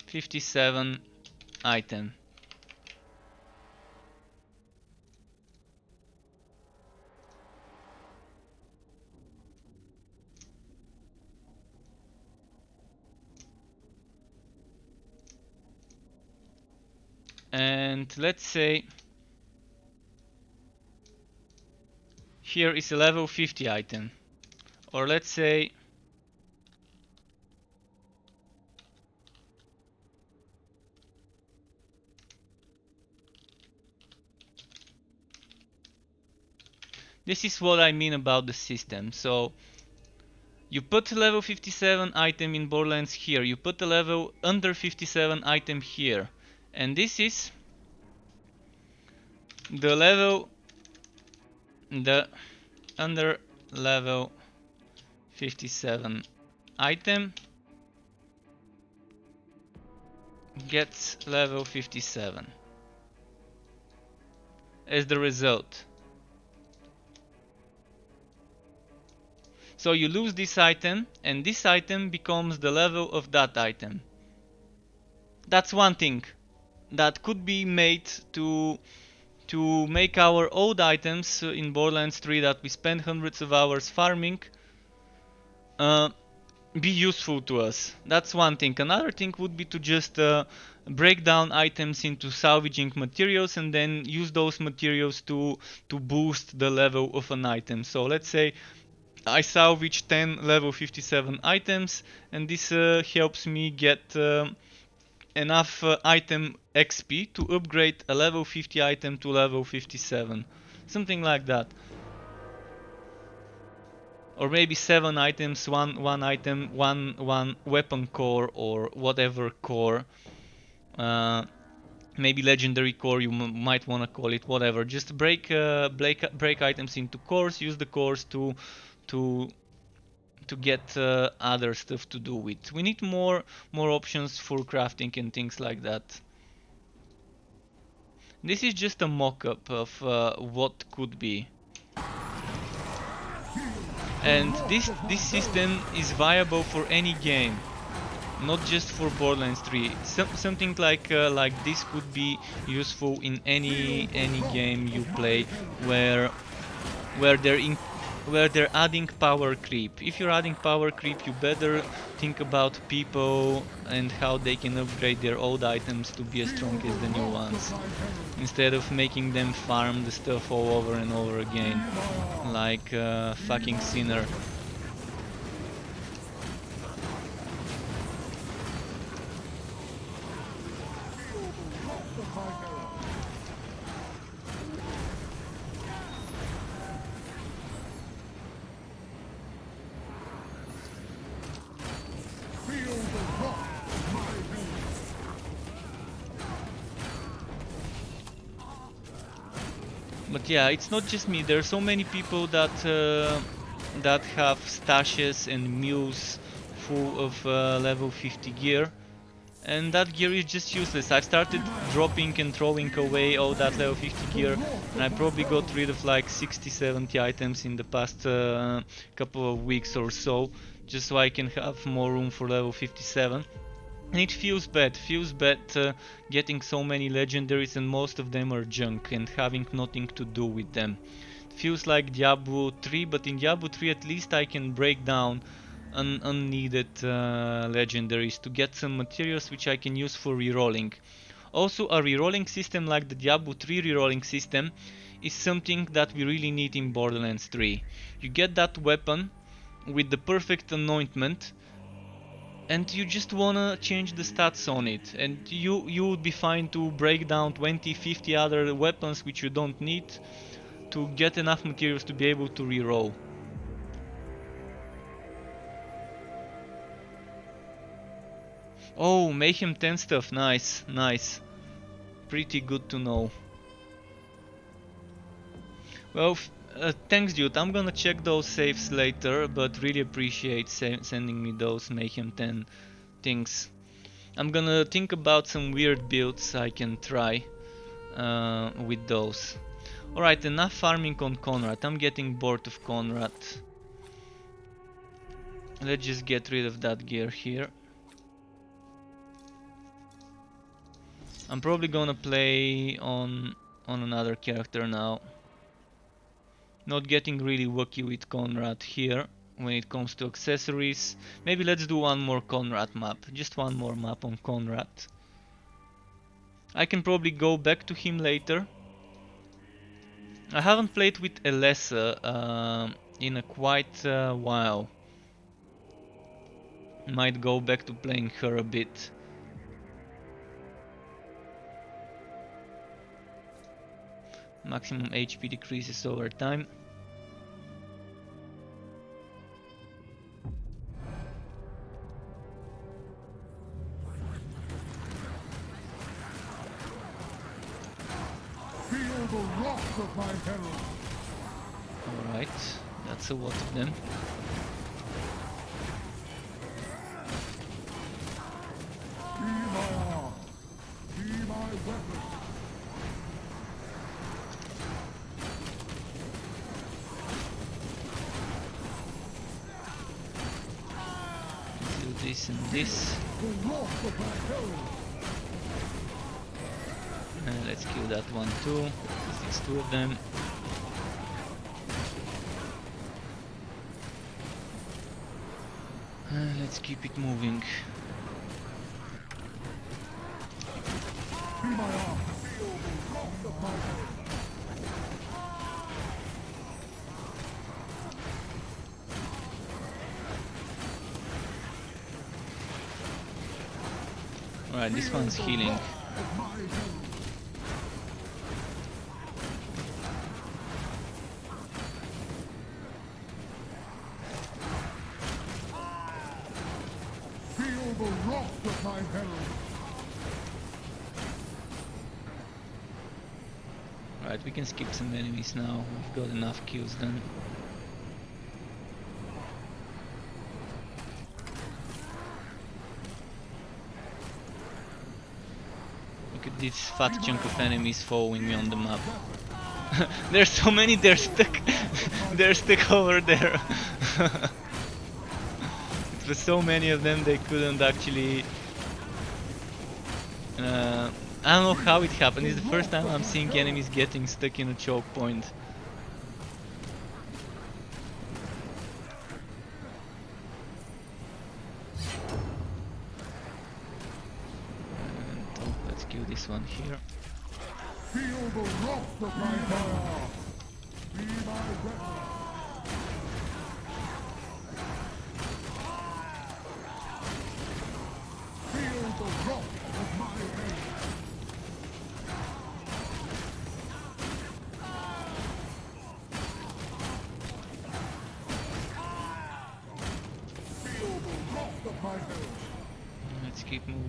57 item. And let's say here is a level 50 item. Or let's say this is what I mean about the system. So you put a level 57 item in Borderlands here, you put a level under 57 item here, and this is the under level 57 item gets level 57 as the result. So you lose this item, and this item becomes the level of that item. That's one thing that could be made to make our old items in Borderlands 3 that we spend hundreds of hours farming uh, be useful to us. That's one thing. Another thing would be to just break down items into salvaging materials and then use those materials to boost the level of an item. So let's say I salvage 10 level 57 items, and this helps me get enough item XP to upgrade a level 50 item to level 57. Something like that. Or maybe 7 items, one item, one weapon core or whatever core. Maybe legendary core you might want to call it, whatever. Just break items into cores, use the cores to to get other stuff to do with. We need more options for crafting and things like that. This is just a mock-up of what could be. And this system is viable for any game, not just for Borderlands 3. Something like this could be useful in any game you play where they're adding power creep. If you're adding power creep, you better think about people and how they can upgrade their old items to be as strong as the new ones, instead of making them farm the stuff all over and over again, like fucking sinner. But yeah, it's not just me. There are so many people that that have stashes and mules full of level 50 gear, and that gear is just useless. I've started dropping and throwing away all that level 50 gear, and I probably got rid of like 60-70 items in the past couple of weeks or so, just so I can have more room for level 57. And it feels bad getting so many legendaries and most of them are junk and having nothing to do with them. It feels like Diablo 3, but in Diablo 3 at least I can break down unneeded legendaries to get some materials which I can use for rerolling. Also, a rerolling system like the Diablo 3 rerolling system is something that we really need in Borderlands 3. You get that weapon with the perfect anointment, and you just wanna change the stats on it, and you would be fine to break down 20-50 other weapons which you don't need to get enough materials to be able to reroll. Oh, Mayhem 10 stuff, nice, nice. Pretty good to know. Well, thanks dude, I'm gonna check those saves later, but really appreciate sending me those Mayhem 10 things. I'm gonna think about some weird builds I can try with those. Alright, enough farming on Konrad. I'm getting bored of Konrad. Let's just get rid of that gear here. I'm probably gonna play on another character now. Not getting really wacky with Konrad here when it comes to accessories. Maybe let's do one more Konrad map. Just one more map on Konrad. I can probably go back to him later. I haven't played with Elessa in a quite while. Might go back to playing her a bit. Maximum HP decreases over time. Feel the wrath of my herald. Alright, that's a lot of them. Be my arm. Be my weapon. this and this. Let's kill that one too. It's two of them. Let's keep it moving. Alright, this one's healing. Feel the wrath of my herald. Right, we can skip some enemies now. We've got enough kills done. Look at this fat chunk of enemies following me on the map. There's so many, they're stuck. They're stuck over there. It was so many of them they couldn't actually. I don't know how it happened. It's the first time I'm seeing enemies getting stuck in a choke point. And, oh, let's kill this one here. Feel the wrath of my power. Be my weapon. Feel the wrath of my hand. Feel the wrath of my hand. Let's keep moving.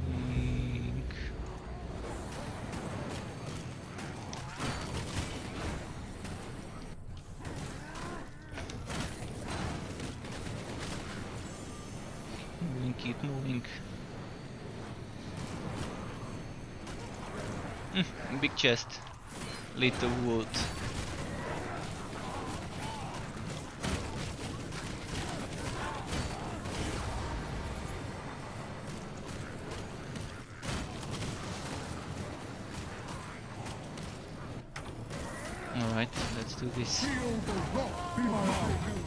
Keep moving. Big chest, little wood. Alright, let's do this. Feel the wrath be my herald.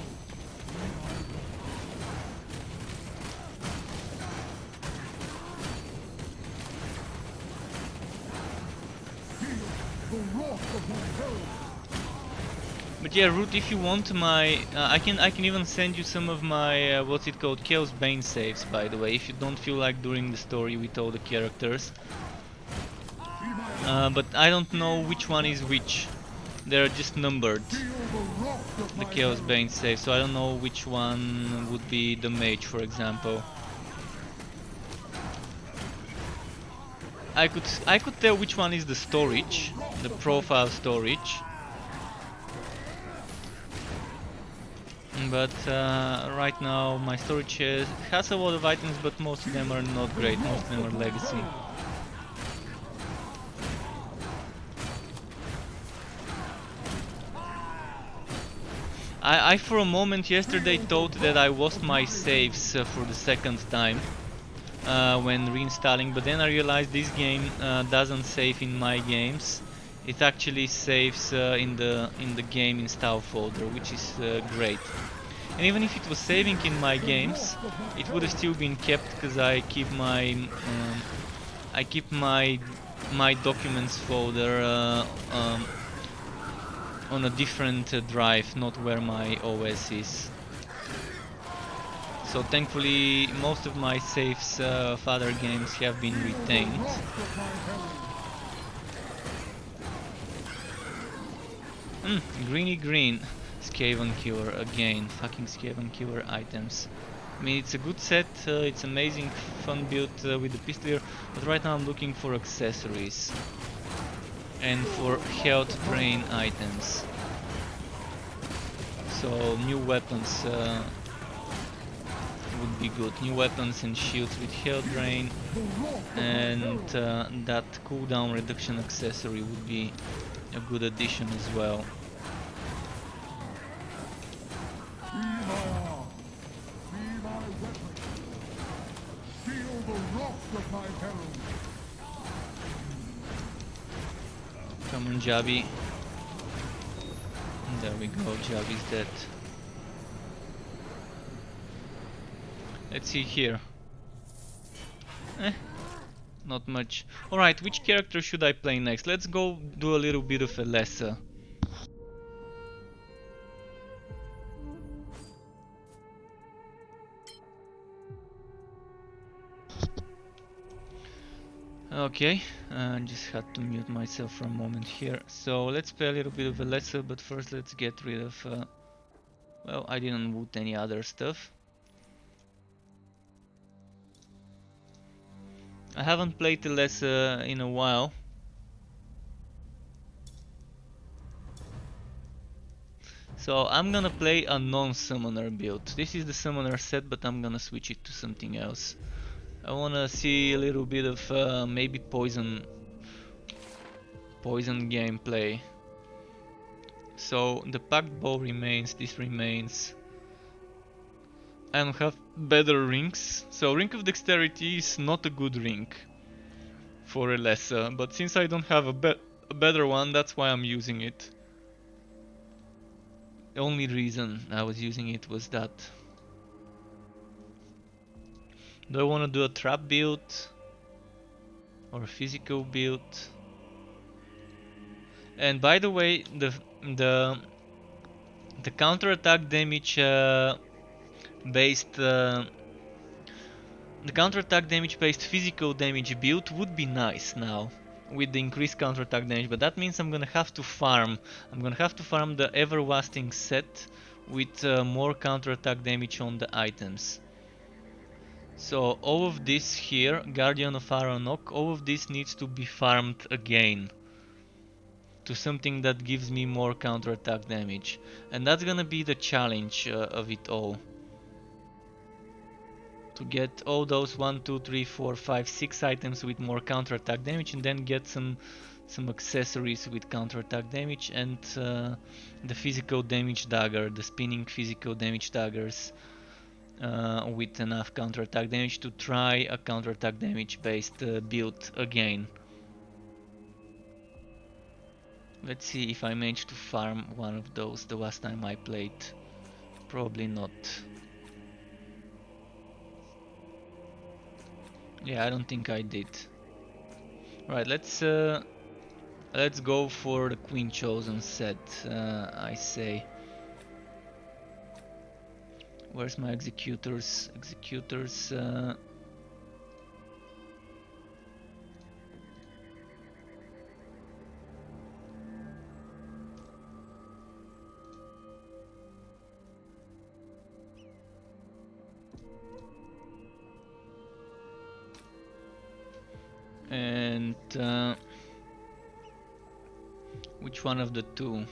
The wrath of my herald. But yeah, Root, if you want my, I can even send you some of my what's it called, Chaosbane saves. By the way, if you don't feel like doing the story with all the characters. But I don't know which one is which. They're just numbered. The Chaosbane save, so I don't know which one would be the mage, for example. I could tell which one is the storage, the profile storage. But right now my storage has a lot of items, but most of them are not great. Most of them are legacy. I for a moment yesterday thought that I lost my saves for the second time when reinstalling, but then I realized this game doesn't save in my games. It actually saves in the game install folder, which is great. And even if it was saving in my games, it would have still been kept because I keep my documents folder on a different drive, not where my OS is. So thankfully most of my saves of other games have been retained. Greeny green. Skaven Killer again. Fucking Skaven Killer items. I mean, it's a good set, it's amazing, fun build with the pistol, but right now I'm looking for accessories and for health drain items. So new weapons would be good. New weapons and shields with health drain, and that cooldown reduction accessory would be a good addition as well. of my peril. Come on, Javi. There we go, Javi's dead. Let's see here. Not much. Alright, which character should I play next? Let's go do a little bit of a lesser. Okay, just had to mute myself for a moment here. So let's play a little bit of a lesser, but first let's get rid of... well, I didn't loot any other stuff. I haven't played the lesser in a while. So I'm gonna play a non-summoner build. This is the summoner set, but I'm gonna switch it to something else. I wanna see a little bit of maybe poison gameplay. So the packed bow remains, this remains. I don't have better rings. So ring of dexterity is not a good ring for a lesser, but since I don't have a better one, that's why I'm using it. The only reason I was using it was that. Do I want to do a trap build or a physical build? And by the way, the counterattack damage based the counterattack damage based physical damage build would be nice now with the increased counterattack damage, but that means I'm gonna have to farm. I'm gonna have to farm the everlasting set with more counterattack damage on the items. So all of this here, Guardian of Aronok, all of this needs to be farmed again to something that gives me more counterattack damage, and that's gonna be the challenge of it all. To get all those 1, 2, 3, 4, 5, 6 items with more counterattack damage, and then get some accessories with counterattack damage, and the physical damage dagger, the spinning physical damage daggers with enough counterattack damage to try a counterattack damage based build again. Let's see if I managed to farm one of those the last time I played. Probably not. Yeah, I don't think I did. Right, let's go for the Queen Chosen set, I say. Where's my executors? Executors. And which one of the two?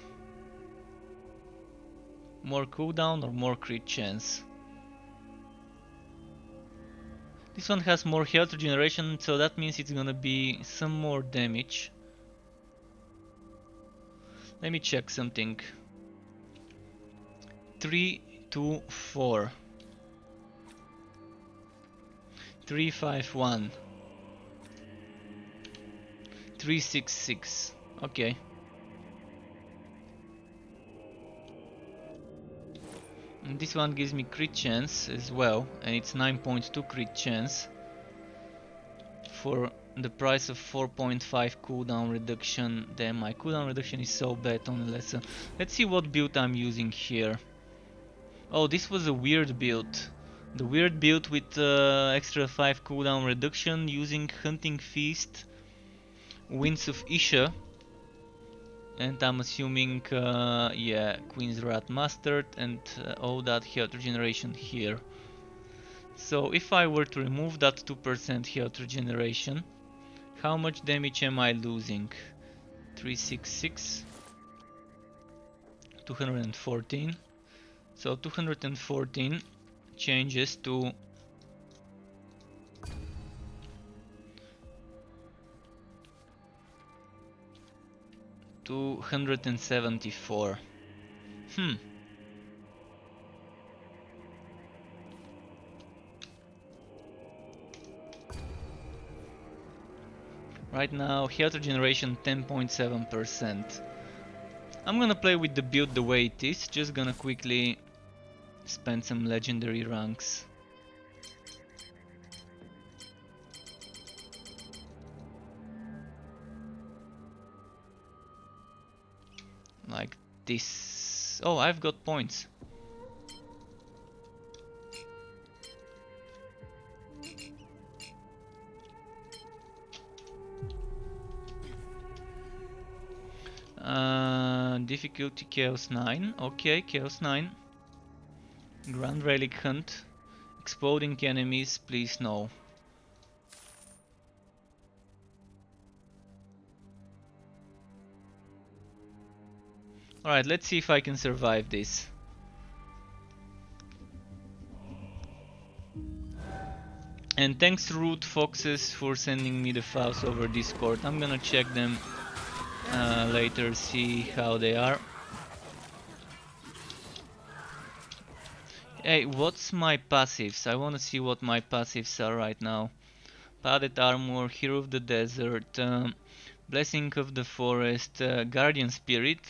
More cooldown or more crit chance? This one has more health regeneration, so that means it's gonna be some more damage. Let me check something. 3, 2, 4. 3, 5, 1. 3, 6, 6. Okay. And this one gives me crit chance as well, and it's 9.2 crit chance for the price of 4.5 cooldown reduction. Damn, my cooldown reduction is so bad on the lesser. Let's see what build I'm using here. Oh, this was a weird build. The weird build with extra 5 cooldown reduction using Hunting Feast, Winds of Isha, and I'm assuming, yeah, Queen's Wrath Mustard and all that health regeneration here. So if I were to remove that 2% health regeneration, how much damage am I losing? 366, 214. So 214 changes to 274. Right now, health regeneration 10.7%. I'm gonna play with the build the way it is, just gonna quickly spend some legendary ranks. Like this. Oh, I've got points. Difficulty Chaos 9. Okay, Chaos 9. Grand Relic Hunt. Exploding enemies, please no. Alright, let's see if I can survive this. And thanks Root Foxes for sending me the files over Discord. I'm gonna check them later, see how they are. Hey, what's my passives? I wanna see what my passives are right now. Padded Armor, Hero of the Desert, Blessing of the Forest, Guardian Spirit.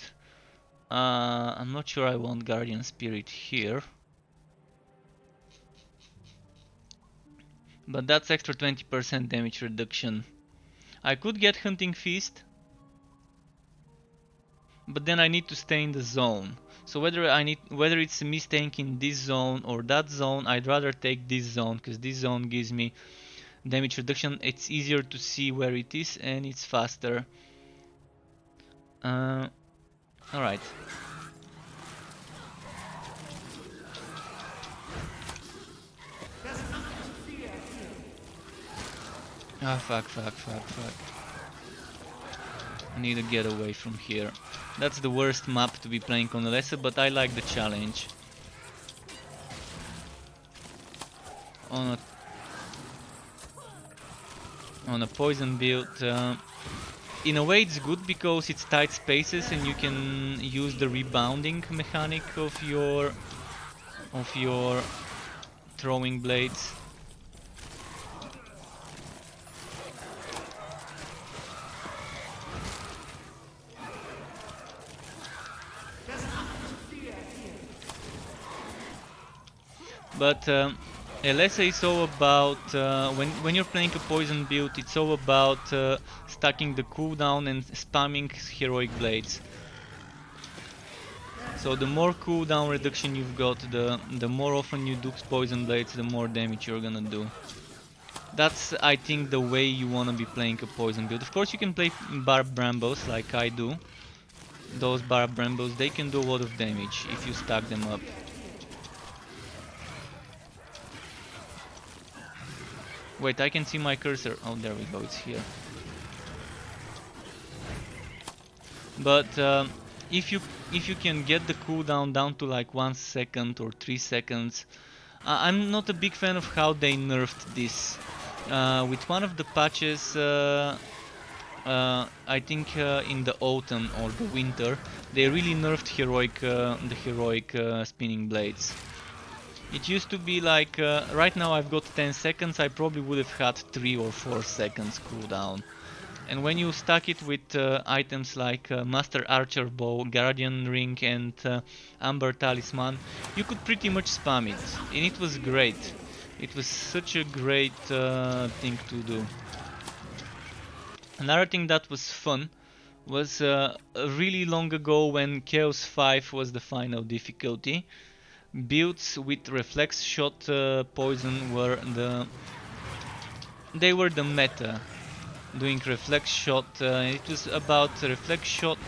I'm not sure I want Guardian Spirit here. But that's extra 20% damage reduction. I could get Hunting Feast, but then I need to stay in the zone. So whether it's me staying in this zone or that zone, I'd rather take this zone because this zone gives me damage reduction. It's easier to see where it is and it's faster. Alright. Ah, fuck. I need to get away from here. That's the worst map to be playing on Alessa, but I like the challenge. On a poison build, in a way it's good because it's tight spaces and you can use the rebounding mechanic of your throwing blades. But Alessa is all about, when you're playing a poison build, it's all about stacking the cooldown and spamming heroic blades. So the more cooldown reduction you've got, the more often you do poison blades, the more damage you're gonna do. That's, I think, the way you wanna be playing a poison build. Of course you can play Barb Brambos like I do. Those Barb Brambos, they can do a lot of damage if you stack them up. Wait, I can see my cursor. Oh, there we go, it's here. But if you can get the cooldown down to like 1 second or 3 seconds, I'm not a big fan of how they nerfed this. With one of the patches, I think in the autumn or the winter, they really nerfed the heroic spinning blades. It used to be like, right now I've got 10 seconds, I probably would have had 3 or 4 seconds cooldown. And when you stack it with items like Master Archer Bow, Guardian Ring and Amber Talisman, you could pretty much spam it. And it was great. It was such a great thing to do. Another thing that was fun was really long ago when Chaos 5 was the final difficulty. Builds with reflex shot poison were the meta. Doing reflex shot, it was about reflex shot,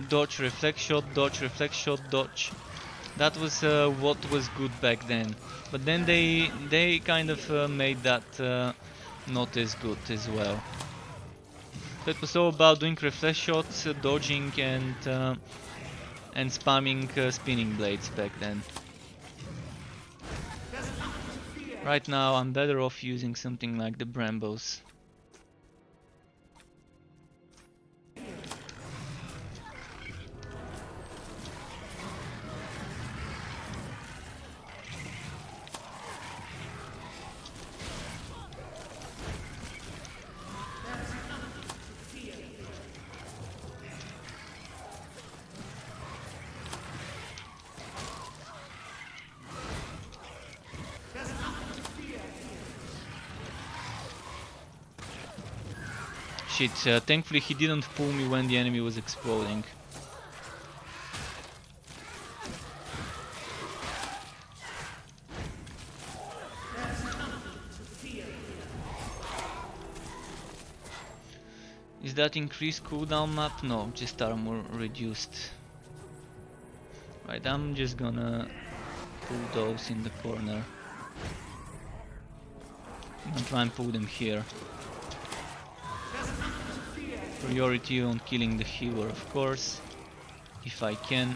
dodge, reflex shot, dodge, reflex shot, dodge. That was what was good back then. But then they kind of made that not as good as well. So it was all about doing reflex shots, dodging and spamming spinning blades back then. Right now I'm better off using something like the Brambos. Shit, thankfully he didn't pull me when the enemy was exploding. Is that increased cooldown map? No, just armor reduced. Right, I'm just gonna pull those in the corner. I'm gonna try and pull them here. Priority on killing the healer, of course, if I can.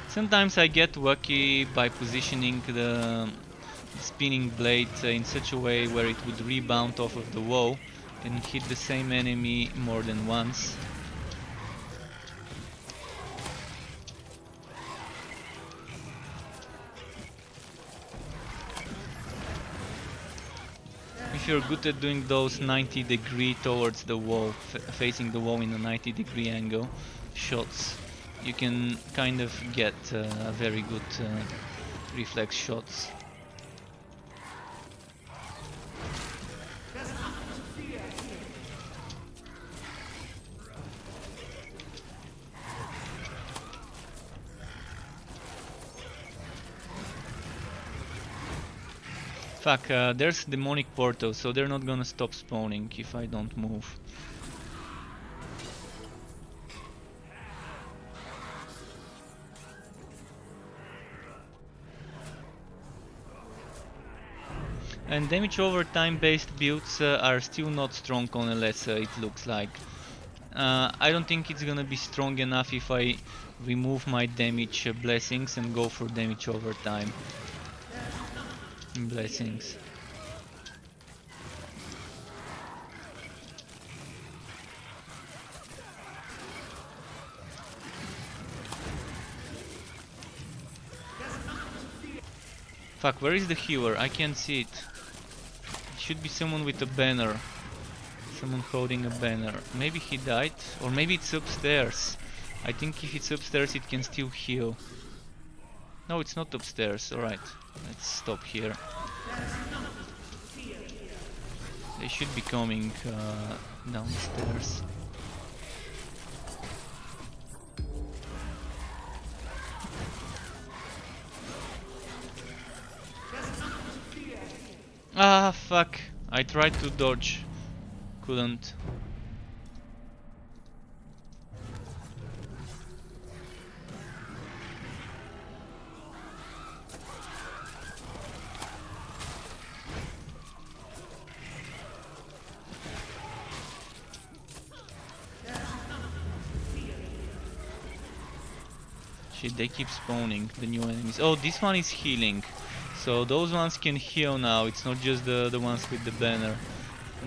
Sometimes I get lucky by positioning the spinning blade in such a way where it would rebound off of the wall and hit the same enemy more than once. If you're good at doing those 90-degree towards the wall, facing the wall in a 90-degree angle shots, you can kind of get very good reflex shots. Fuck, there's demonic portals, so they're not gonna stop spawning if I don't move. And damage over time based builds are still not strong on Alessa, it looks like. I don't think it's gonna be strong enough if I remove my damage blessings and go for damage over time. Blessings. Fuck, where is the healer? I can't see it. It should be someone with a banner. Someone holding a banner. Maybe he died? Or maybe it's upstairs. I think if it's upstairs it can still heal. No, it's not upstairs. Alright, let's stop here. They should be coming downstairs. Ah, fuck. I tried to dodge. Couldn't. Shit, they keep spawning the new enemies. Oh, this one is healing. So those ones can heal now. It's not just the ones with the banner.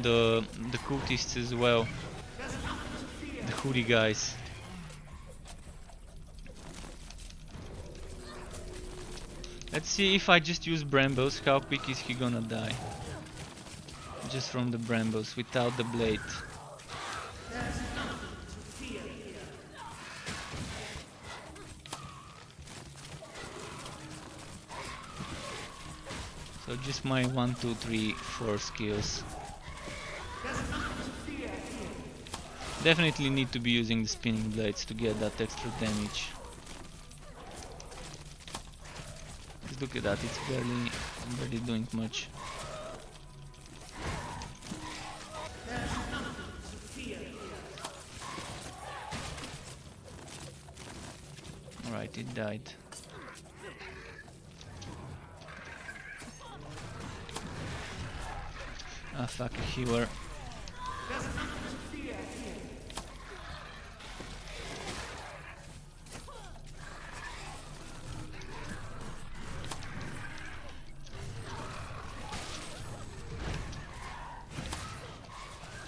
The cultists as well. The hoodie guys. Let's see if I just use brambles, how quick is he gonna die? Just from the brambles, without the blade. So just my 1, 2, 3, 4 skills. Definitely need to be using the spinning blades to get that extra damage. Just look at that, it's barely doing much. Alright, it died. Ah, fuck, a healer.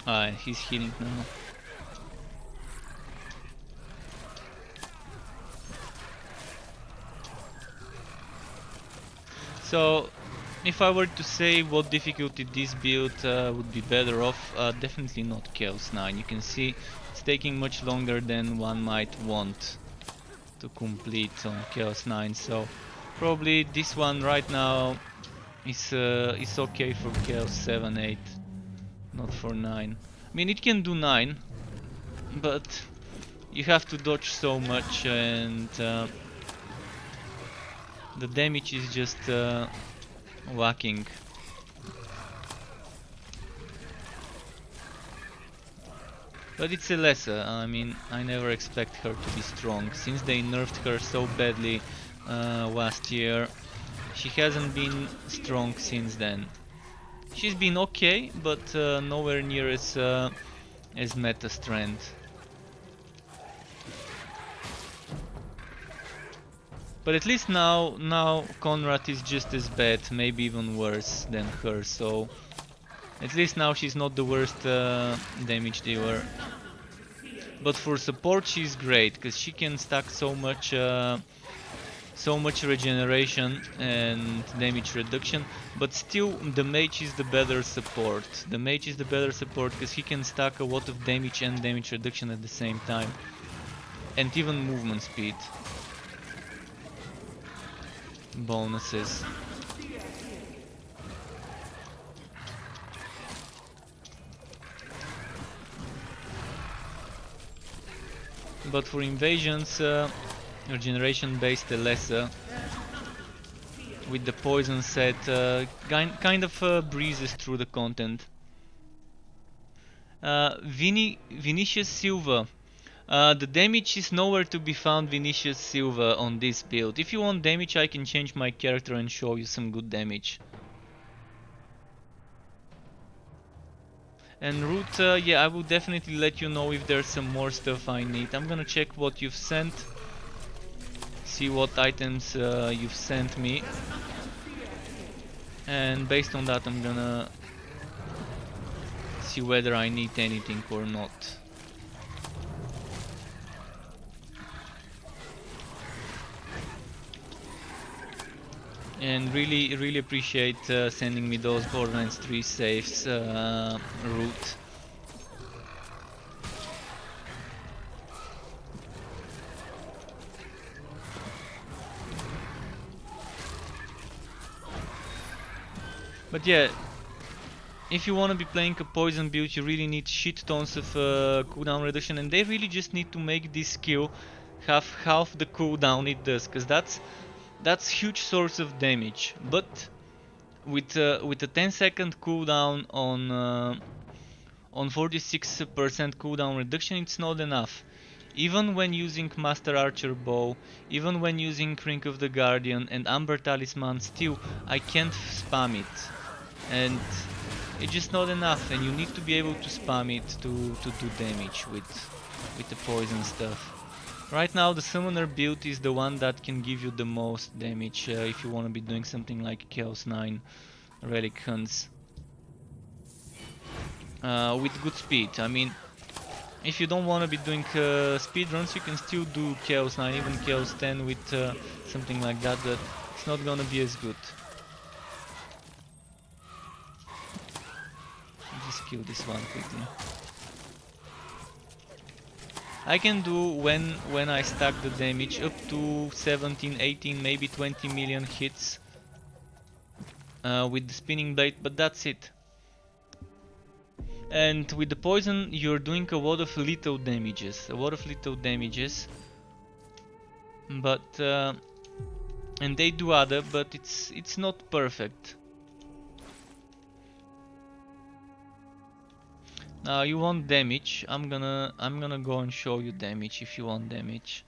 Ah, he's healing now. So If I were to say what difficulty this build would be better off, definitely not Chaos 9. You can see it's taking much longer than one might want to complete on Chaos 9, so probably this one right now is okay for Chaos 7, 8, not for 9. I mean, it can do 9, but you have to dodge so much, and the damage is just whacking. But it's a lesser. I mean, I never expect her to be strong. Since they nerfed her so badly last year, she hasn't been strong since then. She's been okay, but nowhere near as meta strength. But at least now Konrad is just as bad, maybe even worse than her. So at least now she's not the worst damage dealer. But for support she's great, because she can stack so much regeneration and damage reduction, but still the mage is the better support. The mage is the better support because he can stack a lot of damage and damage reduction at the same time. And even movement speed bonuses. But for invasions, regeneration based lesser with the poison set kind of breezes through the content. Vinicius Silva. The damage is nowhere to be found, Vinicius Silva, on this build. If you want damage, I can change my character and show you some good damage. And Root, yeah, I will definitely let you know if there's some more stuff I need. I'm gonna check what you've sent. See what items you've sent me. And based on that, I'm gonna see whether I need anything or not. And really appreciate sending me those Borderlands 3 saves, Root. But yeah, if you want to be playing a poison build, you really need shit tons of cooldown reduction, and they really just need to make this skill have half the cooldown it does, because that's huge source of damage. But with a 10-second cooldown on 46% cooldown reduction, it's not enough. Even when using Master Archer Bow, even when using Ring of the Guardian and Amber Talisman, still I can't spam it. And it's just not enough, and you need to be able to spam it to do damage with the poison stuff. Right now the Summoner build is the one that can give you the most damage if you want to be doing something like Chaos 9 Relic Hunts. With good speed. I mean, if you don't want to be doing speed runs, you can still do Chaos 9, even Chaos 10 with something like that, but it's not gonna be as good. Just kill this one quickly. I can do, when I stack the damage, up to 17, 18, maybe 20 million hits with the spinning blade, but that's it. And with the poison you're doing a lot of little damages, but and they do add up, but it's not perfect. Now you want damage. I'm gonna go and show you damage if you want damage.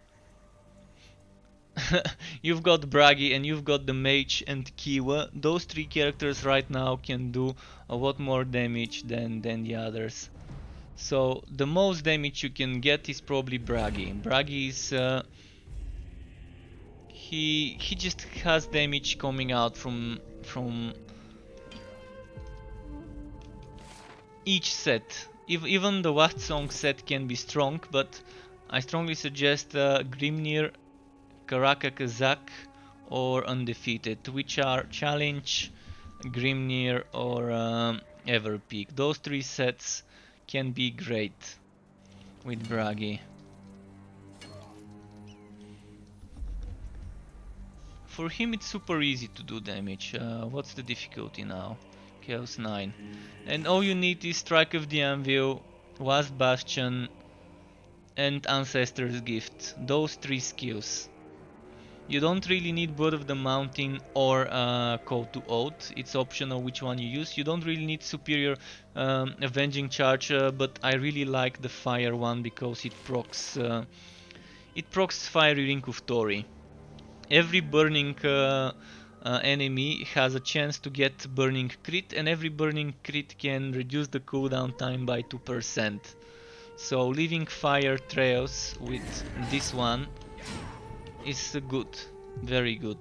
You've got Bragi and you've got the Mage and Kiwa. Those three characters right now can do a lot more damage than the others. So the most damage you can get is probably Bragi. Bragi is he just has damage coming out from each set. Even the Last Song set can be strong, but I strongly suggest Grimnir, Karaka Kazak or Undefeated, which are challenge Grimnir or Everpeak. Those three sets can be great with Bragi. For him it's super easy to do damage. What's the difficulty now? Chaos 9. And all you need is Strike of the Anvil, Wasp Bastion, and Ancestor's Gift. Those three skills. You don't really need Blood of the Mountain or Call to Oath. It's optional which one you use. You don't really need Superior Avenging Charge, but I really like the Fire one because it procs Fiery Ring of Tori. Every burning enemy has a chance to get burning crit, and every burning crit can reduce the cooldown time by 2%. So leaving fire trails with this one is good, very good.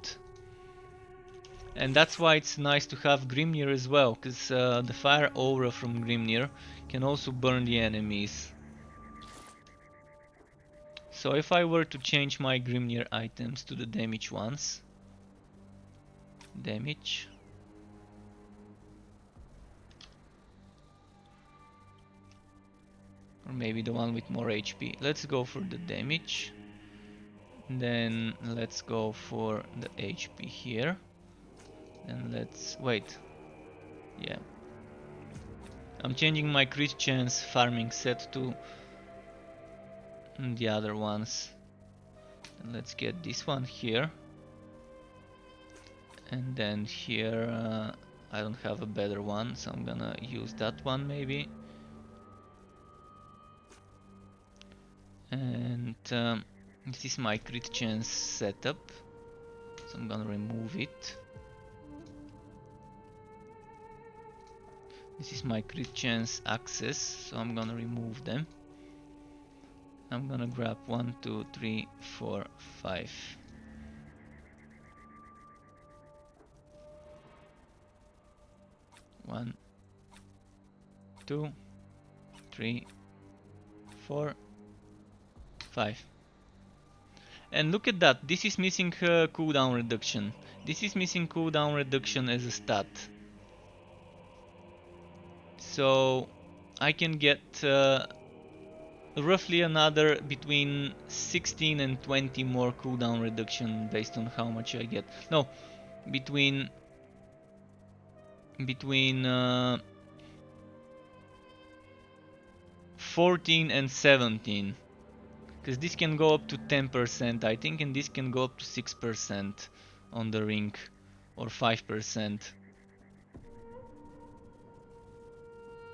And that's why it's nice to have Grimnir as well, because the fire aura from Grimnir can also burn the enemies. So if I were to change my Grimnir items to the damage ones, damage, or maybe the one with more HP. Let's go for the damage. Then let's go for the HP here. And let's wait. Yeah. I'm changing my crit chance farming set to the other ones. And let's get this one here. And then here I don't have a better one, so I'm gonna use that one maybe. And this is my crit chance setup, so I'm gonna remove it. This is my crit chance access, so I'm gonna remove them. I'm gonna grab 1, 2, 3, 4, 5. One, 2, 3, 4, 5. And look at that, this is missing cooldown reduction. This is missing cooldown reduction as a stat. So I can get roughly another between 16 and 20 more cooldown reduction based on how much I get. No, between 14 and 17. Because this can go up to 10% I think, and this can go up to 6% on the ring, or 5%.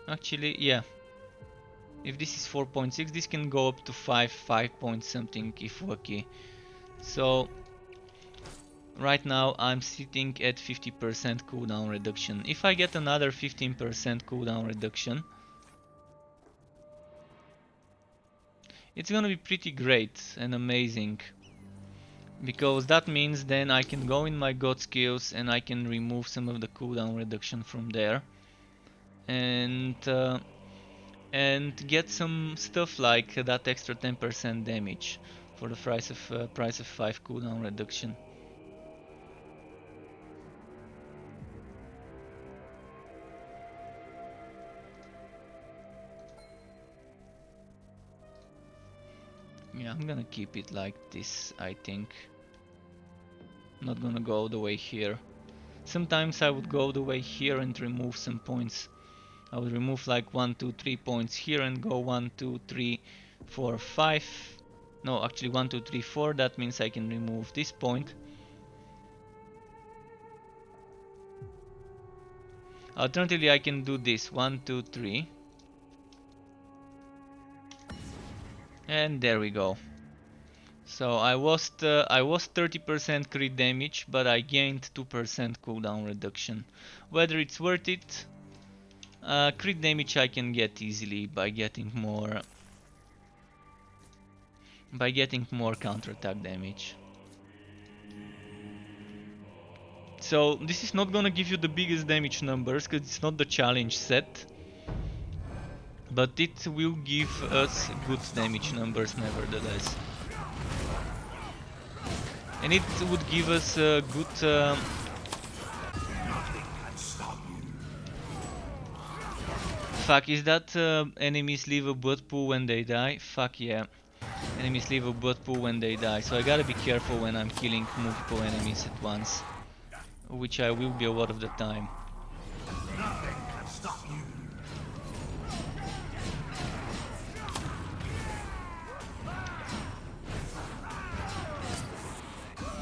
Actually, yeah. If this is 4.6, this can go up to 5 point something if lucky. So right now I'm sitting at 50% cooldown reduction. If I get another 15% cooldown reduction, it's gonna be pretty great and amazing. Because that means then I can go in my god skills and I can remove some of the cooldown reduction from there. And get some stuff like that extra 10% damage for the price of 5 cooldown reduction. Yeah, I'm gonna keep it like this, I think. I'm not gonna go all the way here. Sometimes I would go all the way here and remove some points. I would remove like 1, 2, 3 points here and go 1, 2, 3, 4, 5. No, actually 1, 2, 3, 4. That means I can remove this point. Alternatively, I can do this 1, 2, 3. And there we go. So I lost 30% crit damage, but I gained 2% cooldown reduction. Whether it's worth it? Crit damage I can get easily by getting more counterattack damage. So this is not gonna give you the biggest damage numbers because it's not the challenge set, but it will give us good damage numbers nevertheless. And it would give us a good Fuck, is that enemies leave a blood pool when they die? Fuck yeah. Enemies leave a blood pool when they die, so I gotta be careful when I'm killing multiple enemies at once. Which I will be a lot of the time. Nothing can stop you.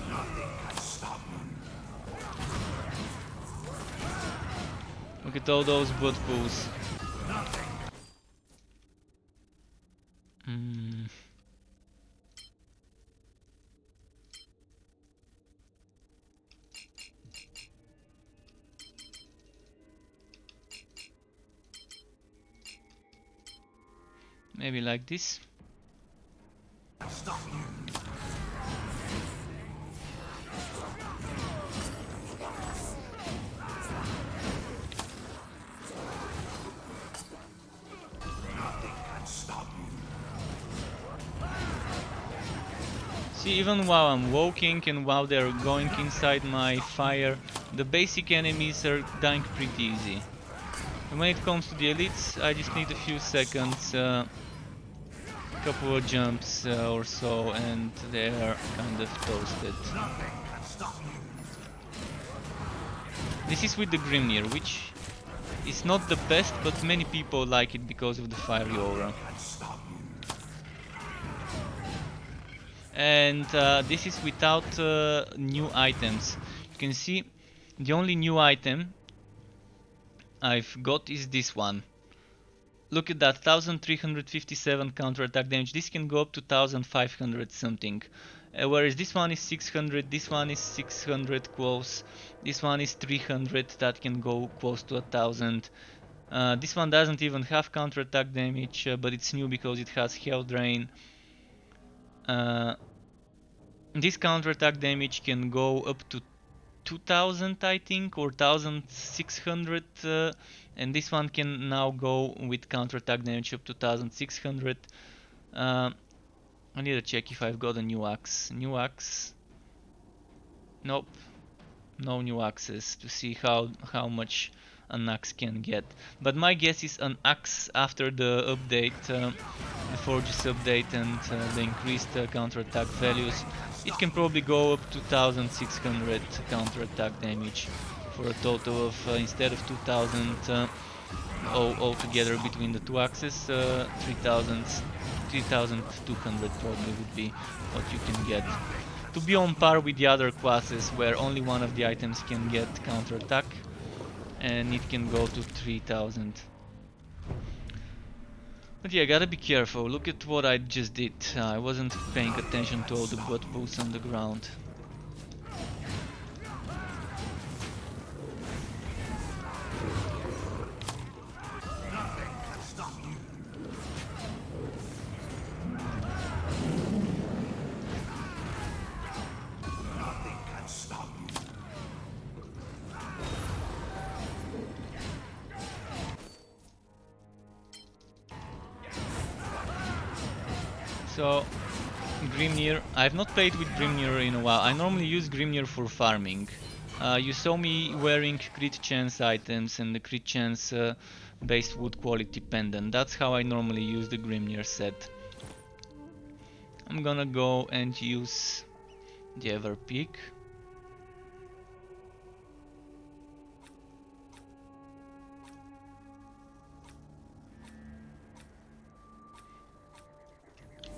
Nothing can stop you. Look at all those blood pools. Mm. Maybe like this. Stop you. Nothing can stop you. See, even while I'm walking and while they're going inside my fire, the basic enemies are dying pretty easy. And when it comes to the elites, I just need a few seconds, couple of jumps or so, and they're kind of toasted. Nothing can stop you. This is with the Grimnir, which is not the best, but many people like it because of the fiery aura. And this is without new items. You can see the only new item I've got is this one. Look at that, 1357 counterattack damage. This can go up to 1500 something. Whereas this one is 600, this one is 600 close, this one is 300, that can go close to 1000. This one doesn't even have counterattack damage, but it's new because it has health drain. This counterattack damage can go up to 2000 I think, or 1600, and this one can now go with counterattack damage up to 1600. I need to check if I've got a new axe. New axe? Nope, no new axes to see how much an axe can get. But my guess is an axe after the update, the Forges update, and the increased counterattack values, it can probably go up to 1600 counterattack damage for a total of, instead of 2000 altogether between the two axes, 3200 probably would be what you can get. To be on par with the other classes where only one of the items can get counterattack, and it can go to 3000. But yeah, gotta be careful. Look at what I just did. I wasn't paying attention to all the blood pools on the ground. Nothing can stop you. Nothing can stop you. So, Grimnir, I've not played with Grimnir in a while. I normally use Grimnir for farming. You saw me wearing crit chance items and the crit chance based wood quality pendant. That's how I normally use the Grimnir set. I'm gonna go and use the Everpeak.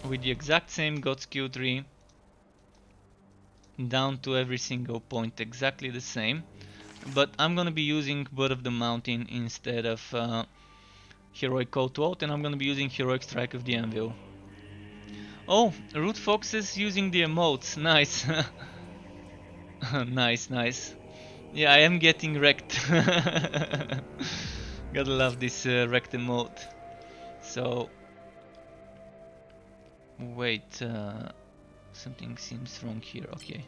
With the exact same God skill tree, down to every single point exactly the same, but I'm gonna be using Blood of the Mountain instead of Heroic Call to Oath, and I'm gonna be using Heroic Strike of the Anvil. Oh, Root Foxes using the emotes, nice. Nice, nice. Yeah, I am getting wrecked. Gotta love this wrecked emote. So, wait, something seems wrong here, okay.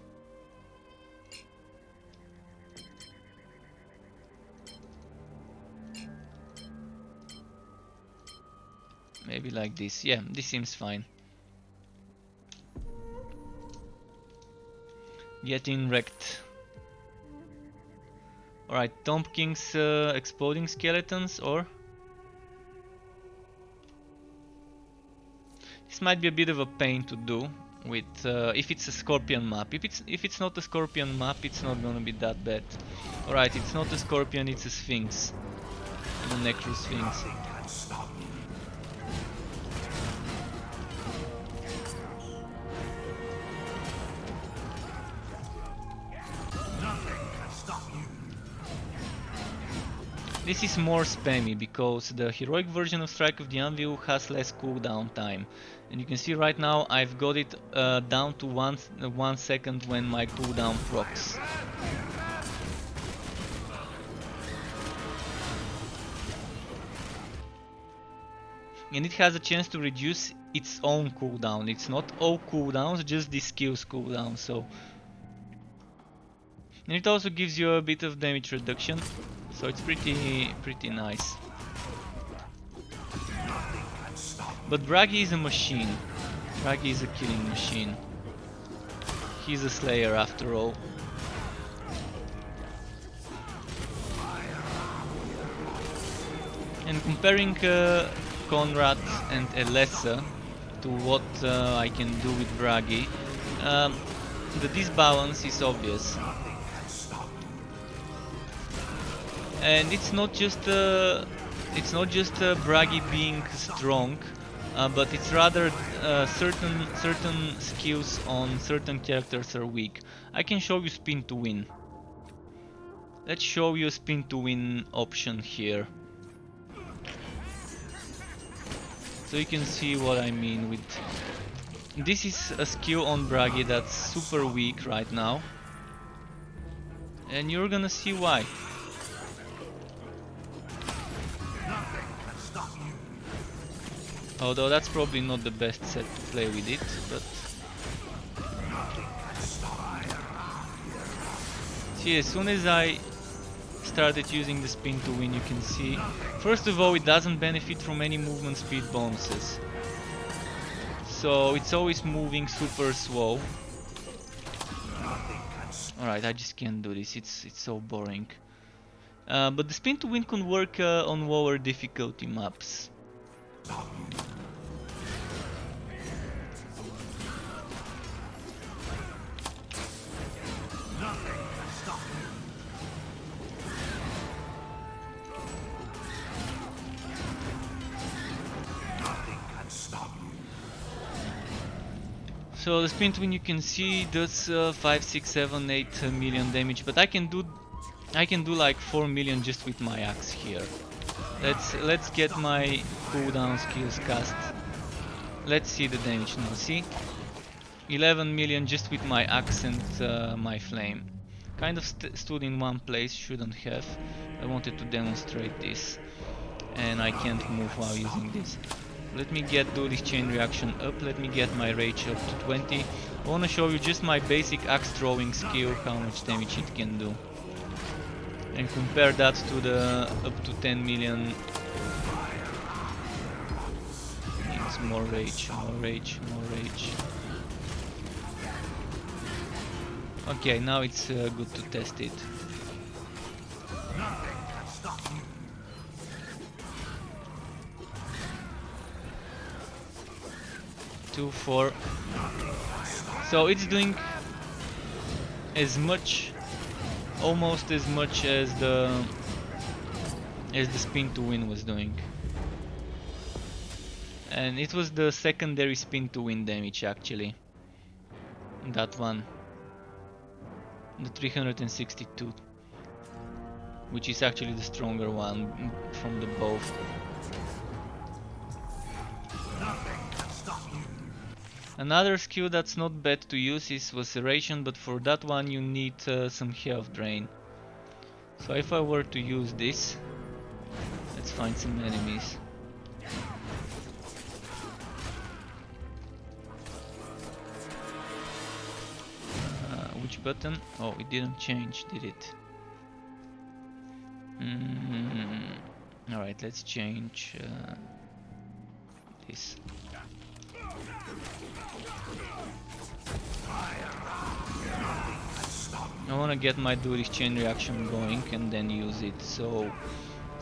Maybe like this, yeah, this seems fine. Getting wrecked. Alright, Tomb King's exploding skeletons, or? This might be a bit of a pain to do with if it's a scorpion map. If it's not a scorpion map, it's not gonna be that bad. Alright, it's not a scorpion, it's a sphinx. The necro sphinx. This is more spammy because the heroic version of Strike of the Anvil has less cooldown time. And you can see right now I've got it down to 1 second when my cooldown procs. And it has a chance to reduce its own cooldown. It's not all cooldowns, just the skills cooldown. So, and it also gives you a bit of damage reduction. So it's pretty nice. But Bragi is a machine. Bragi is a killing machine. He's a slayer after all. And comparing Konrad and Elessa to what I can do with Bragi, the disbalance is obvious. And it's not just Bragi being strong, but it's rather certain skills on certain characters are weak. I can show you spin to win. Let's show you a spin to win option here, so you can see what I mean with. This is a skill on Bragi that's super weak right now, and you're gonna see why. Although that's probably not the best set to play with it, but... See, as soon as I started using the spin to win, you can see... First of all, it doesn't benefit from any movement speed bonuses. So it's always moving super slow. Alright, I just can't do this, it's so boring. But the spin to win can work on lower difficulty maps. So the spin to win, you can see, does 5, 6, 7, 8 million damage, but I can do like 4 million just with my axe here. Let's get my cooldown skills cast. Let's see the damage now. See, 11 million just with my axe and my flame. Kind of stood in one place, shouldn't have. I wanted to demonstrate this, and I can't move while using this. Let me get do this chain reaction up. Let me get my rage up to 20. I want to show you just my basic axe throwing skill, how much damage it can do, and compare that to the up to 10 million. Needs more rage, more rage, more rage. Okay, now it's good to test it. 2, 4. So it's doing as much, almost as much as the spin to win was doing. And it was the secondary spin to win damage actually. That one. The 362. Which is actually the stronger one from the both. Another skill that's not bad to use is Laceration, but for that one you need some health drain. So if I were to use this, let's find some enemies. Which button? Oh, it didn't change, did it? Alright, let's change this. I want to get my dual chain reaction going and then use it, so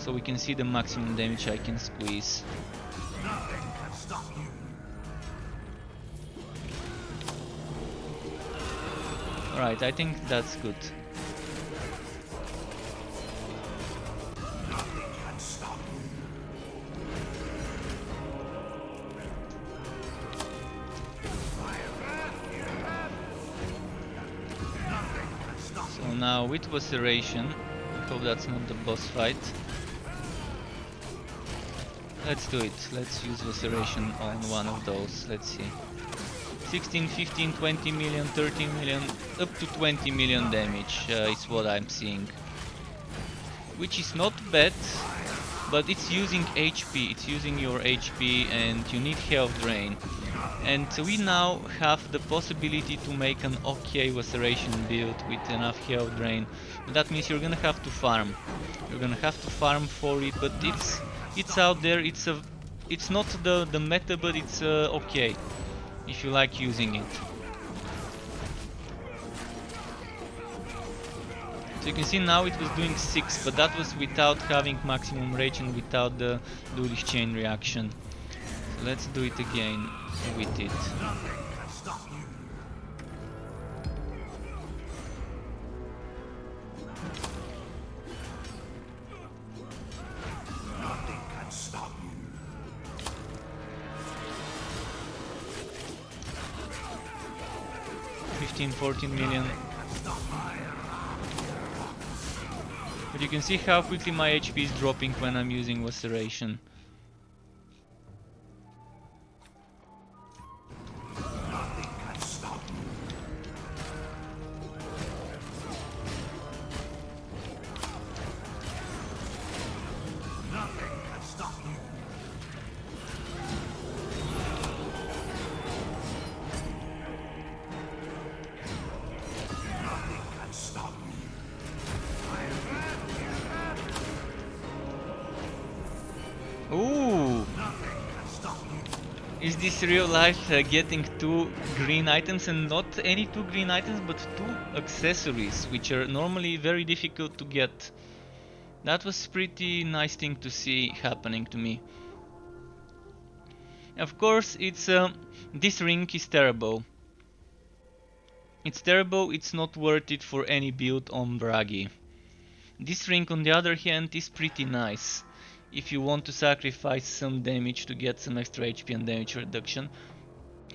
we can see the maximum damage I can squeeze. Right, I think that's good. So now with Vaceration, I hope that's not the boss fight. Let's do it. Let's use Vaceration on one of those. Let's see. 16, 15, 20 million, 13 million, up to 20 million damage is what I'm seeing. Which is not bad, but it's using HP, it's using your HP and you need health drain. And we now have the possibility to make an okay Vaceration build with enough health drain. But that means you're gonna have to farm. You're gonna have to farm for it, but it's out there, it's not the meta, but it's okay if you like using it. So you can see now it was doing 6, but that was without having maximum rage and without the Duelist chain reaction. So let's do it again with it. Nothing can stop you. 15, 14 million. But you can see how quickly my HP is dropping when I'm using Vaceration. Nothing can stop you. Nothing can stop you. Nothing can stop me. Ooh! Is this real life getting 2 green items, and not any 2 green items but 2 accessories, which are normally very difficult to get. That was pretty nice thing to see happening to me. Of course, this ring is terrible. It's terrible, it's not worth it for any build on Bragi. This ring on the other hand is pretty nice. If you want to sacrifice some damage to get some extra HP and damage reduction.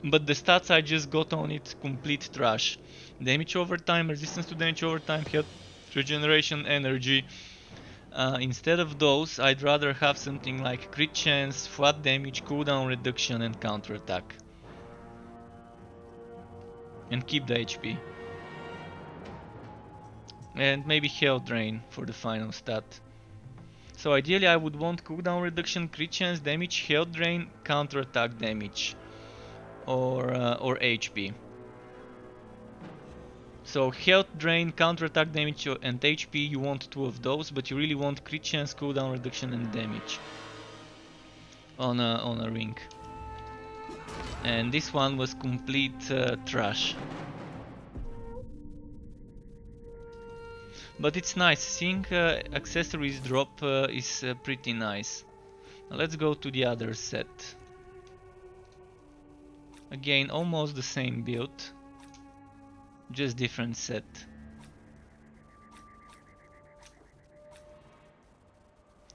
But the stats I just got on it, complete trash. Damage over time, resistance to damage over time, health regeneration, energy. Instead of those, I'd rather have something like crit chance, flat damage, cooldown reduction and counter attack. And keep the HP. And maybe health drain for the final stat. So ideally I would want cooldown reduction, crit chance, damage, health drain, counter attack damage. Or HP. So health drain, counter attack damage and HP, you want 2 of those, but you really want crit chance, cooldown reduction and damage on a ring. And this one was complete trash. But it's nice, seeing accessories drop is pretty nice. Now let's go to the other set. Again, almost the same build, just different set.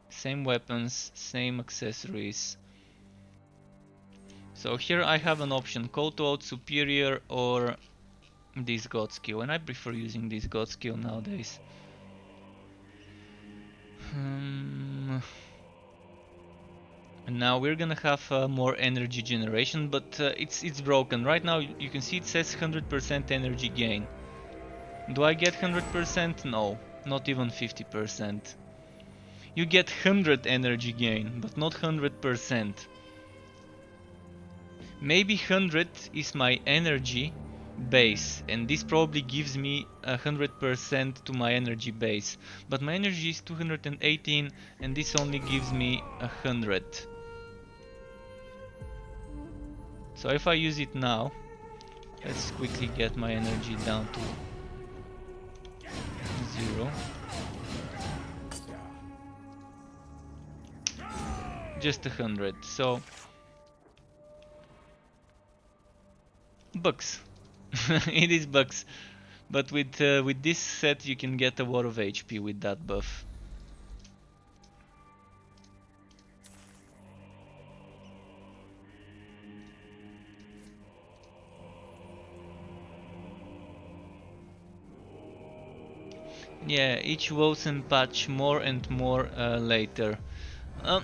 Same weapons, same accessories. So here I have an option, Call to Out Superior or this God skill, and I prefer using this God skill nowadays. And now we're gonna have more energy generation, but it's broken. Right now you can see it says 100% energy gain. Do I get 100%? No, not even 50%. You get 100 energy gain, but not 100%. Maybe 100 is my energy base, and this probably gives me 100% to my energy base. But my energy is 218 and this only gives me 100. So if I use it now, let's quickly get my energy down to 0. Just 100, so bucks. It is bucks. But with this set you can get a lot of HP with that buff. Yeah, each Wosen patch more and more later. Um,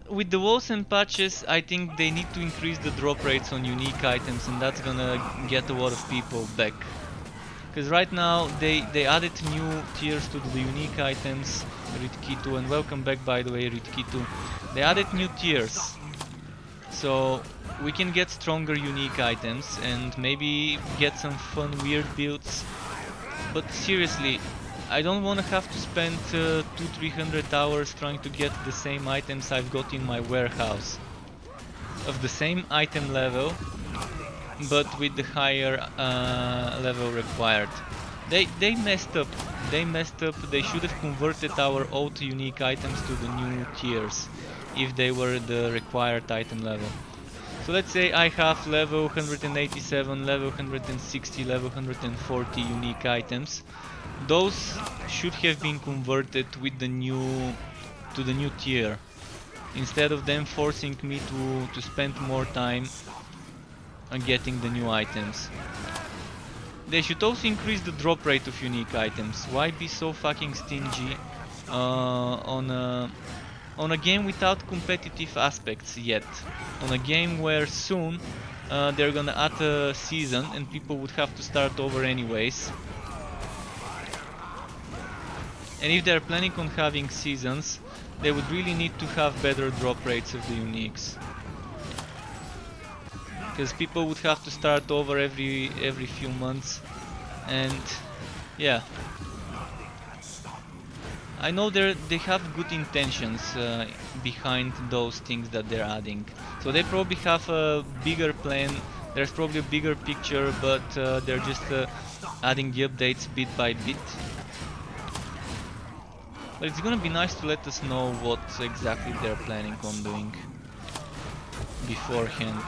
with the Wosen patches, I think they need to increase the drop rates on unique items, and that's gonna get a lot of people back. Because right now they added new tiers to the unique items, Ritkitu, and welcome back by the way, Ritkitu. They added new tiers, so we can get stronger unique items and maybe get some fun weird builds. But seriously, I don't want to have to spend 200-300 hours trying to get the same items I've got in my warehouse. Of the same item level, but with the higher level required. They messed up. They messed up. They should have converted our old unique items to the new tiers, if they were the required item level. So let's say I have level 187, level 160, level 140 unique items. Those should have been converted with the new to the new tier, instead of them forcing me to spend more time on getting the new items. They should also increase the drop rate of unique items. Why be so fucking stingy on a game without competitive aspects yet? On a game where soon they're gonna add a season and people would have to start over anyways. And if they're planning on having seasons, they would really need to have better drop rates of the uniques. Because people would have to start over every few months, and yeah, I know they have good intentions behind those things that they're adding, so they probably have a bigger plan. There's probably a bigger picture, but they're just adding the updates bit by bit. But it's gonna be nice to let us know what exactly they're planning on doing beforehand.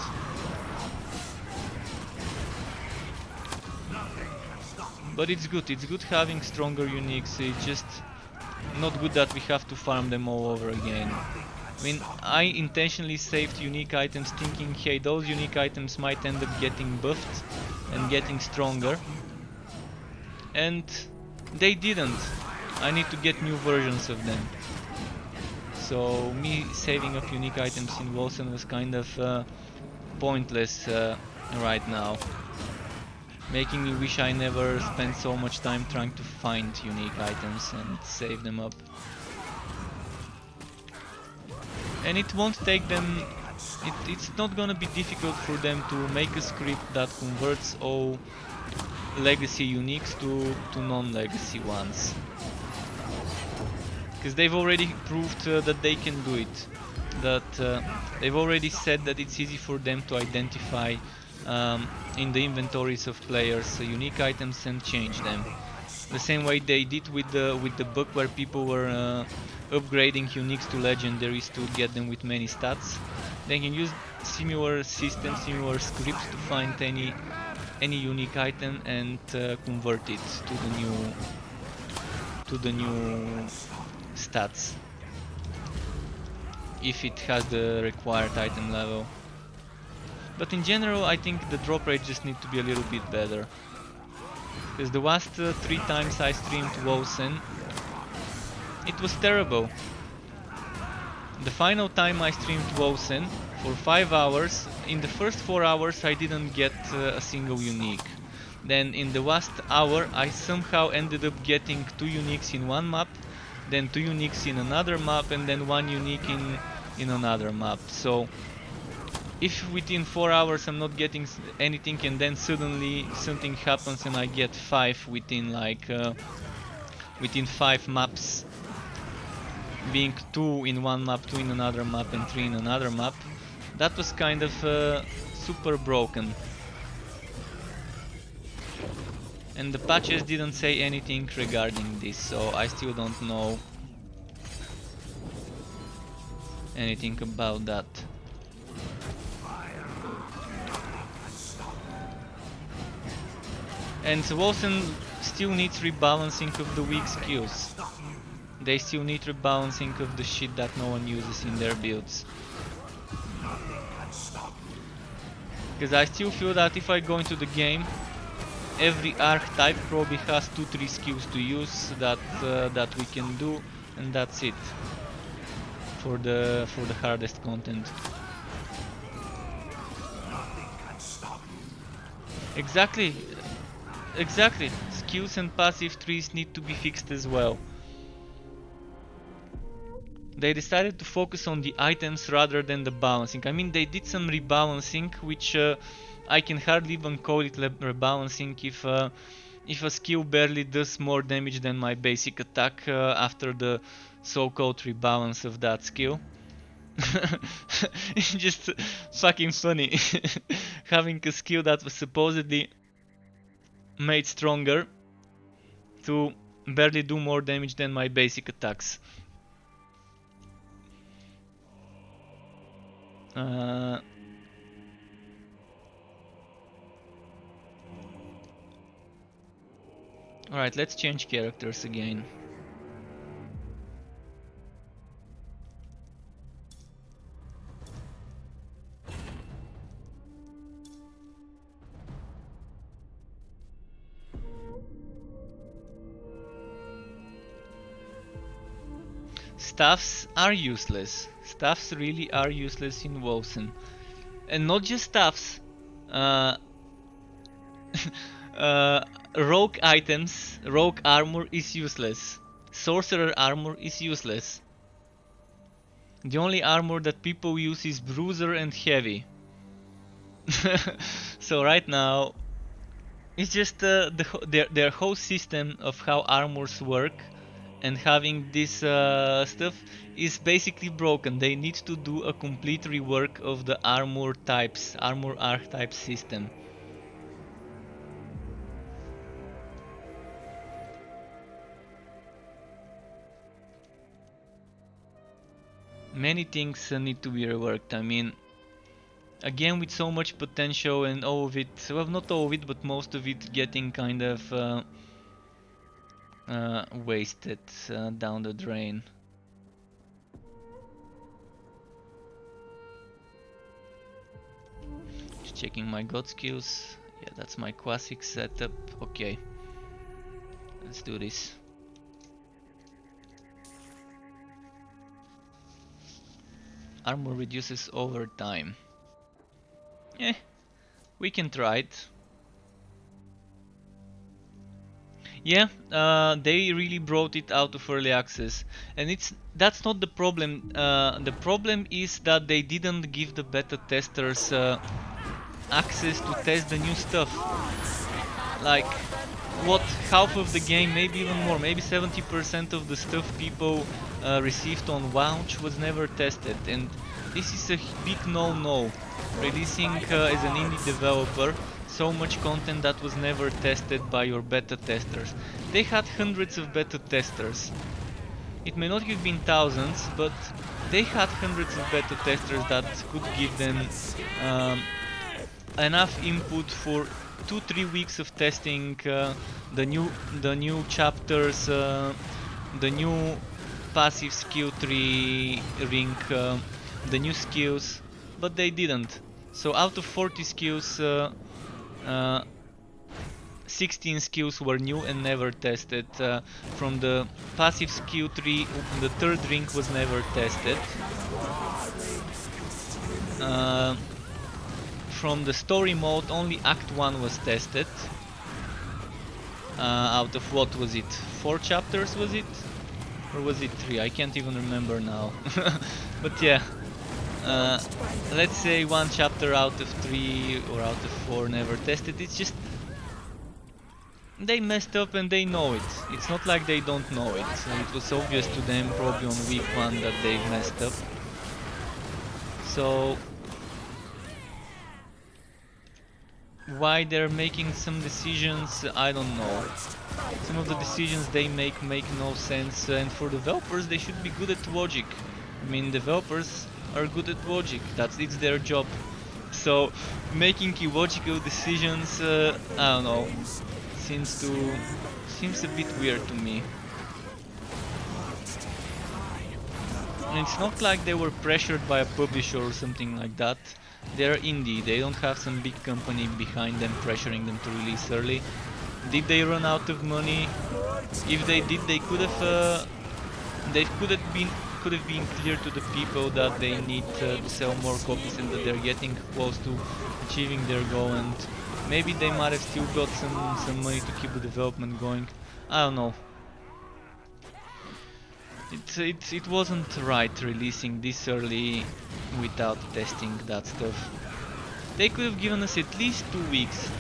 But it's good having stronger uniques. It's just not good that we have to farm them all over again. I mean, I intentionally saved unique items thinking, hey, those unique items might end up getting buffed and getting stronger. And they didn't. I need to get new versions of them. So me saving up unique items in Wilson was kind of pointless right now. Making me wish I never spent so much time trying to find unique items and save them up. And it won't take them... It's not gonna be difficult for them to make a script that converts all legacy uniques to non-legacy ones. Because they've already proved that they can do it. That they've already said that it's easy for them to identify in the inventories of players unique items and change them. The same way they did with the book where people were upgrading uniques to legendaries to get them with many stats. They can use similar systems, similar scripts to find any unique item and convert it to the new stats, if it has the required item level. But in general, I think the drop rate just needs to be a little bit better. Because the last 3 times I streamed Wosen, it was terrible. The final time I streamed Wosen for 5 hours, in the first 4 hours I didn't get a single unique. Then in the last hour I somehow ended up getting 2 uniques in one map, then 2 uniques in another map, and then 1 unique in another map. So if within 4 hours I'm not getting anything and then suddenly something happens and I get 5 within like within 5 maps, being 2 in one map, 2 in another map and 3 in another map, that was kind of super broken. And the patches didn't say anything regarding this, so I still don't know anything about that. And Wilson still needs rebalancing of the weak skills. They still need rebalancing of the shit that no one uses in their builds. Because I still feel that if I go into the game, every archetype probably has 2-3 skills to use that we can do, and that's it for the hardest content. Exactly. Skills and passive trees need to be fixed as well. They decided to focus on the items rather than the balancing. I mean, they did some rebalancing, which I can hardly even call it rebalancing if a skill barely does more damage than my basic attack after the so-called rebalance of that skill. It's just fucking funny. Having a skill that was supposedly made stronger to barely do more damage than my basic attacks. Alright, let's change characters again. Staffs are useless. Staffs really are useless in Wolsen. And not just staffs. Rogue items, rogue armor is useless. Sorcerer armor is useless. The only armor that people use is bruiser and heavy. So right now, it's just their whole system of how armors work and having this stuff is basically broken. They need to do a complete rework of the armor archetype system. Many things need to be reworked. I mean, again, with so much potential and all of it, well, not all of it, but most of it getting kind of wasted down the drain. Just checking my god skills. Yeah, that's my classic setup. Okay, let's do this. Armor reduces over time. We can try it. Yeah, they really brought it out of early access, and that's not the problem. The problem is that they didn't give the beta testers access to test the new stuff. Like, half of the game, maybe even more, maybe 70% of the stuff people received on launch was never tested, and this is a big no-no. Releasing as an indie developer so much content that was never tested by your beta testers. They had hundreds of beta testers. It may not have been thousands, but they had hundreds of beta testers that could give them enough input for 2-3 weeks of testing the new chapters, the new passive skill tree ring, the new skills, but they didn't. So out of 40 skills, 16 skills were new and never tested. From the passive skill tree, the third ring was never tested. From the story mode, only Act 1 was tested. Out of what was it? 4 chapters was it? Or was it 3? I can't even remember now. But yeah. Let's say 1 chapter out of 3 or out of 4 never tested. It's just they messed up and they know it. It's not like they don't know it. It was obvious to them probably on week 1 that they messed up. So why they're making some decisions, I don't know. Some of the decisions they make no sense, and for developers they should be good at logic. I mean, developers are good at logic, it's their job. So making illogical decisions, I don't know, seems to seems a bit weird to me. And it's not like they were pressured by a publisher or something like that. They're indie, they don't have some big company behind them pressuring them to release early. Did they run out of money? If they did, they could have been clear to the people that they need to sell more copies and that they're getting close to achieving their goal, and maybe they might have still got some money to keep the development going. I don't know. It wasn't right releasing this early without testing that stuff. They could have given us at least 2 weeks.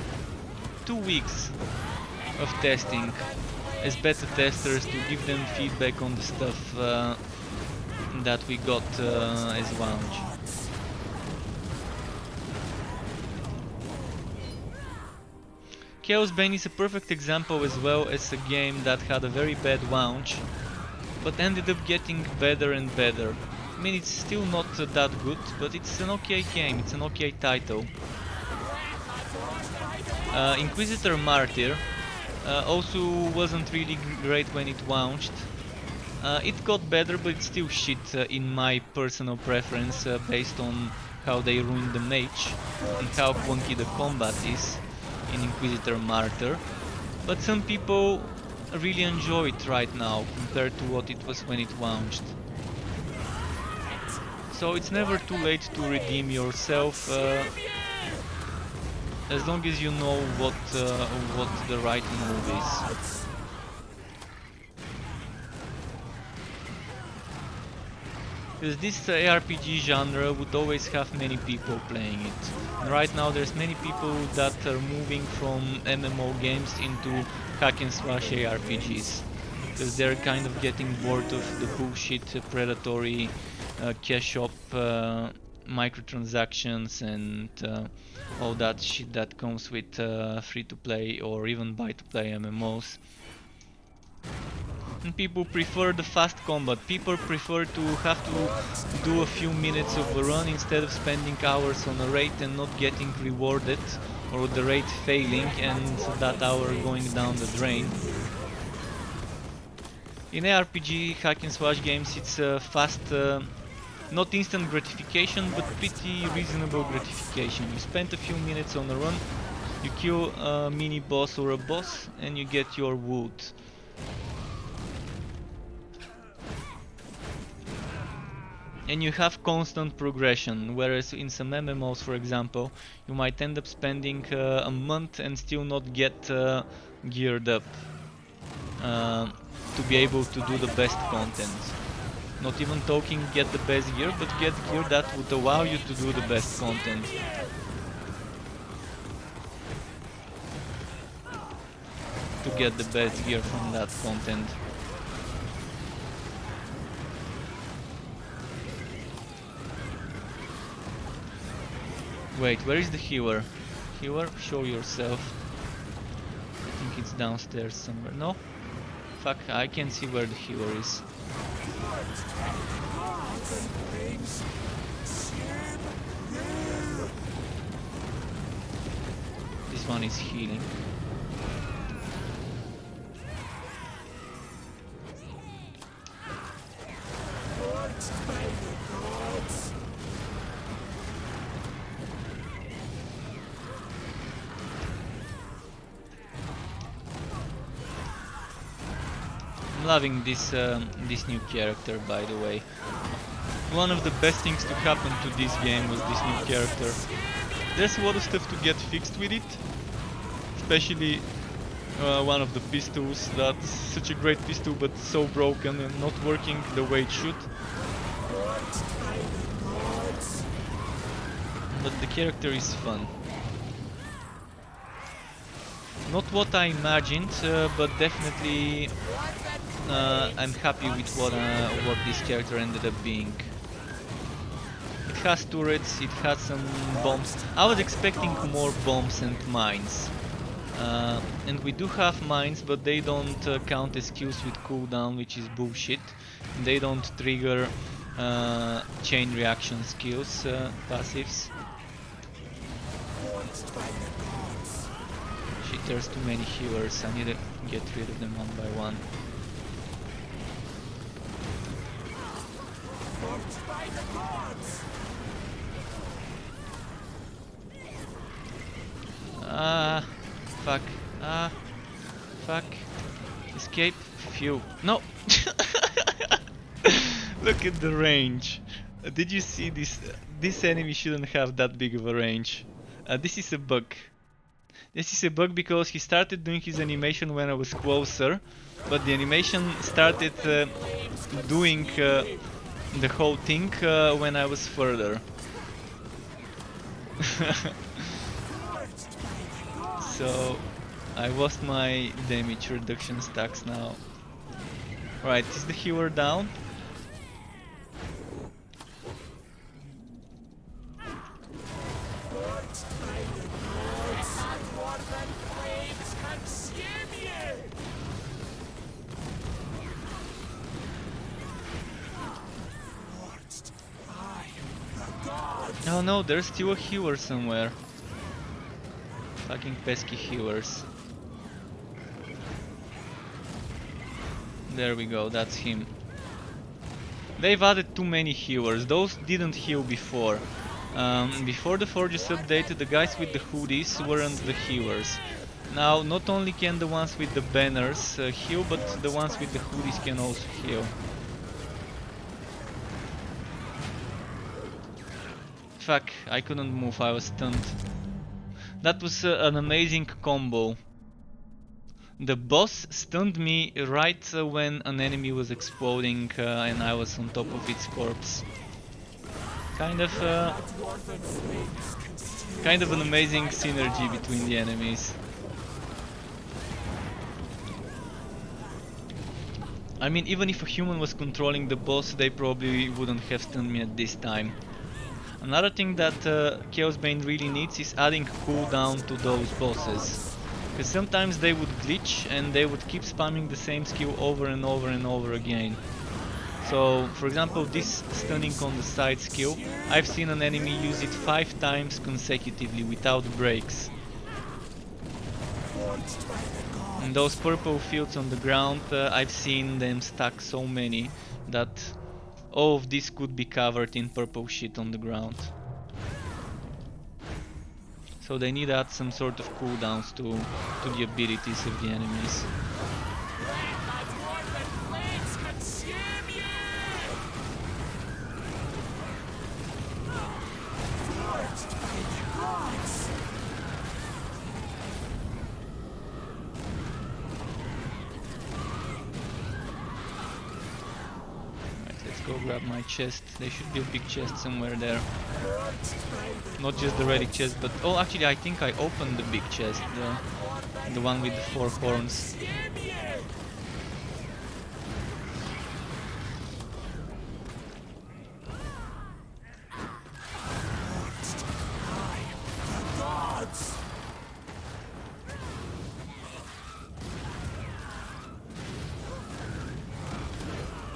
2 weeks of testing as beta testers to give them feedback on the stuff that we got as launch. Chaosbane is a perfect example as well as a game that had a very bad launch, but ended up getting better and better. I mean, it's still not that good, but it's an okay game, it's an okay title. Inquisitor Martyr also wasn't really great when it launched. It got better, but it's still shit in my personal preference based on how they ruined the mage and how clunky the combat is in Inquisitor Martyr. But some people really enjoy it right now compared to what it was when it launched. So it's never too late to redeem yourself, as long as you know what the right move is. Because this ARPG genre would always have many people playing it. And right now there's many people that are moving from MMO games into hack and slash ARPGs. Because they're kind of getting bored of the bullshit, predatory, cash shop, microtransactions and all that shit that comes with free-to-play or even buy-to-play MMOs. And people prefer the fast combat, people prefer to have to do a few minutes of a run instead of spending hours on a raid and not getting rewarded, or the raid failing and that hour going down the drain. In ARPG hack and slash games it's fast, not instant gratification, but pretty reasonable gratification. You spend a few minutes on a run, you kill a mini boss or a boss and you get your wood. And you have constant progression, whereas in some MMOs, for example, you might end up spending a month and still not get geared up to be able to do the best content. Not even talking get the best gear, but get gear that would allow you to do the best content. To get the best gear from that content. Wait, where is the healer? Healer, show yourself. I think it's downstairs somewhere. No? Fuck, I can't see where the healer is. This one is healing. I'm loving this new character, by the way. One of the best things to happen to this game was this new character. There's a lot of stuff to get fixed with it, especially one of the pistols. That's such a great pistol, but so broken and not working the way it should. But the character is fun. Not what I imagined, but definitely I'm happy with what this character ended up being. It has turrets, it has some bombs. I was expecting more bombs and mines. And we do have mines, but they don't count as kills with cooldown, which is bullshit. They don't trigger chain reaction skills, passives. Shit. There's too many healers, I need to get rid of them one by one. Ah, fuck. Ah, fuck. Escape. Phew. No! Look at the range. Did you see this? This enemy shouldn't have that big of a range. This is a bug. This is a bug because he started doing his animation when I was closer, but the animation started doing the whole thing when I was further. So I lost my damage reduction stacks now. Right, is the healer down? Oh no, there's still a healer somewhere. Fucking pesky healers. There we go, that's him. They've added too many healers, those didn't heal before. Before the Forges update, the guys with the hoodies weren't the healers. Now, not only can the ones with the banners heal, but the ones with the hoodies can also heal. Fuck, I couldn't move, I was stunned. That was an amazing combo. The boss stunned me right when an enemy was exploding and I was on top of its corpse. Kind of an amazing synergy between the enemies. I mean, even if a human was controlling the boss, they probably wouldn't have stunned me at this time. Another thing that Chaosbane really needs is adding cooldown to those bosses. Because sometimes they would glitch and they would keep spamming the same skill over and over and over again. So, for example, this stunning on the side skill, I've seen an enemy use it 5 times consecutively without breaks. And those purple fields on the ground, I've seen them stack so many that all of this could be covered in purple shit on the ground. So they need to add some sort of cooldowns to the abilities of the enemies. Go grab my chest. There should be a big chest somewhere there. Not just the relic chest, but oh, actually, I think I opened the big chest, the one with the 4 horns.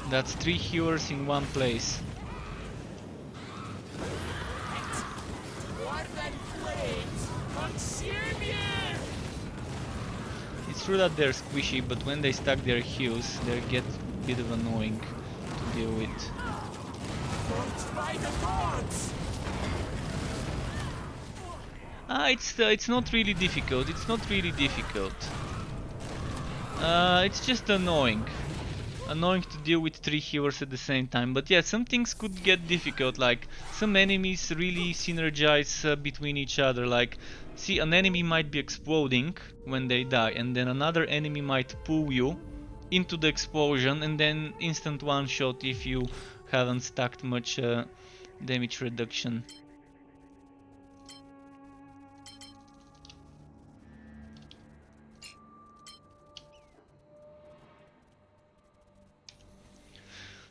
That's 3 healers in one place. It's true that they're squishy, but when they stack their heals, they get a bit of annoying to deal with. It's not really difficult. It's not really difficult. It's just annoying. Annoying to deal with 3 healers at the same time, but yeah, some things could get difficult, like some enemies really synergize between each other, like, see, an enemy might be exploding when they die, and then another enemy might pull you into the explosion, and then instant one shot if you haven't stacked much damage reduction.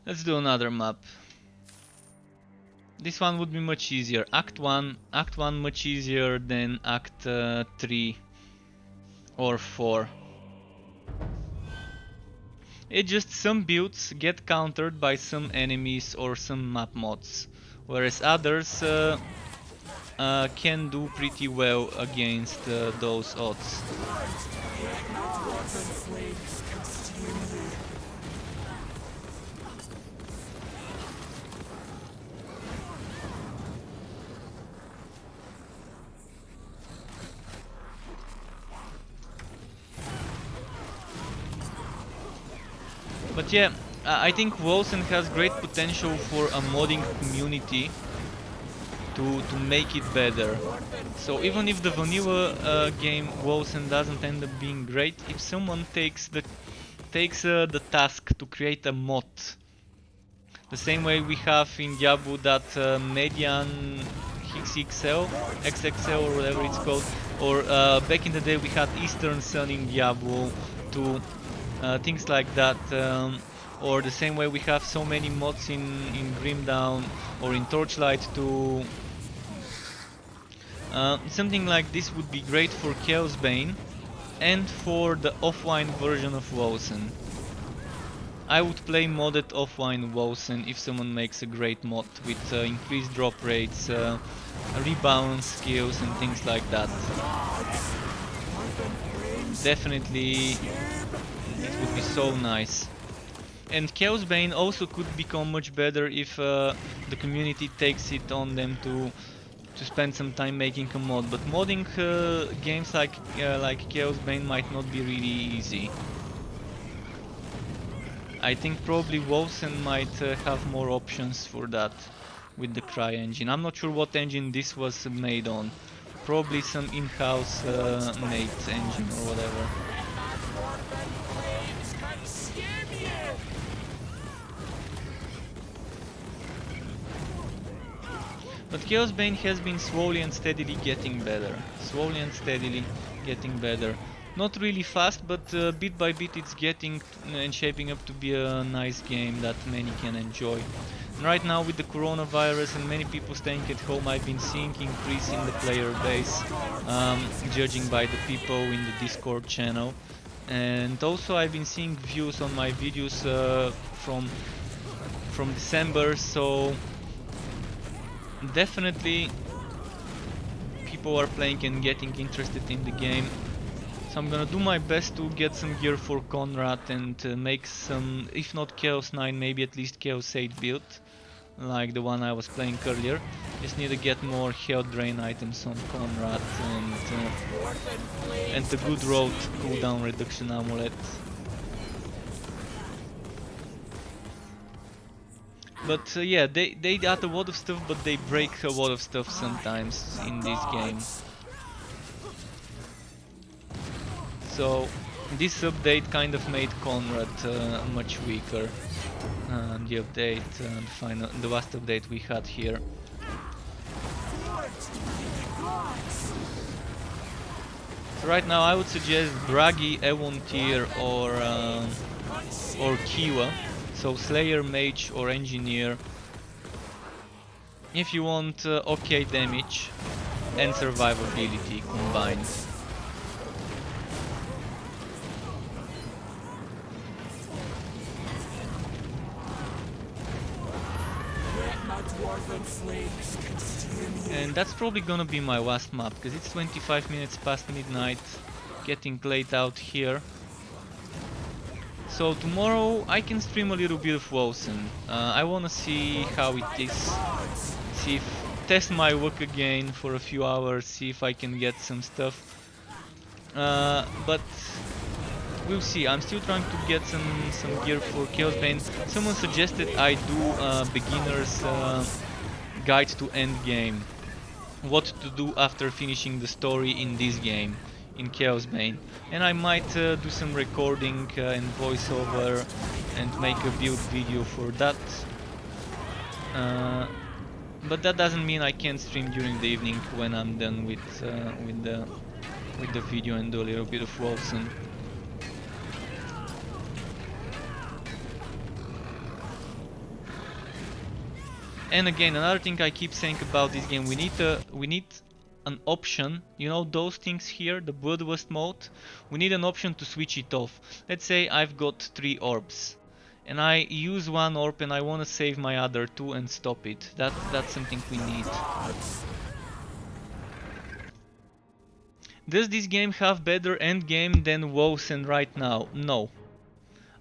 Let's do another map. This one would be much easier. Act 1 much easier than Act 3 or 4. It's just some builds get countered by some enemies or some map mods, whereas others can do pretty well against those odds. But yeah, I think Wolsen has great potential for a modding community to make it better. So even if the vanilla game Wolsen doesn't end up being great, if someone takes the task to create a mod, the same way we have in Diablo that Median XXL, XXL or whatever it's called, or back in the day we had Eastern Sun in Diablo, to things like that, or the same way we have so many mods in Grimdown or in Torchlight to something like this would be great for Chaosbane and for the offline version of Wolsen. I would play modded offline Wolsen if someone makes a great mod with increased drop rates, rebound skills and things like that. Definitely it would be so nice. And Chaosbane also could become much better if the community takes it on them to spend some time making a mod. But modding games like Chaosbane might not be really easy. I think probably Wolsen might have more options for that with the Cry engine. I'm not sure what engine this was made on. Probably some in-house made engine or whatever. But Chaosbane has been slowly and steadily getting better. Slowly and steadily getting better. Not really fast, but bit by bit it's getting and shaping up to be a nice game that many can enjoy. And right now with the coronavirus and many people staying at home, I've been seeing increase in the player base, judging by the people in the Discord channel. And also I've been seeing views on my videos from December, so definitely people are playing and getting interested in the game. So I'm gonna do my best to get some gear for Konrad and make some, if not Chaos 9, maybe at least Chaos 8 build, like the one I was playing earlier. Just need to get more health drain items on Konrad and the good road cooldown reduction amulet. But yeah, they add a lot of stuff, but they break a lot of stuff sometimes in this game. So this update kind of made Konrad much weaker. The update, the last update we had here. So right now I would suggest Bragi, Ewon tier or Kiwa. So Slayer, Mage or Engineer. If you want okay damage and survivability combined. And that's probably gonna be my last map, because it's 25 minutes past midnight, getting late out here. So tomorrow I can stream a little bit of Wolsen. I wanna see how it is, test my luck again for a few hours, see if I can get some stuff. But we'll see. I'm still trying to get some gear for Chaosbane. Someone suggested I do beginner's guide to end game. What to do after finishing the story in this game, in Chaosbane. And I might do some recording and voiceover and make a build video for that. But that doesn't mean I can't stream during the evening when I'm done with the video and do a little bit of Wolsen. And again, another thing I keep saying about this game, we need an option, you know those things here, the Bloodlust mode, we need an option to switch it off. Let's say I've got 3 orbs, and I use one orb and I want to save my other 2 and stop it. That's something we need. Does this game have better endgame than Wosen right now? No.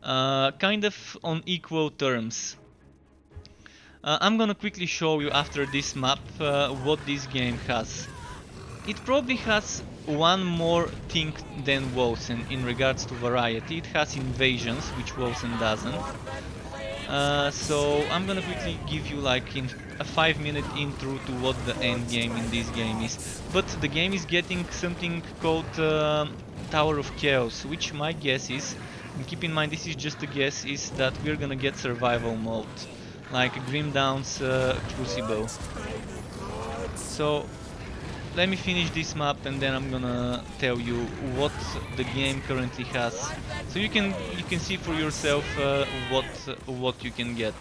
Kind of on equal terms. I'm gonna quickly show you after this map what this game has. It probably has one more thing than Wosen in regards to variety. It has invasions, which Wosen doesn't. So I'm gonna quickly give you like in a 5-minute intro to what the end game in this game is. But the game is getting something called Tower of Chaos, which my guess is, and keep in mind this is just a guess, is that we're gonna get survival mode, like Grim Dawn's Crucible. So let me finish this map and then I'm gonna tell you what the game currently has, so you can see for yourself what you can get.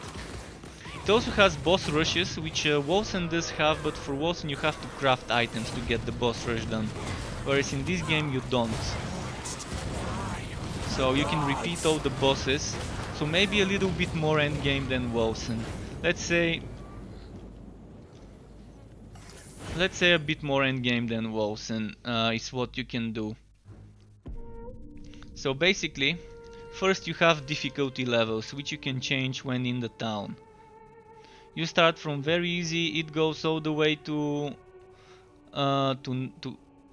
It also has boss rushes, which Wolsen does have, but for Wolsen you have to craft items to get the boss rush done, whereas in this game you don't. So you can repeat all the bosses, so maybe a little bit more endgame than Wolsen. Let's say a bit more endgame than Wolsen is what you can do. So basically, first you have difficulty levels, which you can change when in the town. You start from very easy, it goes all the way to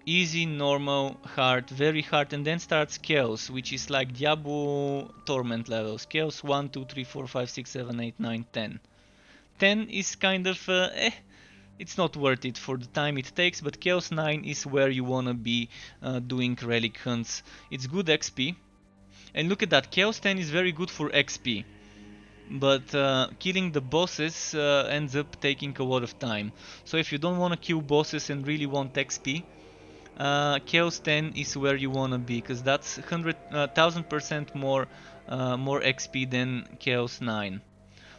easy, normal, hard, very hard, and then starts chaos, which is like Diablo torment levels. Chaos 1, 2, 3, 4, 5, 6, 7, 8, 9, 10. 10 is kind of it's not worth it for the time it takes, but Chaos 9 is where you wanna be doing relic hunts. It's good XP. And look at that, Chaos 10 is very good for XP. But killing the bosses ends up taking a lot of time. So if you don't want to kill bosses and really want XP, Chaos 10 is where you want to be, because that's 1000% more XP than Chaos 9.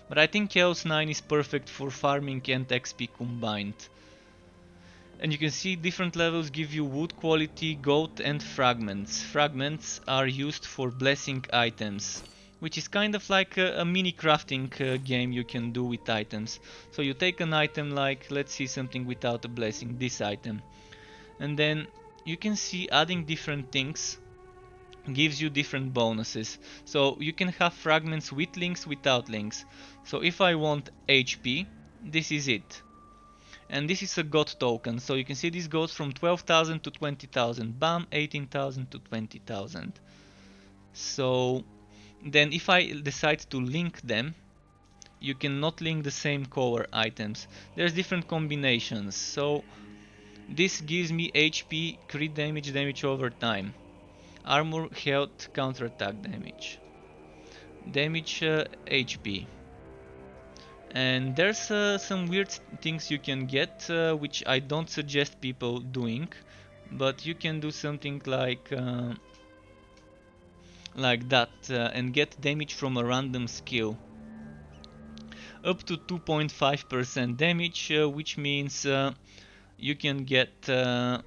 But I think Chaos 9 is perfect for farming and XP combined. And you can see different levels give you wood quality, gold and fragments. Fragments are used for blessing items, which is kind of like a mini crafting game you can do with items. So you take an item like, let's see something without a blessing, this item. And then you can see adding different things gives you different bonuses. So you can have fragments with links, without links. So if I want HP, this is it. And this is a god token, so you can see this goes from 12,000 to 20,000, bam, 18,000 to 20,000. So then if I decide to link them, you cannot link the same color items. There's different combinations, so this gives me HP, crit damage, damage over time, armor, health, counterattack damage, damage, HP. And there's some weird things you can get, which I don't suggest people doing, but you can do something like that and get damage from a random skill. Up to 2.5% damage, which means you can get up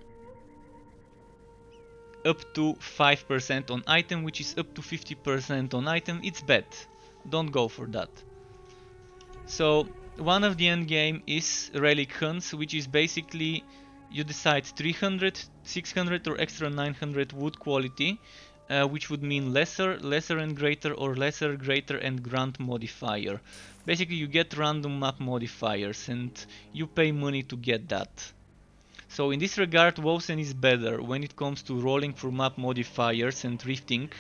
to 5% on item, which is up to 50% on item. It's bad. Don't go for that. So one of the end game is relic hunts, which is basically you decide 300, 600 or extra 900 wood quality, which would mean lesser, lesser and greater, or lesser, greater and grand modifier. Basically you get random map modifiers and you pay money to get that. So in this regard Wosen is better when it comes to rolling for map modifiers and rifting,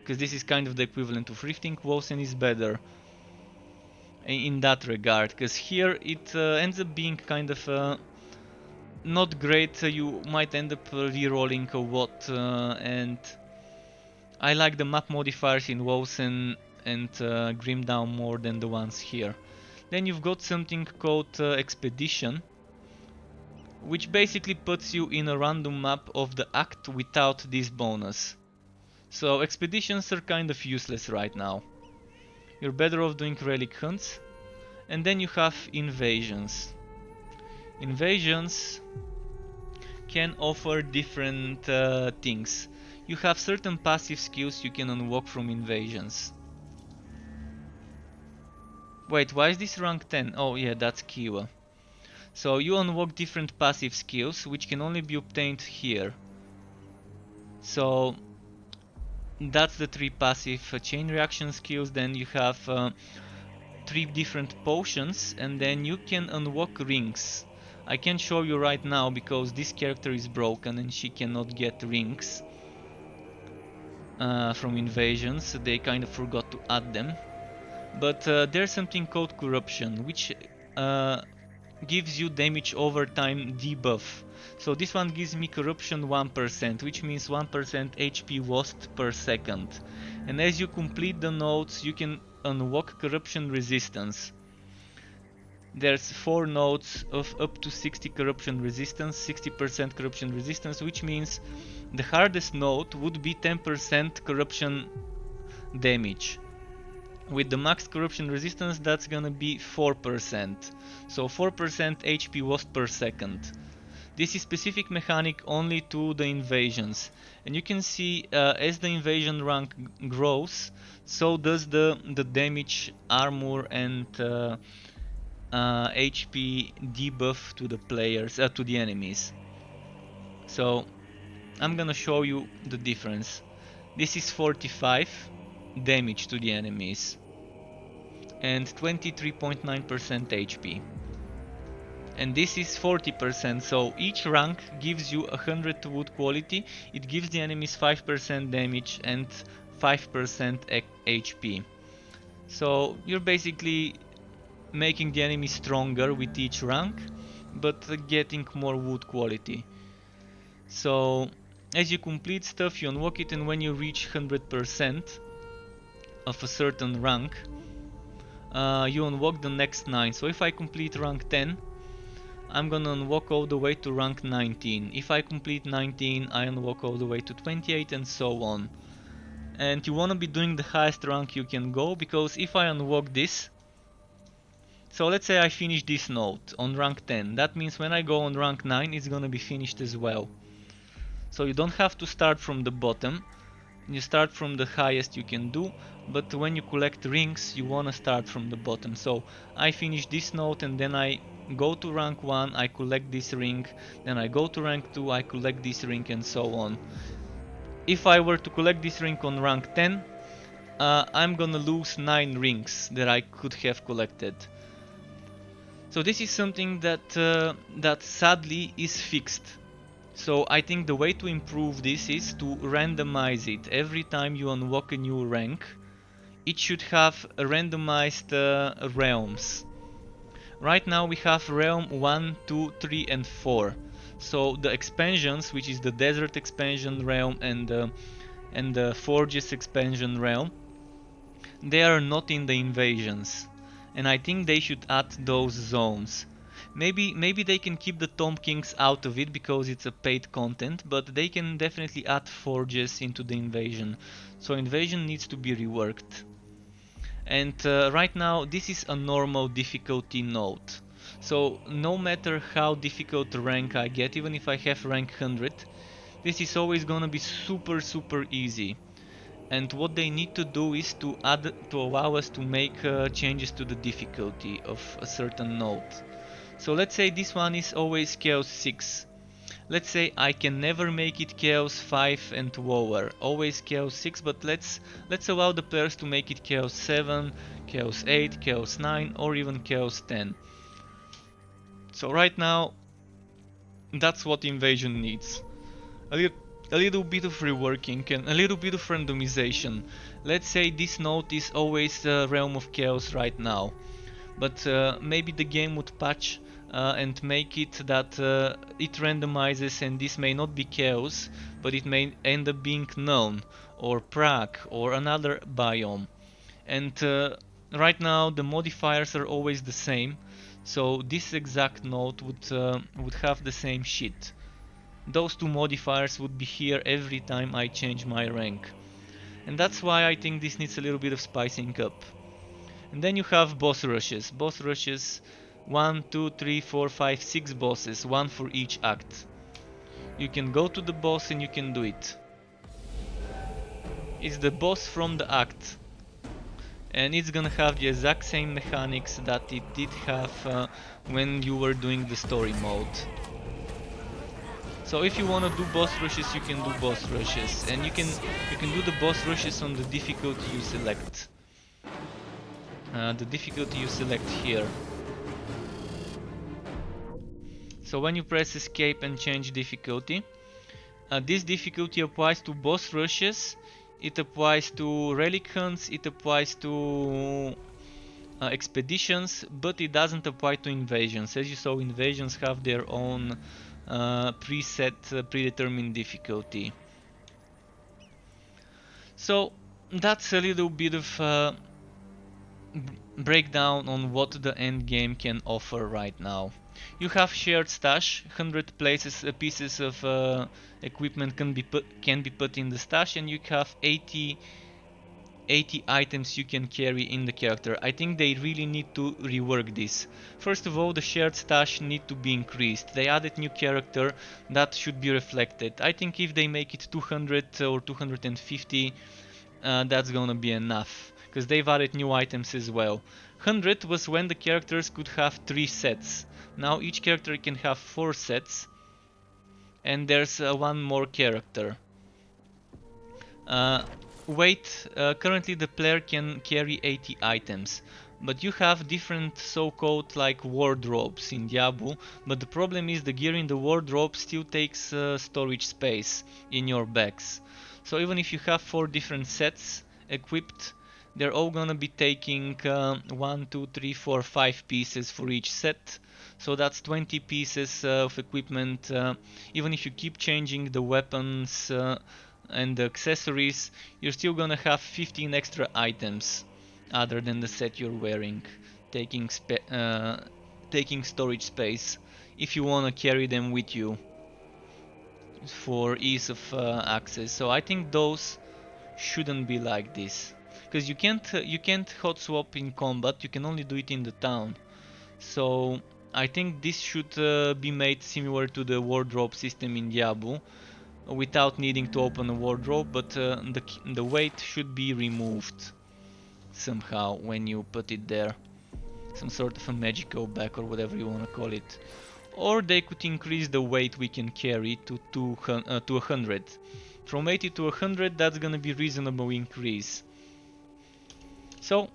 because this is kind of the equivalent of rifting. Wosen is better in that regard, because here it ends up being kind of not great. You might end up re-rolling a lot, and I like the map modifiers in Wosen and Grim Dawn more than the ones here. Then you've got something called Expedition, which basically puts you in a random map of the act without this bonus. So expeditions are kind of useless right now. You're better off doing relic hunts. And then you have invasions. Invasions can offer different things. You have certain passive skills you can unlock from invasions. Wait, why is this rank 10? Oh yeah, that's Kiwa. So you unlock different passive skills which can only be obtained here. So that's the 3 passive chain reaction skills. Then you have 3 different potions, and then you can unlock rings. I can't show you right now because this character is broken and she cannot get rings from invasions, so they kind of forgot to add them. But there's something called corruption, which gives you damage over time debuff. So this one gives me corruption 1%, which means 1% HP lost per second. And as you complete the nodes, you can unlock corruption resistance. There's 4 nodes of up to 60 corruption resistance, 60% corruption resistance, which means the hardest node would be 10% corruption damage. With the max corruption resistance, that's gonna be 4%. So 4% HP lost per second. This is specific mechanic only to the invasions. And you can see as the invasion rank grows, so does the damage, armor and HP debuff to the players, to the enemies. So I'm gonna show you the difference. This is 45 damage to the enemies and 23.9% HP. And this is 40%, so each rank gives you 100 wood quality, it gives the enemies 5% damage and 5% HP. So you're basically making the enemy stronger with each rank, but getting more wood quality. So as you complete stuff, you unlock it, and when you reach 100% of a certain rank, you unlock the next 9. So if I complete rank 10, I'm gonna unlock all the way to rank 19. If I complete 19, I unlock all the way to 28 and so on. And you wanna be doing the highest rank you can go, because if I unlock this, so let's say I finish this node on rank 10, that means when I go on rank 9 it's gonna be finished as well. So you don't have to start from the bottom, you start from the highest you can do, but when you collect rings you wanna start from the bottom. So I finish this node and then I go to rank 1, I collect this ring, then I go to rank 2, I collect this ring and so on. If I were to collect this ring on rank 10, I'm gonna lose 9 rings that I could have collected. So this is something that sadly is fixed. So I think the way to improve this is to randomize it. Every time you unlock a new rank, it should have randomized realms. Right now we have realm 1, 2, 3 and 4. So the expansions, which is the desert expansion realm and the forges expansion realm, they are not in the invasions. And I think they should add those zones. Maybe they can keep the Tomb Kings out of it because it's a paid content, but they can definitely add forges into the invasion. So invasion needs to be reworked. And right now this is a normal difficulty node. So no matter how difficult rank I get, even if I have rank 100, this is always gonna be super easy. And what they need to do is to allow us to make changes to the difficulty of a certain node. So let's say this one is always Chaos 6. Let's say I can never make it Chaos 5 and lower, always Chaos 6, but let's allow the players to make it Chaos 7, Chaos 8, Chaos 9 or even Chaos 10. So right now that's what Invasion needs. A little bit of reworking and a little bit of randomization. Let's say this node is always Realm of Chaos right now, but maybe the game would patch and make it that it randomizes, and this may not be Chaos, but it may end up being Known or Prague or another biome. And right now the modifiers are always the same, so this exact node would have the same shit. Those two modifiers would be here every time I change my rank. And that's why I think this needs a little bit of spicing up. And then you have boss rushes. Boss rushes 1, 2, 3, 4, 5, 6 bosses, one for each act. You can go to the boss and you can do it. It's the boss from the act. And it's gonna have the exact same mechanics that it did have when you were doing the story mode. So if you want to do boss rushes, you can do boss rushes, and you can do the boss rushes on the difficulty you select. The difficulty you select here. So when you press escape and change difficulty, this difficulty applies to boss rushes, it applies to relic hunts, it applies to expeditions, but it doesn't apply to invasions. As you saw, invasions have their own preset, predetermined difficulty. So that's a little bit of breakdown on what the end game can offer right now. You have shared stash, 100 pieces of equipment can be put in the stash, and you have 80 items you can carry in the character. I think they really need to rework this. First of all, the shared stash need to be increased. They added new character, that should be reflected. I think if they make it 200 or 250, that's gonna be enough, because they've added new items as well. 100 was when the characters could have 3 sets. Now each character can have 4 sets, and there's one more character. Weight, currently the player can carry 80 items, but you have different so-called like wardrobes in Diablo, but the problem is the gear in the wardrobe still takes storage space in your bags. So even if you have 4 different sets equipped, they're all gonna be taking 1, 2, 3, 4, 5 pieces for each set. So that's 20 pieces of equipment. Even if you keep changing the weapons and the accessories, you're still gonna have 15 extra items other than the set you're wearing, taking storage space if you wanna carry them with you for ease of access. So I think those shouldn't be like this, because you can't hot swap in combat. You can only do it in the town. So I think this should be made similar to the wardrobe system in Diablo, without needing to open a wardrobe, but the weight should be removed somehow when you put it there. Some sort of a magical bag or whatever you want to call it. Or they could increase the weight we can carry to 100. From 80 to 100, that's gonna be reasonable increase. So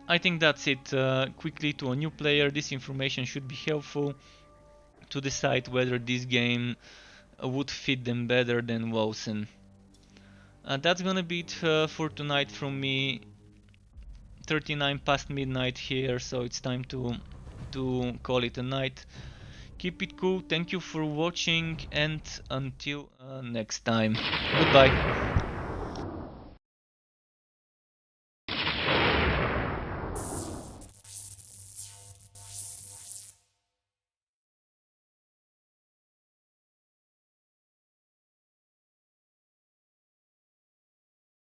I think that's it. Quickly, to a new player, this information should be helpful to decide whether this game would fit them better than Wosen. That's gonna be it for tonight from me. 39 past midnight here, so it's time to call it a night. Keep it cool, thank you for watching, and until next time. Goodbye.